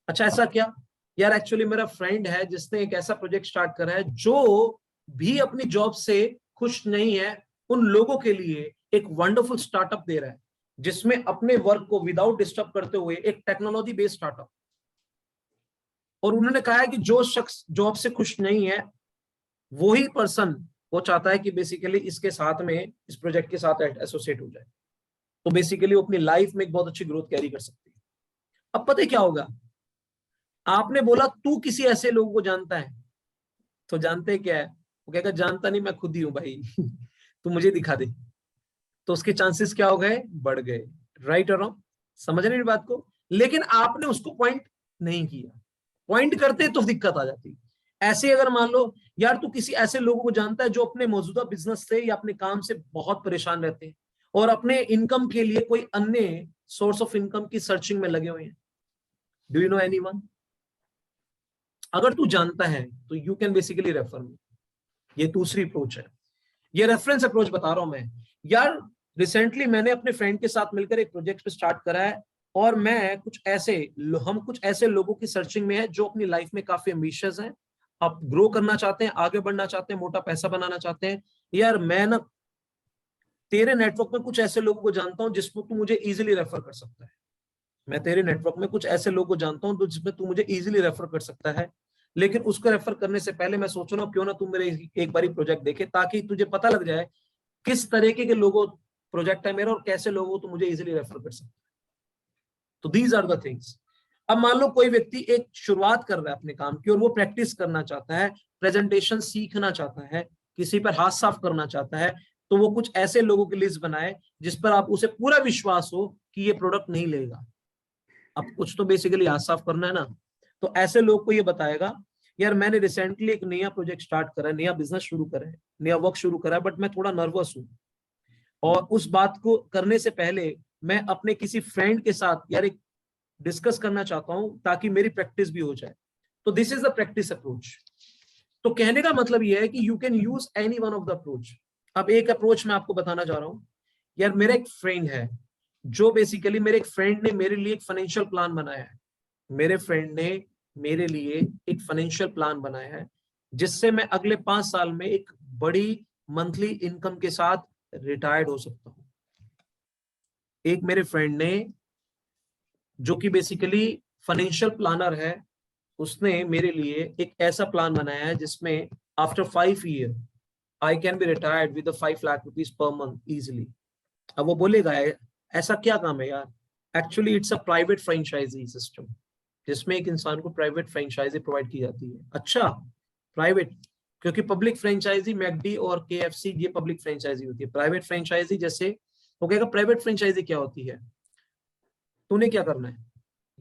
अच्छा ऐसा क्या? यार एक्चुअली मेरा फ्रेंड है जिसने एक ऐसा प्रोजेक्ट स्टार्ट करा है, जो भी अपनी जॉब से खुश नहीं है उन लोगों के लिए एक वंडरफुल स्टार्टअप दे रहा है, जिसमें अपने वर्क को विदाउट डिस्टर्ब करते हुए एक टेक्नोलॉजी बेस्ड स्टार्टअप। और उन्होंने कहा है कि जो शख्स जॉब से खुश नहीं है, वही पर्सन वो चाहता है कि बेसिकली इसके साथ में, इस प्रोजेक्ट के साथ एसोसिएट हो जाए, तो बेसिकली वो अपनी लाइफ में एक बहुत अच्छी ग्रोथ कैरी कर सकती है। अब पता है क्या होगा, आपने बोला तू किसी ऐसे लोगों को जानता है, तो जानते क्या है, वो कहेगा जानता नहीं, मैं खुद ही हूं भाई तू मुझे दिखा दे। तो उसके चांसेस क्या हो गए, बढ़ गए, राइट और रॉन्ग? समझ रहे बात को? लेकिन आपने उसको पॉइंट नहीं किया, पॉइंट करते तो दिक्कत आ जाती। ऐसे अगर मान लो यार तू किसी ऐसे लोगों को जानता है जो अपने मौजूदा बिजनेस से या अपने काम से बहुत परेशान रहते हैं और अपने इनकम के लिए कोई अन्य सोर्स ऑफ इनकम की सर्चिंग में लगे हुए हैं, डू यू नो एनीवन? अगर तू जानता है तो you can basically refer me. ये दूसरी अप्रोच है, ये रेफरेंस अप्रोच बता रहा हूं मैं। यार रिसेंटली मैंने अपने फ्रेंड के साथ मिलकर एक प्रोजेक्ट पे स्टार्ट करा है, और मैं हम कुछ ऐसे लोगों की सर्चिंग में है जो अपनी लाइफ में काफी एम्बिशियस हैं, आप ग्रो करना चाहते हैं, आगे बढ़ना चाहते हैं, मोटा पैसा बनाना चाहते हैं। यार मैं ना तेरे नेटवर्क में कुछ ऐसे लोगों को जानता हूं जिसको तू मुझे इजीली रेफर कर सकता है। मैं तेरे नेटवर्क में कुछ ऐसे लोगों को जानता हूं जिसमें तू मुझे इजीली रेफर कर सकता है, लेकिन उसको रेफर करने से पहले मैं सोच रहा हूं क्यों ना तू मेरे एक बारी प्रोजेक्ट देखे, ताकि तुझे पता लग जाए किस तरीके के लोगों प्रोजेक्ट है मेरा और कैसे लोगों को तू मुझे इजीली रेफर कर सकता है। तो दीज आर द थिंग्स। अब मान लो कोई व्यक्ति एक शुरुआत कर रहा है अपने काम की और वो प्रैक्टिस करना चाहता है, प्रेजेंटेशन सीखना चाहता है, किसी पर हाथ साफ करना चाहता है, तो वो कुछ ऐसे लोगों की लिस्ट बनाए जिस पर आप उसे पूरा विश्वास हो कि ये प्रोडक्ट नहीं लेगा। अब कुछ तो बेसिकली हाथ साफ करना है ना, तो ऐसे लोग को ये बताएगा यार मैंने रिसेंटली एक नया प्रोजेक्ट स्टार्ट करा है, नया बिजनेस शुरू करा है, नया वर्क शुरू करा है, बट मैं थोड़ा नर्वस हूँ, और उस बात को करने से पहले मैं अपने किसी फ्रेंड के साथ यार एक डिस्कस करना चाहता हूं ताकि मेरी प्रैक्टिस भी हो जाए। तो this is the practice approach. तो कहने का मतलब यह है कि you can use any one of the approach. अब एक अप्रोच मैं आपको बताना चाह रहा हूं। यार मेरा एक फ्रेंड है जो बेसिकली मेरे एक फ्रेंड ने मेरे लिए एक फाइनेंशियल प्लान बनाया है। मेरे फ्रेंड ने मेरे लिए एक फाइनेंशियल प्लान बनाया है जिससे मैं अगले 5 साल में एक बड़ी मंथली इनकम के साथ रिटायर्ड हो सकता हूं। एक मेरे फ्रेंड ने जो कि बेसिकली फाइनेंशियल प्लानर है, उसने मेरे लिए एक ऐसा प्लान बनाया है जिसमें after 5 year I can be retired with 5 lakh rupees per month easily. अब वो बोलेगा ऐसा क्या काम है यार? Actually it's a private franchise system जिसमें एक इंसान को प्राइवेट फ्रेंचाइजी प्रोवाइड की जाती है। अच्छा प्राइवेट, क्योंकि पब्लिक फ्रेंचाइजी मैकडी और केएफसी ये पब्लिक फ्रेंचाइजी होती है। प्राइवेट फ्रेंचाइजी जैसे वो कहेगा प्राइवेट फ्रेंचाइजी क्या होती है, तूने क्या करना है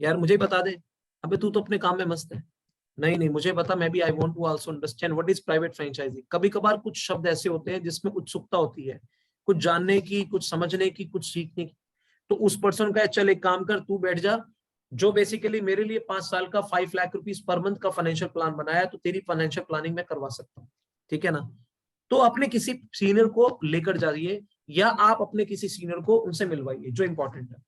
यार मुझे बता दे। अबे तू तो अपने काम में मस्त है। नहीं नहीं मुझे पता, मैं भी I want to also understand what is private franchise. कभी कभार कुछ शब्द ऐसे होते हैं जिसमें उत्सुकता होती है, कुछ जानने की, कुछ समझने की, कुछ सीखने की। तो उस पर्सन का चल एक काम कर, तू बैठ जा, जो बेसिकली मेरे लिए 5 साल का 5 लाख रुपीज पर मंथ का फाइनेंशियल प्लान बनाया, तो तेरी फाइनेंशियल प्लानिंग मैं करवा सकता हूँ, ठीक है ना। तो अपने किसी सीनियर को लेकर जाइए या आप अपने किसी सीनियर को उनसे मिलवाइए जो इंपॉर्टेंट है।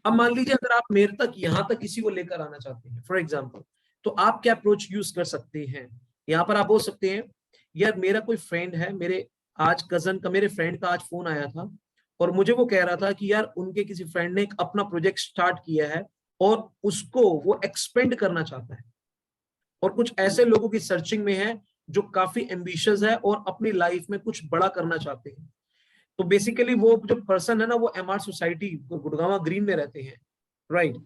अब मान लीजिए अगर आप मेरे तक यहां तक किसी को लेकर आना चाहते हैं फॉर एग्जाम्पल, तो आप क्या अप्रोच यूज कर सकते हैं। यहाँ पर आप बोल सकते हैं यार मेरा कोई फ्रेंड है, मेरे आज कजन का, मेरे फ्रेंड का आज फोन आया था और मुझे वो कह रहा था कि यार उनके किसी फ्रेंड ने एक अपना प्रोजेक्ट स्टार्ट किया है और उसको वो एक्सपेंड करना चाहता है, और कुछ ऐसे लोगों की सर्चिंग में है जो काफी एम्बिशियस है और अपनी लाइफ में कुछ बड़ा करना चाहते हैं। तो बेसिकली वो जो पर्सन है ना, वो एमआर सोसाइटी गुड़गांव ग्रीन में रहते हैं, राइट,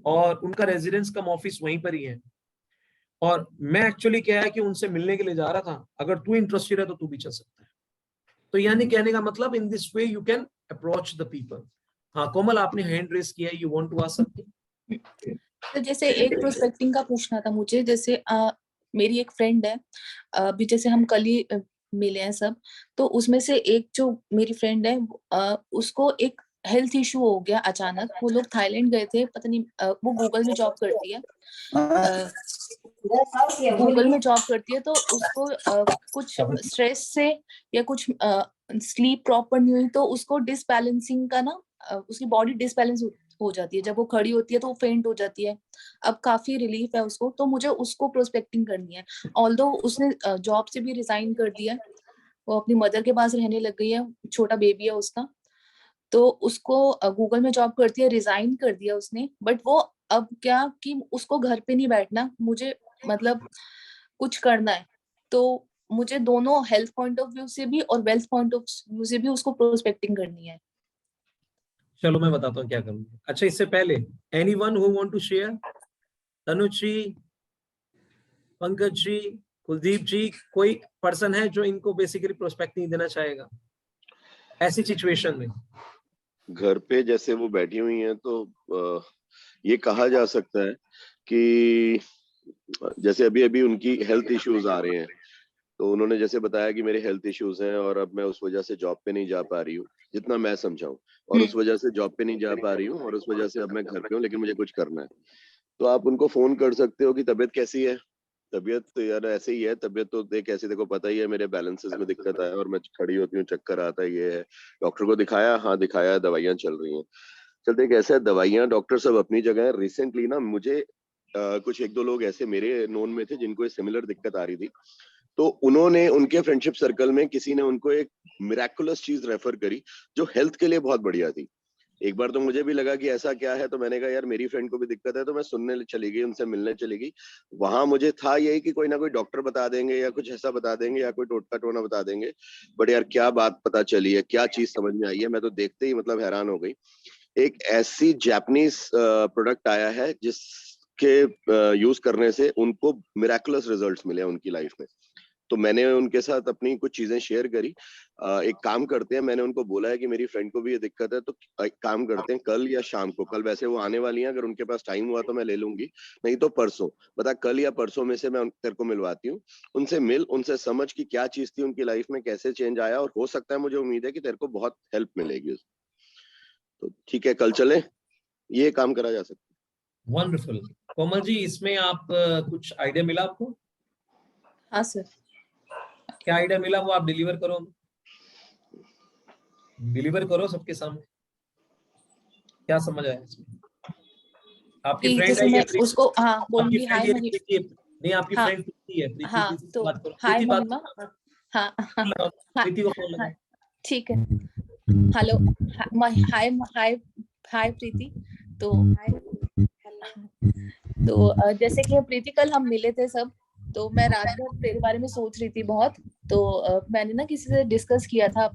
और उनका रेजिडेंस कम ऑफिस वहीं पर ही है। और मैं एक्चुअली क्या है कि उनसे मिलने के लिए जा रहा था, अगर तू इंटरेस्टेड है तो तू भी चल सकता है। तो यानी कहने का मतलब in this way you can approach the people. हाँ कोमल आपने हैंड रेस किया है, you want to ask something. तो जैसे एक प्रोस्पेक्टिंग का पूछना था मुझे, जैसे मेरी एक फ्रेंड है, अभी जैसे हम कल ही मिले हैं सब, तो उसमें से एक जो मेरी फ्रेंड है, उसको एक हेल्थ इशू हो गया अचानक। वो लोग थाईलैंड गए थे, पता नहीं, वो गूगल में जॉब करती है, गूगल में जॉब करती है, तो उसको कुछ स्ट्रेस से या कुछ स्लीप प्रॉपर नहीं हुई, तो उसको डिसबैलेंसिंग का ना, उसकी बॉडी डिसबैलेंस हो जाती है, जब वो खड़ी होती है तो वो फेंट हो जाती है। अब काफी रिलीफ है उसको, तो मुझे उसको प्रोस्पेक्टिंग करनी है। ऑल्दो उसने जॉब से भी रिजाइन कर दिया है, वो अपनी मदर के पास रहने लग गई है, छोटा बेबी है उसका, तो उसको गूगल में जॉब करती है, रिजाइन कर दिया उसने। बट वो अब क्या कि उसको घर पे नहीं बैठना, मुझे मतलब कुछ करना है, तो मुझे दोनों हेल्थ पॉइंट ऑफ व्यू से भी और वेल्थ पॉइंट ऑफ व्यू से भी उसको प्रोस्पेक्टिंग करनी है। चलो मैं बताता हूँ क्या करूँगा। अच्छा इससे पहले anyone who want to share, Tanuj ji, Pankaj ji, Kuldeep ji, कोई पर्सन है जो इनको बेसिकली प्रोस्पेक्टिंग देना चाहेगा ऐसी सिचुएशन में? घर पे जैसे वो बैठी हुई हैं तो ये कहा जा सकता है कि जैसे अभी अभी उनकी हेल्थ इश्यूज आ रहे हैं, तो उन्होंने जैसे बताया कि मेरे हेल्थ इश्यूज हैं और अब मैं उस वजह से जॉब पे नहीं जा पा रही हूँ, जितना मैं समझा हूँ, और उस वजह से जॉब पे नहीं जा पा रही हूँ और उस वजह से अब मैं घर पे हूँ लेकिन मुझे कुछ करना है। तो आप उनको फोन कर सकते हो कि तबीयत कैसी है, तबीयत तो यार ऐसे ही है। तबीयत तो देख ऐसे, देखो पता ही है मेरे बैलेंसेस में दिक्कत है और मैं खड़ी होती हूँ, चक्कर आता है, ये है। डॉक्टर को दिखाया, हाँ दिखाया, दवाइयाँ चल रही हैं। चल देख, ऐसा है, दवाइयाँ डॉक्टर सब अपनी जगह है। रिसेंटली ना मुझे कुछ एक दो लोग ऐसे मेरे नोन में थे जिनको सिमिलर दिक्कत आ रही थी, तो उन्होंने, उनके फ्रेंडशिप सर्कल में किसी ने उनको एक मिराकुलस चीज रेफर करी जो हेल्थ के लिए बहुत बढ़िया थी। एक बार तो मुझे भी लगा कि ऐसा क्या है, तो मैंने कहा यार मेरी फ्रेंड को भी दिक्कत है, तो मैं सुनने चली गई, उनसे मिलने चली गई। वहां मुझे था यही कि कोई ना कोई डॉक्टर बता देंगे या कुछ ऐसा बता देंगे या कोई टोटका टोना बता देंगे, बट यार क्या बात पता चली है, क्या चीज समझ में आई है, मैं तो देखते ही मतलब हैरान हो गई। एक ऐसी जापानीज प्रोडक्ट आया है जिसके यूज करने से उनको मिराकुलस रिजल्ट्स मिले हैं उनकी लाइफ में। तो मैंने उनके साथ अपनी कुछ चीजें शेयर करी। एक काम करते हैं, मैंने उनको बोला है कि मेरी फ्रेंड को भी ये दिक्कत है, तो एक काम करते हैं, कल या शाम को, कल वैसे वो आने वाली हैं, अगर उनके पास टाइम हुआ तो मैं ले लूंगी, नहीं तो परसों, बता कल या परसों में से मैं तेरे को मिलवाती हूँ। उनसे मिल, उनसे समझ कि क्या चीज थी उनकी लाइफ में, कैसे चेंज आया, और हो सकता है, मुझे उम्मीद है कि तेरे को बहुत हेल्प मिलेगी उससे। तो ठीक है, कल चले, ये काम करा जा सकता है। वंडरफुल। कोमल जी, इसमें आप कुछ आइडिया मिला आपको? हाँ सर। क्या आइडिया मिला वो आप डिलीवर करो, डिलीवर करो सबके सामने। क्या समझ आया इसमें? आपकी कि फ्रेंड जैसे है ये मैं प्रीति? उसको हाँ आपकी बोलूंगी, फ्रेंड हाय ये मही प्रीति है? नहीं, आपकी हाँ फ्रेंड प्रीति है, प्रीति, हाँ, प्रीति से तो बात करो, हाय प्रीति बात महिमा। करो। हाँ हाँ लगाओ, हाँ प्रीति को फोन हाँ, लगाओ। ठीक है। हेलो, हाय हाय हाय प्रीति। तो जैसे कि प्रीति, कल हम मिले थे सब, तो मैं रात भर तेरे बारे में सोच रही थी बहुत। तो मैंने ना किसी से डिस्कस किया था,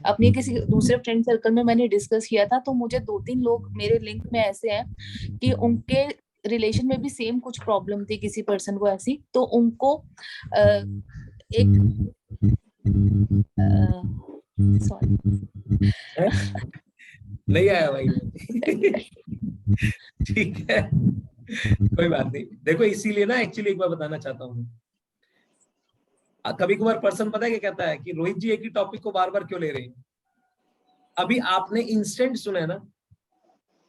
अपने किसी दूसरे फ्रेंड सर्कल में मैंने डिस्कस किया था, तो मुझे 2-3 लोग मेरे लिंक में ऐसे हैं कि उनके रिलेशन में भी सेम कुछ प्रॉब्लम थी किसी पर्सन को ऐसी, तो उनको एक सॉरी है? नहीं आया भाई। ठीक है, कोई बात नहीं। देखो, इसीलिए ना एक्चुअली एक बार बताना चाहता हूँ, कभी कभार पर्सन पता है क्या कहता है कि रोहित जी एक ही टॉपिक को बार बार क्यों ले रहे हैं। अभी आपने इंस्टेंट सुना है ना,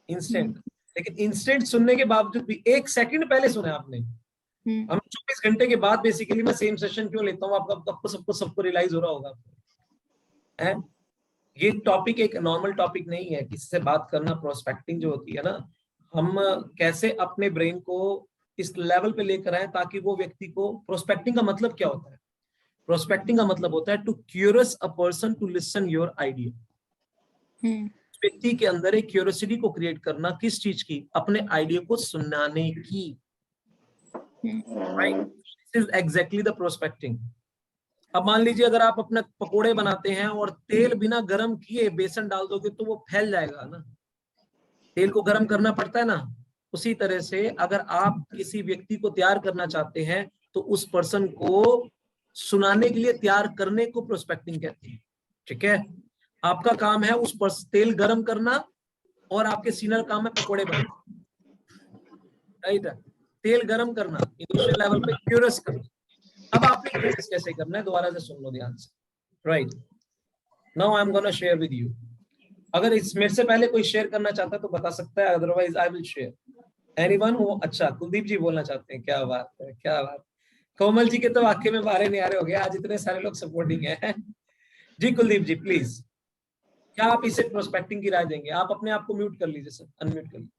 इंस्टेंट, लेकिन इंस्टेंट सुनने के बावजूद भी 1 सेकंड पहले सुना है आपने। हम 24 घंटे के बाद बेसिकली मैं सेम सेशन क्यों लेता हूँ, आपको सबको रियलाइज हो रहा होगा है? ये टॉपिक एक नॉर्मल टॉपिक नहीं है। किसी से बात करना, प्रोस्पेक्टिंग जो होती है ना, हम कैसे अपने ब्रेन को इस लेवल पे लेकर आए ताकि वो व्यक्ति को, प्रोस्पेक्टिंग का मतलब क्या होता है? प्रोस्पेक्टिंग का मतलब होता है to curious a person to listen your idea. व्यक्ति के अंदर एक क्यूरियोसिटी को क्रिएट करना, किस चीज की? अपने आइडिया को सुनाने की। Right, this is exactly the prospecting. अब मान लीजिए अगर आप अपना पकोड़े बनाते हैं और तेल बिना गर्म किए बेसन डाल दोगे तो वो फैल जाएगा ना, तेल को गर्म करना पड़ता है ना। उसी तरह से अगर आप किसी व्यक्ति को तैयार करना चाहते हैं तो उस पर्सन को सुनाने के लिए तैयार करने को प्रोस्पेक्टिंग कहते हैं। ठीक है, आपका काम है उस पर तेल गर्म करना और आपके सीनियर काम है पकोड़े बनाना। राइट, तेल गर्म करना, इनिशियल लेवल पे क्यूरियस करना। अब आपने क्यूरियस कैसे करना है, दोबारा से सुन लो ध्यान से। Right, now I am gonna share with you. अगर इस मेरे से पहले कोई शेयर करना चाहता है तो बता सकता है, otherwise I will share. Anyone? वो अच्छा, कुलदीप जी बोलना चाहते हैं, क्या बात है, क्या बात। कोमल जी के तो वाक्य में बारे नहीं आ रहे हो गए, आज इतने सारे लोग सपोर्टिंग है। जी कुलदीप जी प्लीज, क्या आप इसे प्रोस्पेक्टिंग की राय देंगे? आप अपने आप को म्यूट कर लीजिए सर, अनम्यूट कर लीजिए,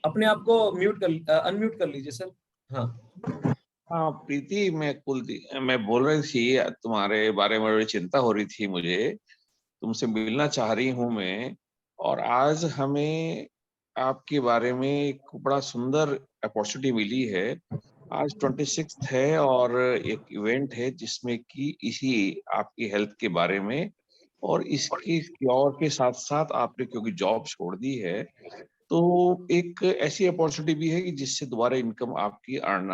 अपने आप को म्यूट कर, अनम्यूट कर लीजिए सर। हाँ हाँ प्रीति, मैं बोल रही थी, तुम्हारे बारे में बड़ी चिंता हो रही थी मुझे, तुमसे मिलना चाह रही हूँ मैं। और आज हमें आपके बारे में एक बड़ा सुंदर अपॉर्चुनिटी मिली है। आज 26 है और एक इवेंट है जिसमें कि इसी आपकी हेल्थ के बारे में और इसके क्योर के साथ साथ आपने क्योंकि जॉब छोड़ दी है, तो एक ऐसी अपॉर्चुनिटी भी है कि जिससे दोबारा इनकम आपकी अर्न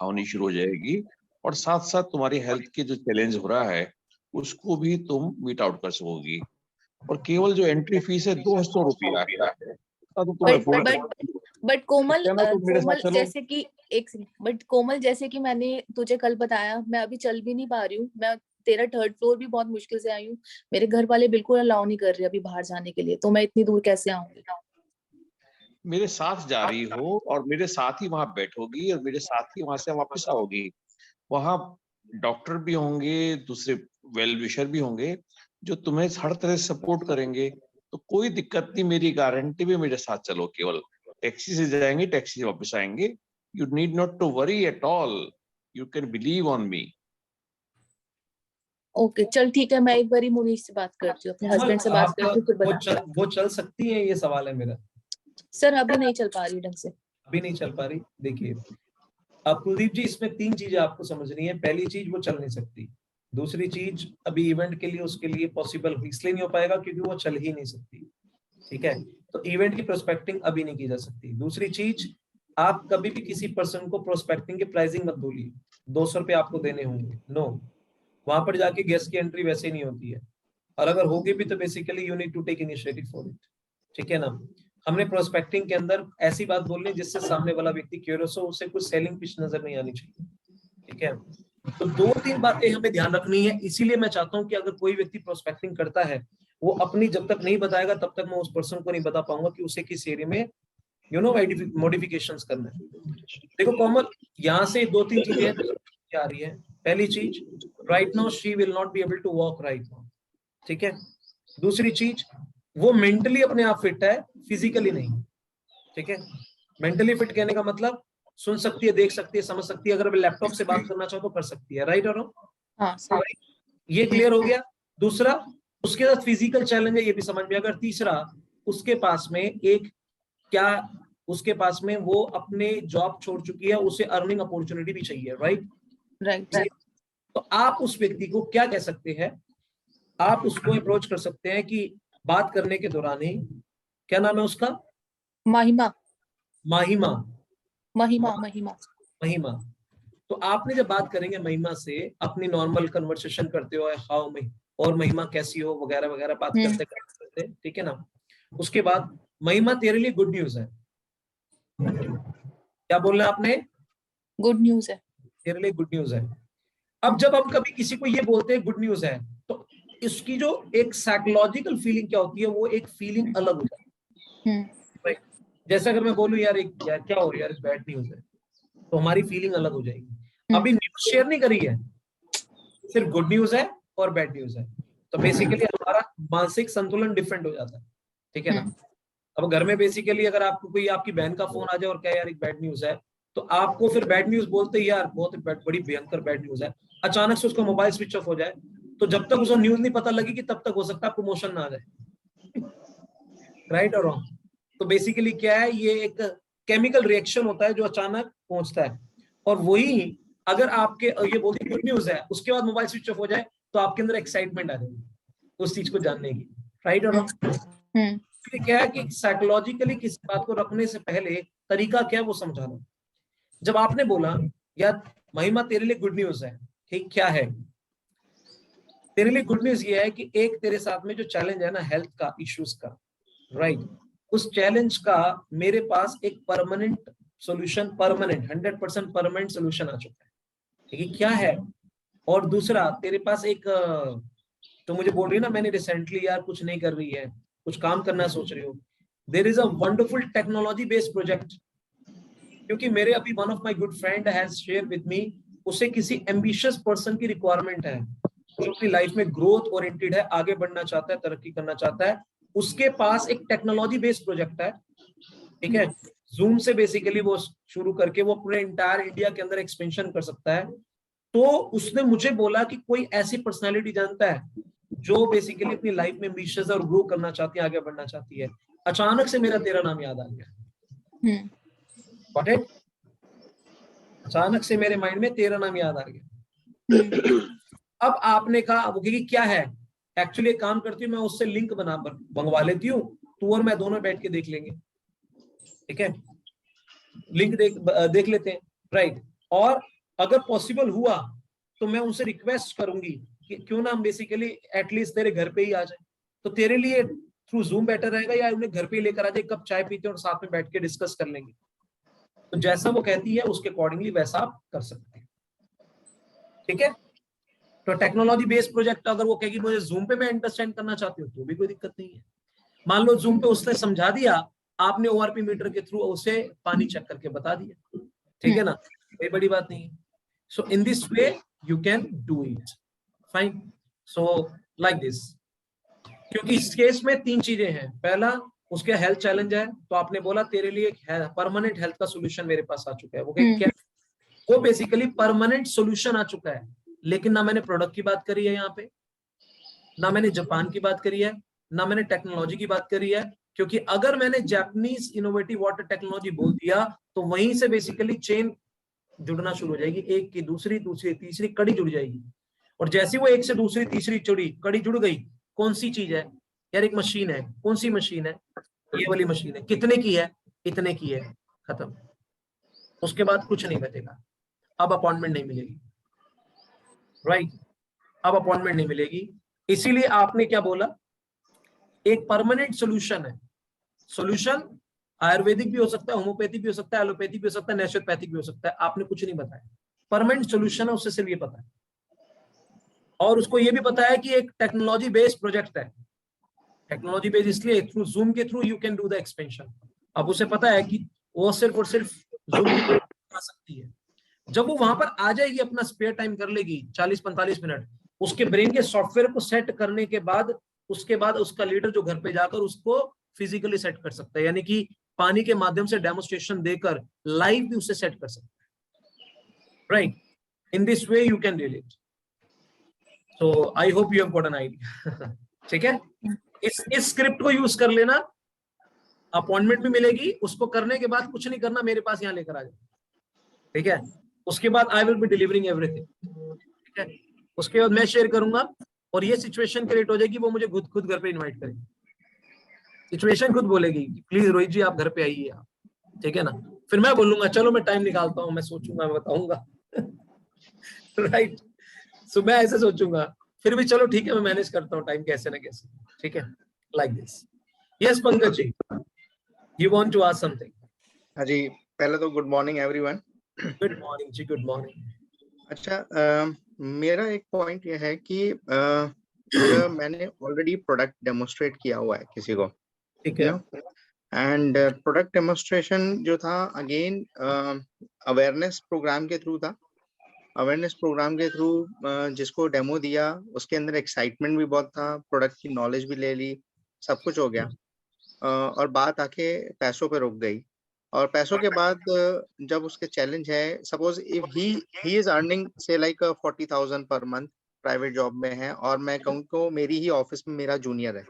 होनी शुरू हो जाएगी और साथ साथ तुम्हारी हेल्थ के जो चैलेंज हो रहा है उसको भी तुम मीट आउट कर सकोगी। और केवल जो एंट्री फीस है 200 रुपया है। तो तुम्हें बट कोमल, तो मेरे साथ चलो। जैसे कि एक सेकंड, बट कोमल जैसे कि मैंने तुझे कल बताया, मैं अभी चल भी नहीं पा रही हूँ। मैं तेरा 3rd फ्लोर भी बहुत मुश्किल से आई हूँ। मेरे घर वाले बिल्कुल अलाउ नहीं कर रहे अभी बाहर जाने के लिए, तो मैं इतनी दूर कैसे आऊंगी? मेरे साथ जा रही हो और मेरे साथ ही वहां बैठोगी और मेरे साथ ही वहां से वापस आओगी। वहां डॉक्टर भी होंगे, दूसरे वेल विशर भी होंगे जो तुम्हें हर तरह से सपोर्ट करेंगे। तो कोई दिक्कत नहीं, मेरी गारंटी भी, मेरे साथ चलो, केवल टैक्सी से जाएंगे, टैक्सी से वापस आएंगे। You need not to worry at all, you can believe on me. Okay, चल ठीक है, मैं एक बारी मुनीश से बात करती हूँ, अपने हस्बैंड से बात करती हूँ, फिर बता। वो चल सकती है, ये सवाल है मेरा। सर अभी नहीं चल पा रही ढंग से। अभी नहीं चल पा रही। देखिए अब कुलदीप जी, इसमें 3 चीजें आपको समझनी है। पहली चीज, वो चल नहीं सकती। दूसरी चीज, अभी इवेंट के लिए उसके लिए पॉसिबल इसलिए नहीं हो पाएगा क्योंकि वो चल ही नहीं सकती। ठीक है, तो इवेंट की प्रोस्पेक्टिंग अभी नहीं की जा सकती। दूसरी चीज, आप कभी भी किसी पर्सन को प्रोस्पेक्टिंग की प्राइसिंग मत बोलिए 200 रुपए आपको देने होंगे। नो, वहां पर जाके गेस्ट की एंट्री वैसे ही नहीं होती है, और अगर होगी भी तो basically you need to take initiative for it. ठीक है ना। हमने प्रोस्पेक्टिंग के अंदर ऐसी बात बोलनी जिससे सामने वाला व्यक्ति क्यूरियस हो, उसे कुछ सेलिंग पिच नजर नहीं आनी चाहिए। ठीक है, तो 2-3 बातें हमें ध्यान रखनी है। इसीलिए मैं चाहता हूं कि अगर कोई व्यक्ति प्रोस्पेक्टिंग करता है, वो अपनी जब तक नहीं बताएगा तब तक मैं उस पर्सन को नहीं बता पाऊंगा कि उसे किस एरिया में मॉडिफिकेशंस करना है। देखो कॉमन यहाँ से 2-3 चीजें क्या आ रही है। पहली चीज, right now she will not be able to walk right now. ठीक है। दूसरी चीज, वो मेंटली अपने आप फिट है, फिजिकली नहीं। ठीक है, मेंटली फिट कहने का मतलब सुन सकती है, देख सकती है, समझ सकती है, अगर वो लैपटॉप से बात करना चाहो तो कर सकती है। राइट और रॉन्ग? हाँ सर। ये क्लियर हो गया। दूसरा, उसके साथ फिजिकल चैलेंज है, ये भी समझ में। अगर तीसरा, उसके पास में एक क्या, उसके पास में वो अपने जॉब छोड़ चुकी है, उसे अर्निंग अपॉर्चुनिटी भी चाहिए। Right right. तो आप उस व्यक्ति को क्या कह सकते हैं, आप उसको अप्रोच कर सकते हैं कि बात करने के दौरान ही, क्या नाम है उसका? महिमा। महिमा। महिमा। महिमा। महिमा। तो आपने जब बात करेंगे महिमा से, अपनी नॉर्मल कन्वर्सेशन करते हो, हाउ मई और महिमा कैसी हो वगैरह वगैरह बात करते करते, ठीक है ना। उसके बाद, महिमा तेरे लिए गुड न्यूज है। क्या बोलना आपने? गुड न्यूज है। तेरे लिए गुड न्यूज है। अब जब हम कभी किसी को ये बोलते हैं गुड न्यूज है, तो इसकी जो एक साइकोलॉजिकल फीलिंग क्या होती है, वो एक फीलिंग अलग हो जाती है। जैसे अगर मैं बोलूं यार क्या हो यार, बैड न्यूज है, तो हमारी फीलिंग अलग हो जाएगी। अभी न्यूज शेयर नहीं करी है, सिर्फ गुड न्यूज है और बैड न्यूज है, तो बेसिकली हमारा मानसिक संतुलन डिफरेंट हो जाता है। ठीक है ना। अब घर में बेसिकली अगर आपको कोई आपकी बहन का फोन आ जाए और क्या यार एक बैड न्यूज है, तो आपको फिर बैड न्यूज बोलते ही यार बहुत बड़ी भयंकर बैड न्यूज है, अचानक से उसका मोबाइल स्विच ऑफ हो जाए, तो जब तक उसको न्यूज नहीं पता लगेगी तब तक हो सकता है आपको मोशन ना आ जाए। राइट और रॉन्ग? तो बेसिकली क्या है, ये एक केमिकल रिएक्शन होता है जो अचानक पहुंचता है, और वही अगर आपके ये बोलते गुड न्यूज है, उसके बाद मोबाइल स्विच ऑफ हो जाए, तो आपके अंदर एक्साइटमेंट आ जाएगी उस चीज को जानने की। राइट और रॉन्ग? क्या है कि साइकोलॉजिकली किसी बात को रखने से पहले तरीका क्या है वो समझाना। जब आपने बोला यार महिमा तेरे लिए गुड न्यूज है, ठीक, क्या है तेरे लिए गुड न्यूज? ये है कि एक तेरे साथ में जो चैलेंज है ना हेल्थ का, इश्यूज का, राइट, उस चैलेंज का मेरे पास एक permanent solution, permanent 100% permanent solution आ चुका है। ठीक है, क्या है? और दूसरा, तेरे पास एक तो मुझे बोल रही है ना, मैंने रिसेंटली यार कुछ नहीं कर रही है, कुछ काम करना सोच रही हूँ। There is a wonderful technology based project, क्योंकि मेरे अभी one of my good friend has share with me, उसे किसी एम्बिशियस पर्सन की रिक्वायरमेंट है जो अपनी लाइफ में ग्रोथ ओरिएंटेड है, आगे बढ़ना चाहता है, तरक्की करना चाहता है। उसके पास एक टेक्नोलॉजी बेस्ड प्रोजेक्ट है। ठीक है, जूम से बेसिकली वो शुरू करके वो पूरे इंटायर इंडिया के अंदर एक्सपेंशन कर सकता है। तो उसने मुझे बोला कि कोई ऐसी पर्सनालिटी जानता है जो बेसिकली अपनी लाइफ में एम्बिशियस और ग्रो करना चाहती है, आगे बढ़ना चाहती है। अचानक से मेरा तेरा नाम याद आ गया। Got it? अचानक से मेरे माइंड में तेरा नाम याद आ गया। अब आपने कहा वो कि क्या है, एक्चुअली एक काम करती हूँ, मैं उससे लिंक मंगवा लेती हूँ, तू और मैं दोनों बैठ के देख लेंगे। ठीक है, लिंक देख लेते हैं। राइट, और अगर पॉसिबल हुआ तो मैं उनसे रिक्वेस्ट करूंगी कि क्यों ना हम बेसिकली एटलीस्ट तेरे घर पे ही आ जाए, तो तेरे लिए थ्रू जूम बेटर रहेगा, या उन्हें घर पे ही लेकर आ जाए, कप चाय पीते और साथ में बैठ के डिस्कस कर लेंगे। तो जैसा वो कहती है उसके अकॉर्डिंगली वैसा आप कर सकते हैं। ठीक है, तो टेक्नोलॉजी बेस्ड प्रोजेक्ट अगर वो कहेगी मुझे जूम पे मैं अंडरस्टैंड करना चाहती हूँ तो भी कोई दिक्कत नहीं है। मान लो जूम पे उसने समझा दिया आपने ORP मीटर के थ्रू उसे पानी चेक करके बता दिया, ठीक है ना, कोई बड़ी बात नहीं है। So in this way you can do it, fine. So like this, क्योंकि इस केस में 3 चीजें हैं। पहला, उसके हेल्थ चैलेंज है, तो आपने बोला तेरे लिए परमानेंट हेल्थ का सोल्यूशन मेरे पास आ चुका है। वो क्या, वो बेसिकली परमानेंट सोल्यूशन आ चुका है। लेकिन ना मैंने प्रोडक्ट की बात करी है यहाँ पे, ना मैंने जापान की बात करी है, ना मैंने टेक्नोलॉजी की बात करी है, क्योंकि अगर मैंने जापानीज इनोवेटिव वाटर टेक्नोलॉजी बोल दिया तो वहीं से बेसिकली चेन जुड़ना शुरू हो जाएगी, एक की दूसरी, दूसरी तीसरी कड़ी जुड़ जाएगी। और जैसे वो एक से दूसरी तीसरी कड़ी जुड़ गई, कौन सी चीज है यार, एक मशीन है। कौन सी मशीन है? ये वाली मशीन है। कितने की है? इतने की है, खत्म। उसके बाद कुछ नहीं बचेगा। अब अपॉइंटमेंट नहीं मिलेगी, राइट? अब अपॉइंटमेंट नहीं मिलेगी। इसीलिए आपने क्या बोला, एक परमानेंट सोल्यूशन है। सोल्यूशन आयुर्वेदिक भी हो सकता है, होम्योपैथिक भी हो सकता है, एलोपैथिक भी हो सकता है, नेचुरोपैथिक भी हो सकता है। आपने कुछ नहीं बताया, परमानेंट सोल्यूशन है, उससे सिर्फ ये पता है। और उसको ये भी पता है कि एक टेक्नोलॉजी बेस्ड प्रोजेक्ट है। टेक्नोलॉजी बेस्ड इसलिए थ्रू जूम के through you can do the expansion. अब उसे पता है कि वो सिर्फ और सिर्फ जूम आ सकती है। जब वो वहां पर आ जाएगी, अपना स्पेयर टाइम कर लेगी 40-45 मिनट, उसके ब्रेन के सॉफ्टवेयर को सेट करने के बाद, उसके बाद उसका लीडर जो घर पे जाकर उसको फिजिकली सेट कर सकता है, यानी कि पानी के माध्यम से डेमोन्स्ट्रेशन देकर लाइव भी उसे सेट कर सकता है, right? In this way you can deal it. So I hope you have got an idea. ठीक है, इस स्क्रिप्ट को यूज कर लेना, अपॉइंटमेंट भी मिलेगी। उसको करने के बाद कुछ नहीं करना, मेरे पास यहाँ लेकर आ जाए, ठीक है? उसके बाद I will be delivering everything, ठीक है? उसके बाद मैं शेयर करूंगा और ये सिचुएशन क्रिएट हो जाएगी, वो मुझे खुद घर पे इनवाइट करेगी। सिचुएशन खुद बोलेगी प्लीज रोहित जी आप घर पे आइए आप, ठीक है ना? फिर मैं बोलूंगा चलो मैं टाइम निकालता हूँ, मैं सोचूंगा, मैं बताऊंगा। राइट? सो मैं ऐसे सोचूंगा, फिर भी चलो ठीक है मैं मैनेज करता हूँ टाइम कैसे ना कैसे, ठीक है? Like this. Yes Pankaj ji, you want to ask something? हाँ जी, पहले तो good morning everyone. Good morning जी, गुड मॉर्निंग। अच्छा, मेरा एक पॉइंट यह है कि अगर मैंने ऑलरेडी प्रोडक्ट डेमोन्स्ट्रेट किया हुआ है किसी को, ठीक है, एंड प्रोडक्ट डेमोन्स्ट्रेशन जो था अगेन अवेयरनेस प्रोग्राम के थ्रू था। अवेयरनेस प्रोग्राम के थ्रू जिसको डेमो दिया उसके अंदर एक्साइटमेंट भी बहुत था, प्रोडक्ट की नॉलेज भी ले ली, सब कुछ हो गया। और बात आके पैसों पे रुक गई। और पैसों के बाद जब उसके चैलेंज है, suppose if he is earning से like 40,000 per month, private job में है, और मैं कहूँ तो मेरी ही ऑफिस में मेरा जूनियर है,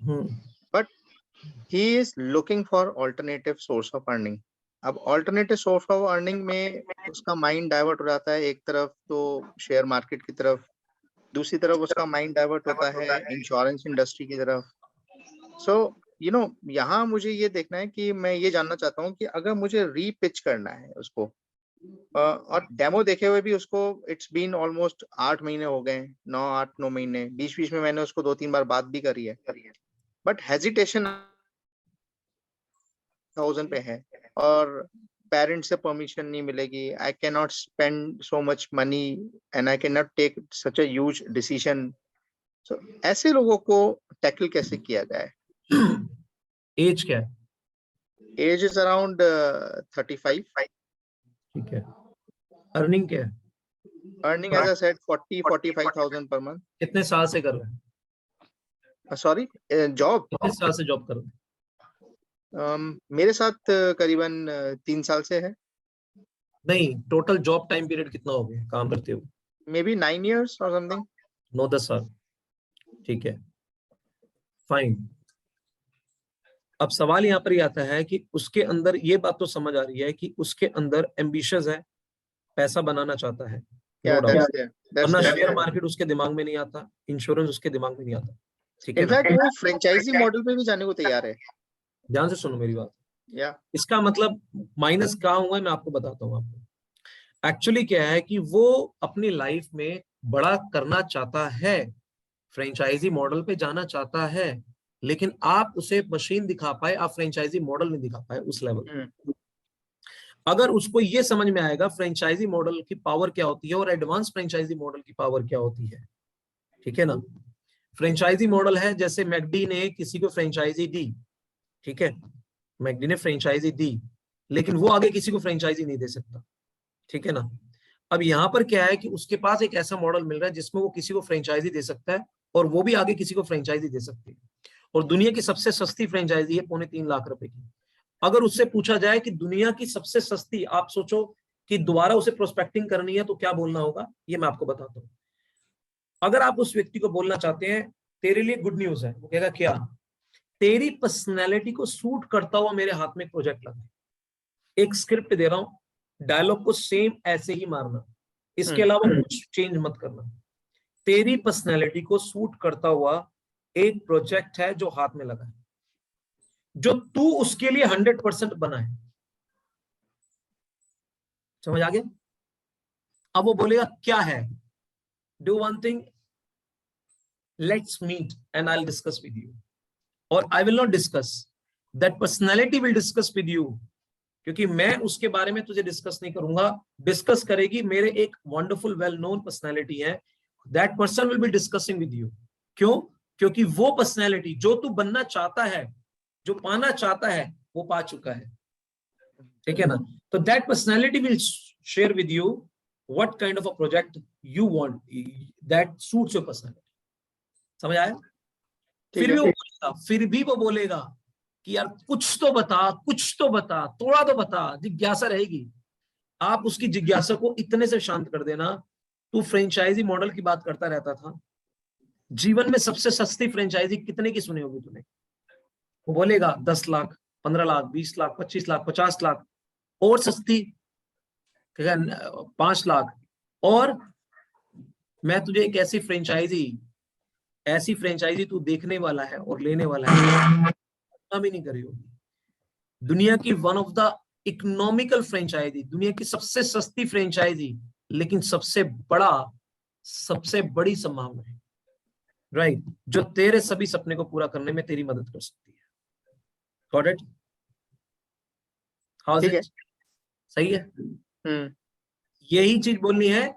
but he is looking for alternative source of earning. अब ऑल्टरनेटिव सोर्स ऑफ अर्निंग में उसका माइंड डाइवर्ट हो जाता है, एक तरफ तो शेयर मार्केट की तरफ, दूसरी तरफ उसका माइंड डाइवर्ट होता है इंश्योरेंस इंडस्ट्री की तरफ। सो यहाँ मुझे ये देखना है कि मैं ये जानना चाहता हूँ कि अगर मुझे रीपिच करना है उसको, और डेमो देखे हुए भी उसको इट्स बीन ऑलमोस्ट 8 महीने हो गए, 8-9 महीने, बीच बीच में मैंने उसको 2-3 बार बात भी करी है, बट हेजिटेशन 1000 पे है और पेरेंट्स से परमिशन नहीं मिलेगी। I can not spend so much money and I can not take such a huge decision. So ऐसे लोगों को टैकल कैसे किया जाए? एज क्या है? Age is around 35। ठीक है, अर्निंग क्या है? Earning as I said 40-45,000 per month. कितने साल से कर रहे हैं? सॉरी, जॉब कितने साल से जॉब कर रहे हैं? मेरे साथ करीबन 3 साल से है। नहीं, टोटल जॉब टाइम पीरियड कितना हो गया काम करते हुए? मे बी 9 years और समथिंग। 9-10 साल, ठीक है, फाइन। अब सवाल यहाँ पर ये आता है कि उसके अंदर ये बात तो समझ आ रही है कि उसके अंदर एम्बिशियस है, पैसा बनाना चाहता है, नो डाउट। वरना शेयर मार्केट उसके दिमाग में नहीं आता, इंश्योरेंस उसके दिमाग में नहीं आता, ठीक है? इनफैक्ट वो फ्रेंचाइजी मॉडल पे भी जाने को तैयार है। ध्यान से सुनो मेरी बात। या इसका मतलब माइनस कहाँ हुआ है मैं आपको बताता हूँ आपको। एक्चुअली क्या है कि वो अपनी लाइफ में बड़ा करना चाहता है, फ्रेंचाइजी मॉडल पे जाना चाहता है, लेकिन आप उसे मशीन दिखा पाए, आप फ्रेंचाइजी मॉडल नहीं दिखा पाए उस लेवल। अगर उसको ये समझ में आएगा फ्रेंचाइजी मॉडल की पावर क्या होती है और एडवांस फ्रेंचाइजी मॉडल की पावर क्या होती है, ठीक है ना? फ्रेंचाइजी मॉडल है जैसे मैकडी ने किसी को फ्रेंचाइजी दी, ठीक है? मैकडी ने फ्रेंचाइजी दी, लेकिन वो आगे किसी को फ्रेंचाइजी नहीं दे सकता, ठीक है ना। अब यहाँ पर क्या है कि उसके पास एक ऐसा मॉडल मिल रहा है जिसमें वो किसी को फ्रेंचाइजी दे सकता है और वो भी आगे किसी को फ्रेंचाइजी दे सकती है, और दुनिया की सबसे सस्ती फ्रेंचाइजी है 3.25 लाख रुपए की। अगर उससे पूछा जाए कि दुनिया की सबसे सस्ती, आप सोचो कि दोबारा उसे प्रोस्पेक्टिंग करनी है तो क्या बोलना होगा, ये मैं आपको बताता हूँ। अगर आप उस व्यक्ति को बोलना चाहते हैं तेरे लिए गुड न्यूज है, वो कहेगा क्या, तेरी पर्सनैलिटी को सूट करता हुआ मेरे हाथ में एक प्रोजेक्ट लगा, एक स्क्रिप्ट दे रहा हूं, डायलॉग को सेम ऐसे ही मारना, इसके अलावा कुछ चेंज मत करना, तेरी पर्सनैलिटी को सूट करता हुआ एक प्रोजेक्ट है जो हाथ में लगा है, जो तू उसके लिए 100% बना है। समझ आ गया? अब वो बोलेगा क्या है, do one thing, let's meet and I will discuss with you, और I will not discuss, that personality will discuss with you, क्योंकि मैं उसके बारे में तुझे डिस्कस नहीं करूंगा, डिस्कस करेगी मेरे एक वंडरफुल वेल नोन पर्सनैलिटी है, that person will be discussing with you. क्यों? क्योंकि वो पर्सनैलिटी जो तू बनना चाहता है, जो पाना चाहता है, वो पा चुका है, ठीक है ना। तो that personality will share with you what kind of a project you want that suits your personality. समझ आया? फिर भी वो बोलेगा कि यार कुछ तो बता, कुछ तो बता, थोड़ा तो बता, जिज्ञासा रहेगी। आप उसकी जिज्ञासा को इतने से शांत कर देना। तू फ्रेंचाइजी मॉडल की बात करता रहता था, जीवन में सबसे सस्ती फ्रेंचाइजी कितने की सुनी होगी तूने? वो बोलेगा 10 लाख, 15 लाख, 20 लाख, 25 लाख, 50 लाख, और सस्ती 5 लाख, और मैं तुझे एक ऐसी फ्रेंचाइजी तू देखने वाला है और लेने वाला है, भी नहीं करी होगी। दुनिया की one of the economical franchise, दुनिया की सबसे सस्ती फ्रेंचाइजी, लेकिन सबसे बड़ी संभावना है, राइट, जो तेरे सभी सपने को पूरा करने में तेरी मदद कर सकती है। Got it? How is it? सही है? यही चीज बोलनी है,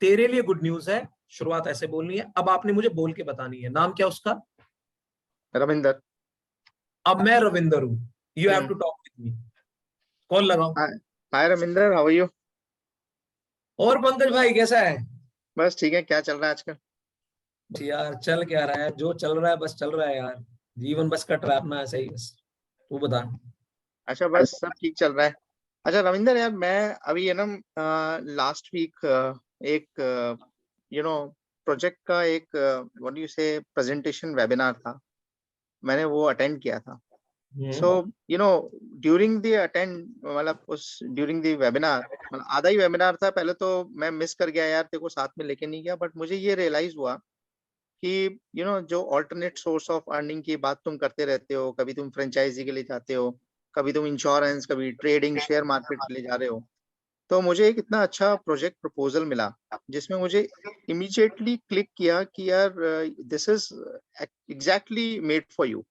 तेरे लिए गुड न्यूज है, शुरुआत ऐसे बोलनी है। अब आपने मुझे बोल के बतानी है, नाम क्या उसका? रविंदर। अब मैं रविंदर हूं, you have to talk with me. Call लगाओ। Hi Ravinder, how are you? और पंकज भाई कैसा है? बस ठीक है, क्या चल रहा है आजकल? यार चल क्या रहा है, जो चल रहा है बस चल रहा है यार, जीवन बस कट रहा है अपना ऐसे ही, बस तू बता। अच्छा, बस सब ठीक चल रहा है। अच्छा रविंदर यार, मैं अभी है ना लास्ट वीक एक प्रोजेक्ट का एक व्हाट डू यू से प्रेजेंटेशन वेबिनार था, मैंने वो अटेंड किया था। सो ड्यूरिंग द वेबिनार, आधा ही वेबिनार था, पहले तो मैं मिस कर गया यार, तेरे को साथ में लेके नहीं गया, बट मुझे ये रियलाइज हुआ कि जो ऑल्टरनेट सोर्स ऑफ अर्निंग की बात तुम करते रहते हो, कभी तुम फ्रेंचाइजी के लिए जाते हो, कभी तुम इंश्योरेंस, कभी ट्रेडिंग, शेयर मार्केट के लिए जा रहे हो, तो मुझे एक इतना अच्छा प्रोजेक्ट प्रपोजल मिला जिसमें मुझे इमीडिएटली क्लिक किया कि यार this is exactly made for you.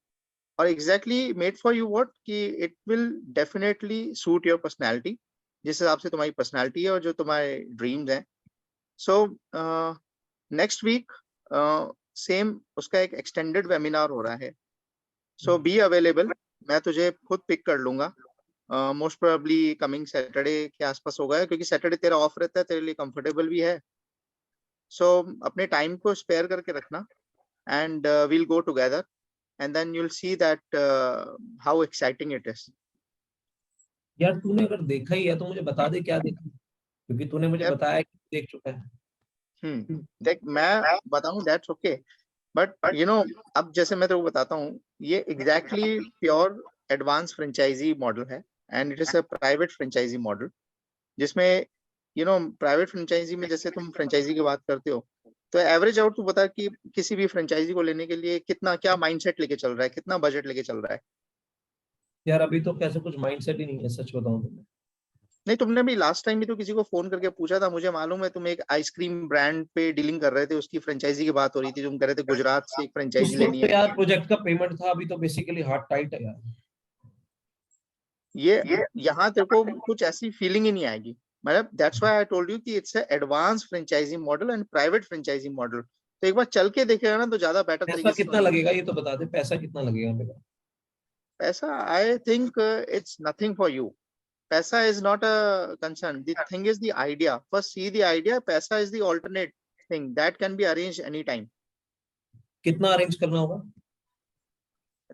और exactly made for you what, कि it will definitely suit your personality, जिस हिसाब से तुम्हारी पर्सनैलिटी है और जो तुम्हारे ड्रीम्स हैं। सो नेक्स्ट वीक सेम उसका एक एक्सटेंडेड वेबिनार हो रहा है, सो बी अवेलेबल। मैं तुझे खुद पिक कर लूंगा, मोस्ट प्रोबेबली कमिंग सैटरडे के आसपास होगा, क्योंकि सैटरडे तेरा ऑफ रहता है, तेरे लिए कंफर्टेबल भी है। सो अपने टाइम को स्पेयर करके रखना, and we'll go together, and then you'll see that how exciting it is. यार तूने अगर देखा ही है तो मुझे बता दे क्या देखा, क्योंकि तूने मुझे बताया कि देख चुका है। देख, मैं बताऊं दैट्स ओके, बट अब जैसे मैं तेरे को बताता हूँ, ये exactly pure advance franchisee model है, and it is a private franchisee model, जिसमें प्राइवेट फ्रेंचाइजी में जैसे तुम फ्रेंचाइजी की बात करते हो, तो एवरेज आउट तू बता कि किसी भी फ्रेंचाइजी को लेने के लिए कितना, क्या माइंडसेट लेके चल रहा है, कितना बजट लेके चल रहा है? यार अभी तो कैसे कुछ माइंडसेट ही नहीं है, सच बताऊं तो। नहीं, तुमने भी लास्ट टाइम भी तो किसी को फोन करके पूछा था, मुझे मालूम है, तुम एक आइसक्रीम ब्रांड पे डीलिंग कर रहे थे, उसकी फ्रेंचाइजी की बात हो रही थी, तुम कह रहे थे गुजरात से एक फ्रेंचाइजी लेनी है। यार प्रोजेक्ट का पेमेंट था, अभी तो बेसिकली हार्ट टाइट है यार। ये यहाँ तेरे को कुछ ऐसी फीलिंग ही नहीं आएगी, मतलब that's why I told you कि it's a advance franchisee model and private franchisee model. तो एक बार चल के देखेगा ना तो ज्यादा बेटर पैसा तरीके से कितना लगेगा ये तो बता दे, पैसा कितना लगेगा मेरा? पैसा, I think it's nothing for you. Paisa is not a concern. The thing is the idea. First see the idea. Paisa is the alternate thing that can be arranged anytime. कितना अरेंज करना होगा?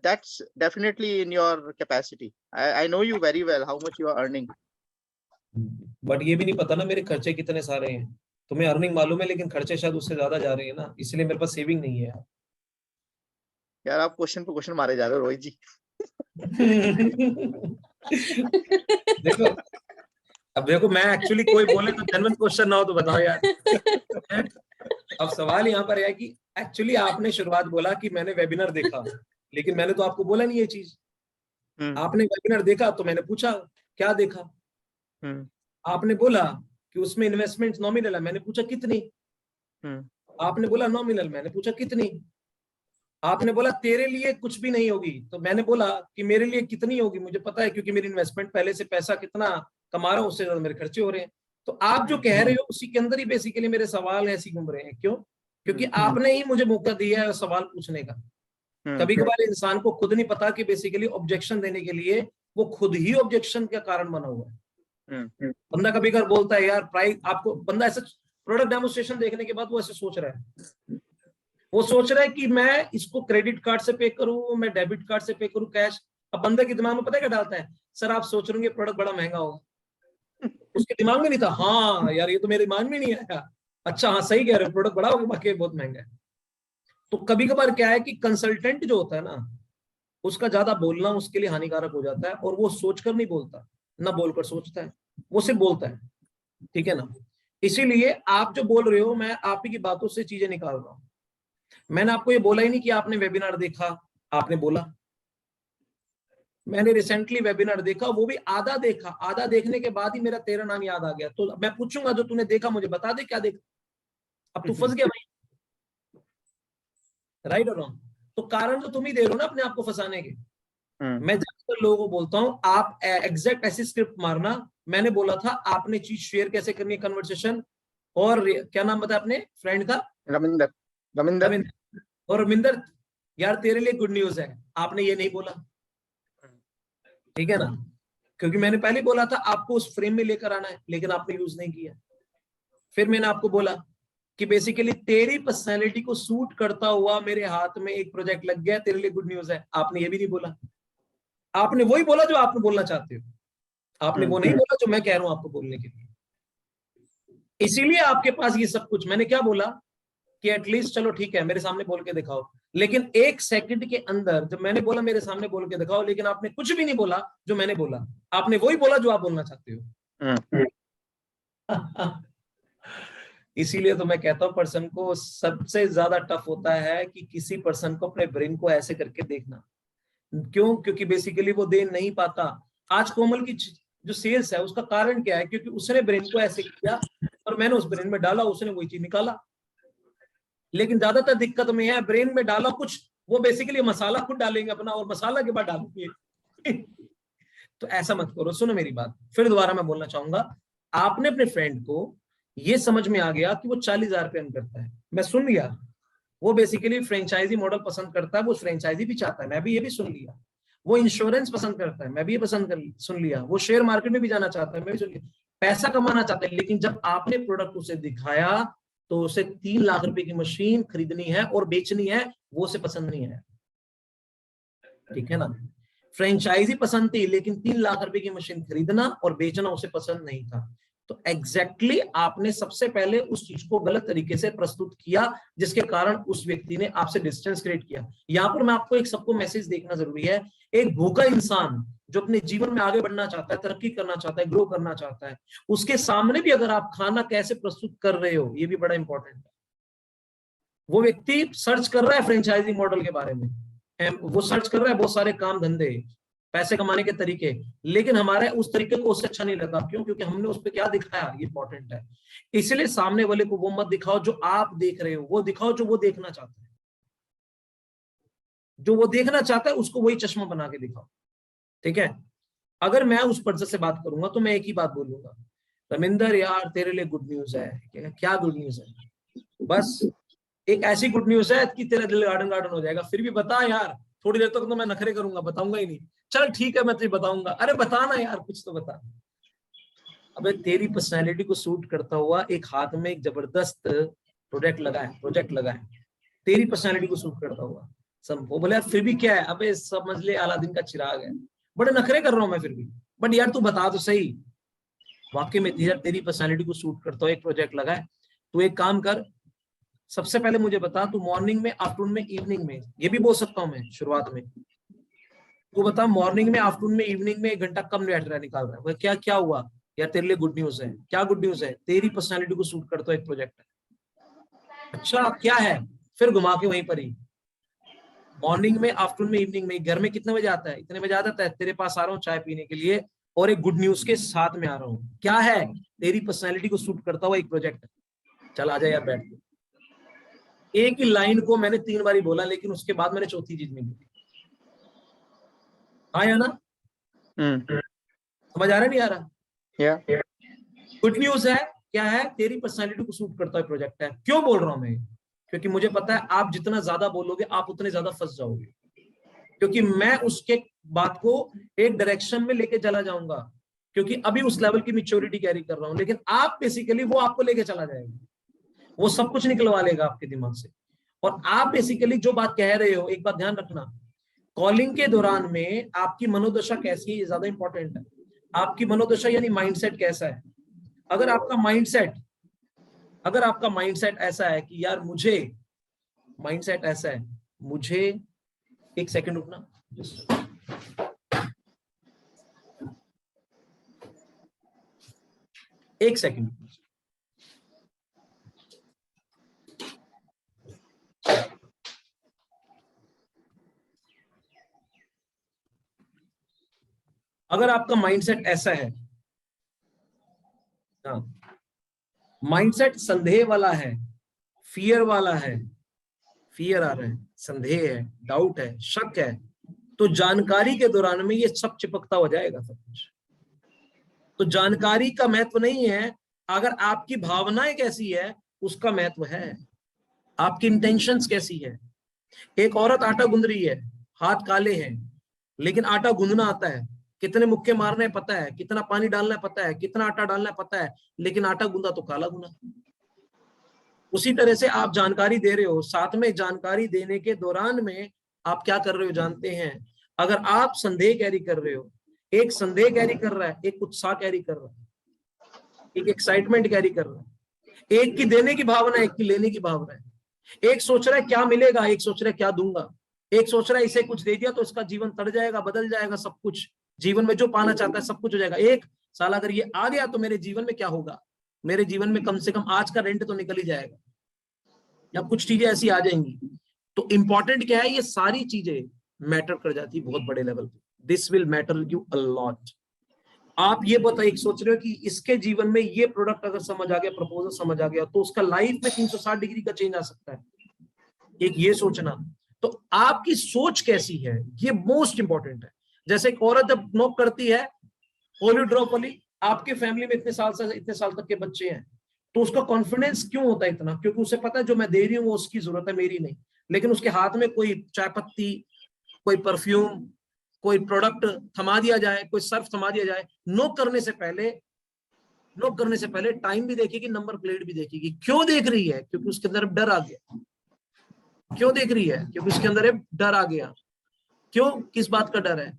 That's definitely in your capacity. I know you very well how much you are earning. But ये भी नहीं पता ना मेरे खर्चे कितने सारे हैं. तुम्हें अर्निंग मालूम है लेकिन खर्चे शायद उससे ज्यादा जा रहे हैं ना, इसलिए मेरे पास सेविंग नहीं है. यार आप क्वेश्चन पे क्वेश्चन मारे जा रहे हो रोहित जी. देखो, अब देखो मैं एक्चुअली कोई बोले तो जेन्युइन क्वेश्चन ना हो तो बताओ यार. अब सवाल यहाँ पर है कि एक्चुअली आपने शुरुआत बोला कि मैंने वेबिनार देखा, लेकिन मैंने तो आपको बोला नहीं ये चीज. आपने वेबिनार देखा तो मैंने पूछा क्या देखा. आपने बोला कि उसमें इन्वेस्टमेंट नॉमिनल है, मैंने पूछा कितनी. आपने बोला नॉमिनल, मैंने पूछा कितनी. आपने बोला तेरे लिए कुछ भी नहीं होगी, तो मैंने बोला कि मेरे लिए कितनी होगी मुझे पता है, क्योंकि मेरी इन्वेस्टमेंट पहले से पैसा कितना कमा रहा हूँ उससे ज्यादा मेरे खर्चे हो रहे हैं. तो आप जो कह रहे हो उसी के अंदर ही बेसिकली मेरे सवाल ऐसे घूम रहे हैं. क्यों? क्योंकि आपने ही मुझे मौका दिया है सवाल पूछने का. कभी कभार इंसान को खुद नहीं पता कि बेसिकली ऑब्जेक्शन देने के लिए वो खुद ही ऑब्जेक्शन का कारण बना हुआ है. बंदा कभी कभार बोलता है यार प्राइस, आपको बंदा ऐसा प्रोडक्ट डेमोस्ट्रेशन देखने के बाद वो ऐसे सोच रहा है, वो सोच रहा है कि मैं इसको क्रेडिट कार्ड से पे करूं, मैं डेबिट कार्ड से पे करूं, कैश. अब बंदे के दिमाग में पता है क्या डालता है, सर आप सोच रहे प्रोडक्ट बड़ा महंगा होगा. उसके दिमाग में नहीं था हाँ यार ये तो मेरे दिमाग में नहीं आया, अच्छा हाँ सही कह रहे हो प्रोडक्ट बड़ा होगा बाकी बहुत महंगा है. तो कभी कभार क्या है कि कंसल्टेंट जो होता है ना उसका ज्यादा बोलना उसके लिए हानिकारक हो जाता है, और वो सोचकर नहीं बोलता, ना बोलकर सोचता है, वो सिर्फ बोलता है. ठीक है ना. इसीलिए आप जो बोल रहे हो मैं आप ही की बातों से चीजें निकाल रहा हूं. मैंने आपको ये बोला ही नहीं कि आपने वेबिनार देखा. आपने बोला मैंने रिसेंटली वेबिनार देखा, वो भी आधा देखा. आधा देखने के बाद ही मेरा तेरा नाम याद आ गया. तो मैं पूछूंगा जो तूने देखा मुझे बता दे क्या देखा. अब तू फंस गया भाई. राइट और रॉन्ग? तो कारण तो तुम ही दे रहे हो ना अपने आप को फंसाने के. मैं ज्यादातर लोगों को बोलता हूँ आप एग्जैक्ट ऐसी स्क्रिप्ट मारना. मैंने बोला था आपने चीज शेयर कैसे करनी है, कन्वर्सेशन. और क्या नाम बताया अपने फ्रेंड का? रविंदर. और रविंदर यार तेरे लिए गुड न्यूज है, आपने ये नहीं बोला. ठीक है ना. क्योंकि मैंने पहले बोला था आपको उस फ्रेम में लेकर आना है, लेकिन आपने यूज नहीं किया. फिर मैंने आपको बोला कि बेसिकली तेरी पर्सनैलिटी को सूट करता हुआ मेरे हाथ में एक प्रोजेक्ट लग गया, तेरे लिए गुड न्यूज है. आपने ये भी नहीं बोला. आपने वही बोला जो आपने बोलना चाहते हो, आपने वो नहीं बोला जो मैं कह रहा हूं आपको बोलने के लिए. इसीलिए आपके पास ये सब कुछ. मैंने क्या बोला कि एटलीस्ट चलो ठीक है मेरे सामने बोल के दिखाओ, लेकिन 1 सेकंड के अंदर जब मैंने बोला मेरे सामने बोल के दिखाओ, लेकिन आपने कुछ भी नहीं बोला जो मैंने बोला. आपने वही बोला जो आप बोलना चाहते हो. इसीलिए तो मैं कहता हूं पर्सन को सबसे ज्यादा टफ होता है कि किसी पर्सन को अपने ब्रेन को ऐसे करके देखना. क्यों? क्योंकि बेसिकली वो दे नहीं पाता. आज कोमल की जो सेल्स है उसका कारण क्या है? क्योंकि उसने ब्रेन को ऐसे किया और मैंने उस ब्रेन में डाला, उसने वही चीज निकाला. लेकिन ज्यादातर दिक्कत में है ब्रेन में डाला कुछ, वो बेसिकली मसाला खुद डालेंगे अपना और मसाला के बाद डालेंगे. तो ऐसा मत करो. सुनो मेरी बात, फिर दोबारा मैं बोलना चाहूंगा. आपने अपने फ्रेंड को ये समझ में आ गया कि वो 40,000 रुपये अर्न करता है, मैं सुन लिया. वो बेसिकली फ्रेंचाइजी मॉडल पसंद करता है, वो फ्रेंचाइजी भी चाहता है, मैं भी ये भी सुन लिया. वो इंश्योरेंस पसंद करता है, मैं भी ये सुन लिया. वो शेयर मार्केट में भी जाना चाहता है, मैं भी सुन लिया. पैसा कमाना चाहता है. लेकिन जब आपने प्रोडक्ट उसे दिखाया तो उसे 3 लाख रुपए की मशीन खरीदनी है और बेचनी है, वो उसे पसंद नहीं है. ठीक है ना. फ्रेंचाइजी पसंद थी लेकिन 3 लाख रुपए की मशीन खरीदना और बेचना उसे पसंद नहीं था. तो एग्जैक्टली आपने सबसे पहले उस चीज को गलत तरीके से प्रस्तुत किया, जिसके कारण उस व्यक्ति ने आपसे डिस्टेंस क्रिएट किया. यहां पर मैं आपको एक सबको मैसेज देखना जरूरी है. एक भूखा इंसान जो अपने जीवन में आगे बढ़ना चाहता है, तरक्की करना चाहता है, ग्रो करना चाहता है, उसके सामने भी अगर आप खाना कैसे प्रस्तुत कर रहे हो, ये भी बड़ा इंपॉर्टेंट है. वो व्यक्ति सर्च कर रहा है फ्रेंचाइजी मॉडल के बारे में, वो सर्च कर रहा है बहुत सारे काम धंधे, पैसे कमाने के तरीके, लेकिन हमारे उस तरीके को उससे अच्छा नहीं लगा. क्यों? क्योंकि हमने उस पर क्या दिखाया, ये इंपॉर्टेंट है. इसलिए सामने वाले को वो मत दिखाओ जो आप देख रहे हो, वो दिखाओ जो वो देखना चाहता है. जो वो देखना चाहता है उसको वही चश्मा बना के दिखाओ. ठीक है. अगर मैं उस पर्सन से बात करूंगा तो मैं एक ही बात बोलूंगा, रविंदर यार तेरे लिए गुड न्यूज है. क्या गुड न्यूज है? बस एक ऐसी गुड न्यूज है कि तेरा दिल गार्डन गार्डन हो जाएगा. फिर भी बता यार थोड़ी देर तक तो मैं नखरे करूंगा, बताऊंगा ही नहीं। चल ठीक है मैं तुझे बताऊंगा। अरे बताना यार, कुछ तो बता। अबे तेरी पर्सनैलिटी को सूट करता हुआ एक हाथ में एक जबरदस्त प्रोजेक्ट लगा है, तेरी पर्सनैलिटी को सूट करता हुआ। सब वो बोले फिर भी क्या है, अबे समझ ले अलादीन का चिराग है, बड़े नखरे कर रहा हूं मैं फिर भी, बट यार तू बता तो सही, वाकई में तेरी पर्सनैलिटी को सूट करता हुआ एक प्रोजेक्ट लगा है। तू एक काम कर, सबसे पहले मुझे बता, तू मॉर्निंग में, आफ्टरनून में, इवनिंग में, ये भी बोल सकता हूं मैं शुरुआत में, तू बता मॉर्निंग में, आफ्टरनून में, इवनिंग में 1 घंटा कम बैठ रहा है, निकाल रहा है, वो क्या हुआ यार तेरे लिए? गुड न्यूज है। क्या गुड न्यूज है? तेरी पर्सनालिटी को सूट करता है एक प्रोजेक्ट है। अच्छा क्या है? फिर घुमा के वहीं पर ही, मॉर्निंग में, आफ्टरनून में, इवनिंग में। घर में कितने बजे आता है? इतने बजे आता है, तेरे पास आ रहा हूँ चाय पीने के लिए और एक गुड न्यूज के साथ में आ रहा हूँ। क्या है? तेरी पर्सनैलिटी को सूट करता हुआ एक प्रोजेक्ट है। चल आ जा यार बैठ के। एक ही लाइन को मैंने 3 बारी बोला, लेकिन उसके बाद मैंने चौथी चीज नहीं बोली। हाँ या ना? समझ आ रहा नहीं आ रहा? गुड न्यूज है, क्या है? तेरी पर्सनालिटी को सूट करता है प्रोजेक्ट है। क्यों बोल रहा हूं मैं? क्योंकि मुझे पता है आप जितना ज्यादा बोलोगे आप उतने ज्यादा फंस जाओगे, क्योंकि मैं उसके बात को एक डायरेक्शन में लेके चला जाऊंगा, क्योंकि अभी उस लेवल की मैच्योरिटी कैरी कर रहा हूं, लेकिन आप बेसिकली वो आपको लेके चला जाएगा, वो सब कुछ निकलवा लेगा आपके दिमाग से। और आप बेसिकली जो बात कह रहे हो, एक बात ध्यान रखना, कॉलिंग के दौरान में आपकी मनोदशा कैसी है ये ज्यादा इंपॉर्टेंट है। आपकी मनोदशा यानी माइंडसेट कैसा है। अगर आपका माइंडसेट ऐसा है कि यार मुझे, माइंडसेट ऐसा है मुझे, एक सेकंड रुकना, एक सेकंड। अगर आपका माइंडसेट ऐसा है, माइंडसेट संदेह वाला है, फियर वाला है, फियर आ रहा है, संदेह है, डाउट है, शक है, तो जानकारी के दौरान में ये सब चिपकता हो जाएगा सब कुछ। तो जानकारी का महत्व नहीं है, अगर आपकी भावनाएं कैसी है उसका महत्व है, आपकी इंटेंशंस कैसी है। एक औरत आटा गूंद रही है, हाथ काले हैं, लेकिन आटा गूंदना आता है, कितने मुक्के मारने पता है, कितना पानी डालना है पता है, कितना आटा डालना है पता है, लेकिन आटा गूंदा तो काला गुना। उसी तरह से आप जानकारी दे रहे हो, साथ में जानकारी देने के दौरान में आप क्या कर रहे हो जानते हैं? अगर आप संदेह कैरी कर रहे हो, एक संदेह कैरी कर रहा है, एक उत्साह कैरी कर रहा है, एक एक्साइटमेंट कैरी कर रहा है, एक की देने की भावना, एक की लेने की भावना है। एक सोच रहा है क्या मिलेगा, एक सोच रहा है क्या दूंगा, एक सोच रहा है इसे कुछ दे दिया तो इसका जीवन तर जाएगा, बदल जाएगा, सब कुछ जीवन में जो पाना चाहता है सब कुछ हो जाएगा। एक साल अगर ये आ गया तो मेरे जीवन में क्या होगा, मेरे जीवन में कम से कम आज का रेंट तो निकल ही जाएगा, या कुछ चीजें ऐसी आ जाएंगी। तो इंपॉर्टेंट क्या है, ये सारी चीजें मैटर कर जाती है बहुत बड़े लेवल पे। This will matter you a lot. आप ये बताइए, सोच रहे हो कि इसके जीवन में ये प्रोडक्ट अगर समझ आ गया, प्रपोजल समझ आ गया, तो उसका लाइफ में 360 डिग्री का चेंज आ सकता है। एक ये सोचना, तो आपकी सोच कैसी है ये मोस्ट इंपॉर्टेंट है। जैसे एक औरत जब नॉक करती है, पोलियो ड्रॉप वाली, आपके फैमिली में इतने साल तक के बच्चे हैं, तो उसका कॉन्फिडेंस क्यों होता है इतना? क्योंकि उसे पता है जो मैं दे रही हूँ वो उसकी जरूरत है, मेरी नहीं। लेकिन उसके हाथ में कोई चाय पत्ती, कोई परफ्यूम, कोई प्रोडक्ट थमा दिया जाए, कोई सर्फ थमा दिया जाए, नॉक करने से पहले टाइम भी देखेगी, नंबर प्लेट भी देखेगी। क्यों देख रही है? क्योंकि उसके अंदर डर आ गया। क्यों देख रही है? क्योंकि उसके अंदर एक डर आ गया। क्यों? किस बात का डर है?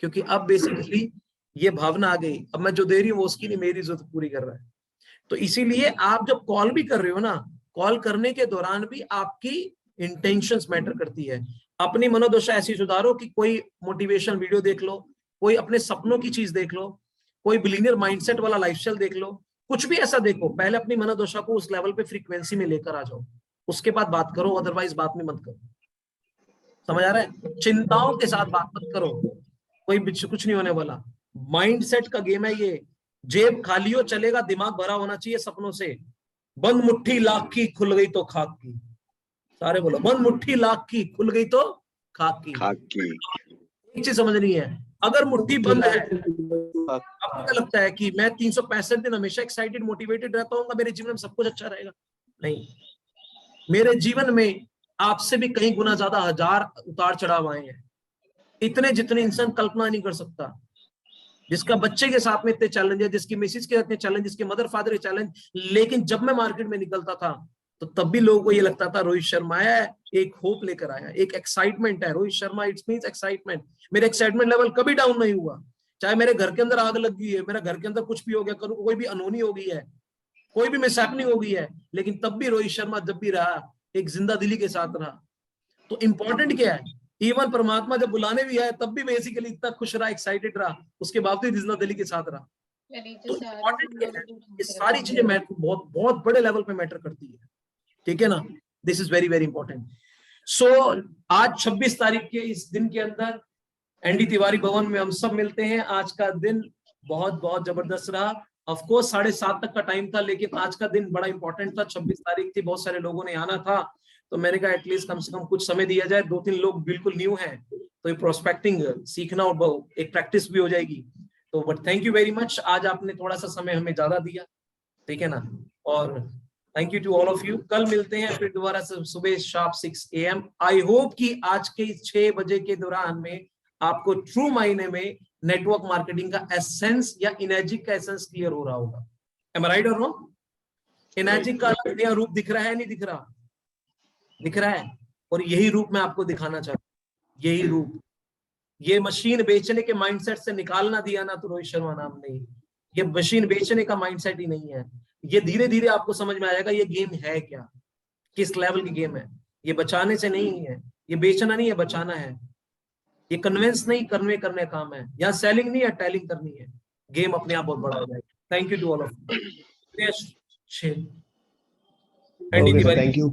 क्योंकि अब बेसिकली ये भावना आ गई, अब मैं जो दे रही हूँ वो उसकी नहीं, मेरी जरूरत पूरी कर रहा है। तो इसीलिए आप जब कॉल भी कर रहे हो ना, कॉल करने के दौरान भी आपकी इंटेंशंस मैटर करती है। अपनी मनोदशा ऐसी सुधारो कि कोई मोटिवेशनल वीडियो देख लो, कोई अपने सपनों की चीज देख लो, कोई बिलीनियर माइंडसेट वाला लाइफस्टाइल देख लो, कुछ भी ऐसा देखो। पहले अपनी मनोदशा को उस लेवल पे फ्रीक्वेंसी में लेकर आ जाओ, उसके बाद बात करो, अदरवाइज बात में मत करो। समझ आ रहा है? चिंताओं के साथ बात मत करो, कोई कुछ नहीं होने वाला। माइंडसेट का गेम है ये। जेब खाली हो चलेगा, दिमाग भरा होना चाहिए सपनों से। बंद मुट्ठी लाख की, खुल गई तो खाक की। सारे बोलो, बंद मुट्ठी लाख की, खुल गई तो खाक की। एक चीज समझनी है, अगर मुट्ठी बंद है, आपको क्या लगता है कि मैं 365 दिन हमेशा एक्साइटेड मोटिवेटेड रहता हूँ, मेरे जीवन में सब कुछ अच्छा रहेगा? नहीं, मेरे जीवन में आपसे भी कहीं गुना ज्यादा, हजार उतार चढ़ाव आए हैं, इतने जितने इंसान कल्पना नहीं कर सकता। जिसका बच्चे के साथ में इतने चैलेंज है, जिसकी मिसिस के इतने चैलेंज, जिसके मदर फादर के चैलेंज, लेकिन जब मैं मार्केट में निकलता था तो तब भी लोगों को ये लगता था रोहित शर्मा है, एक होप लेकर आया, एक एक्साइटमेंट है Rohit Sharma, it's means excitement. मेरे एक्साइटमेंट लेवल कभी डाउन नहीं हुआ, चाहे मेरे घर के अंदर आग लग गई है, मेरे घर के अंदर कुछ भी हो गया, कोई भी अनहोनी हो गई है, कोई भी मिसहैपनिंग हो गई है, लेकिन तब भी रोहित शर्मा जब भी रहा एक जिंदा दिली के साथ रहा। तो इंपॉर्टेंट क्या है, इवन परमात्मा जब बुलाने भी आए तब भी बेसिकली इतना खुश रहा, एक्साइटेड रहा, उसके बावजूद जिंदा दिली के साथ रहा। तो इंपॉर्टेंट क्या है, ये सारी चीजें मैटर बहुत बहुत बड़े लेवल पे मैटर करती है, ठीक है ना। This is very very important. So आज 26 तारीख के इस दिन के अंदर एनडी तिवारी भवन में हम सब मिलते हैं। आज का दिन बहुत बहुत जबरदस्त रहा। ऑफ कोर्स 7:30 तक का टाइम था, लेकिन आज का दिन बड़ा इंपॉर्टेंट था, 26 तारीख थी, बहुत सारे लोगों ने आना था, तो मैंने कहा एटलीस्ट कम से कम कुछ समय दिया जाए। 2-3 लोग बिल्कुल न्यू हैं, तो ये प्रोस्पेक्टिंग सीखना और एक प्रैक्टिस भी हो जाएगी। तो but thank you very much, आज आपने थोड़ा सा समय हमें ज्यादा दिया, ठीक है ना। और thank you to all of you. कल मिलते हैं फिर दोबारा सुबह शार्प 6 AM। आई होप कि आज के 6 बजे के दौरान में आपको ट्रू मायने में नेटवर्क मार्केटिंग का एसेंस या इनर्जिक का एसेंस क्लियर हो रहा होगा। एम आई राइट और रॉन्ग? इनर्जिक का नया रूप दिख रहा है, नहीं दिख रहा? दिख रहा है, और यही रूप मैं आपको दिखाना चाहता हूं, यही रूप। ये मशीन बेचने के माइंडसेट से निकालना दिया ना तो रोहित शर्मा नाम नहीं, ये मशीन बेचने का माइंडसेट ही नहीं है। ये धीरे धीरे आपको समझ में आएगा ये गेम है क्या, किस लेवल की गेम है। ये बचाने से नहीं है, ये बेचना नहीं है, बचाना है। ये कन्विंस नहीं करने काम है, यहाँ सेलिंग नहीं है, टेलिंग करनी है। गेम अपने आप बहुत बड़ा हो जाएगा। Thank you to all of you. Thank you.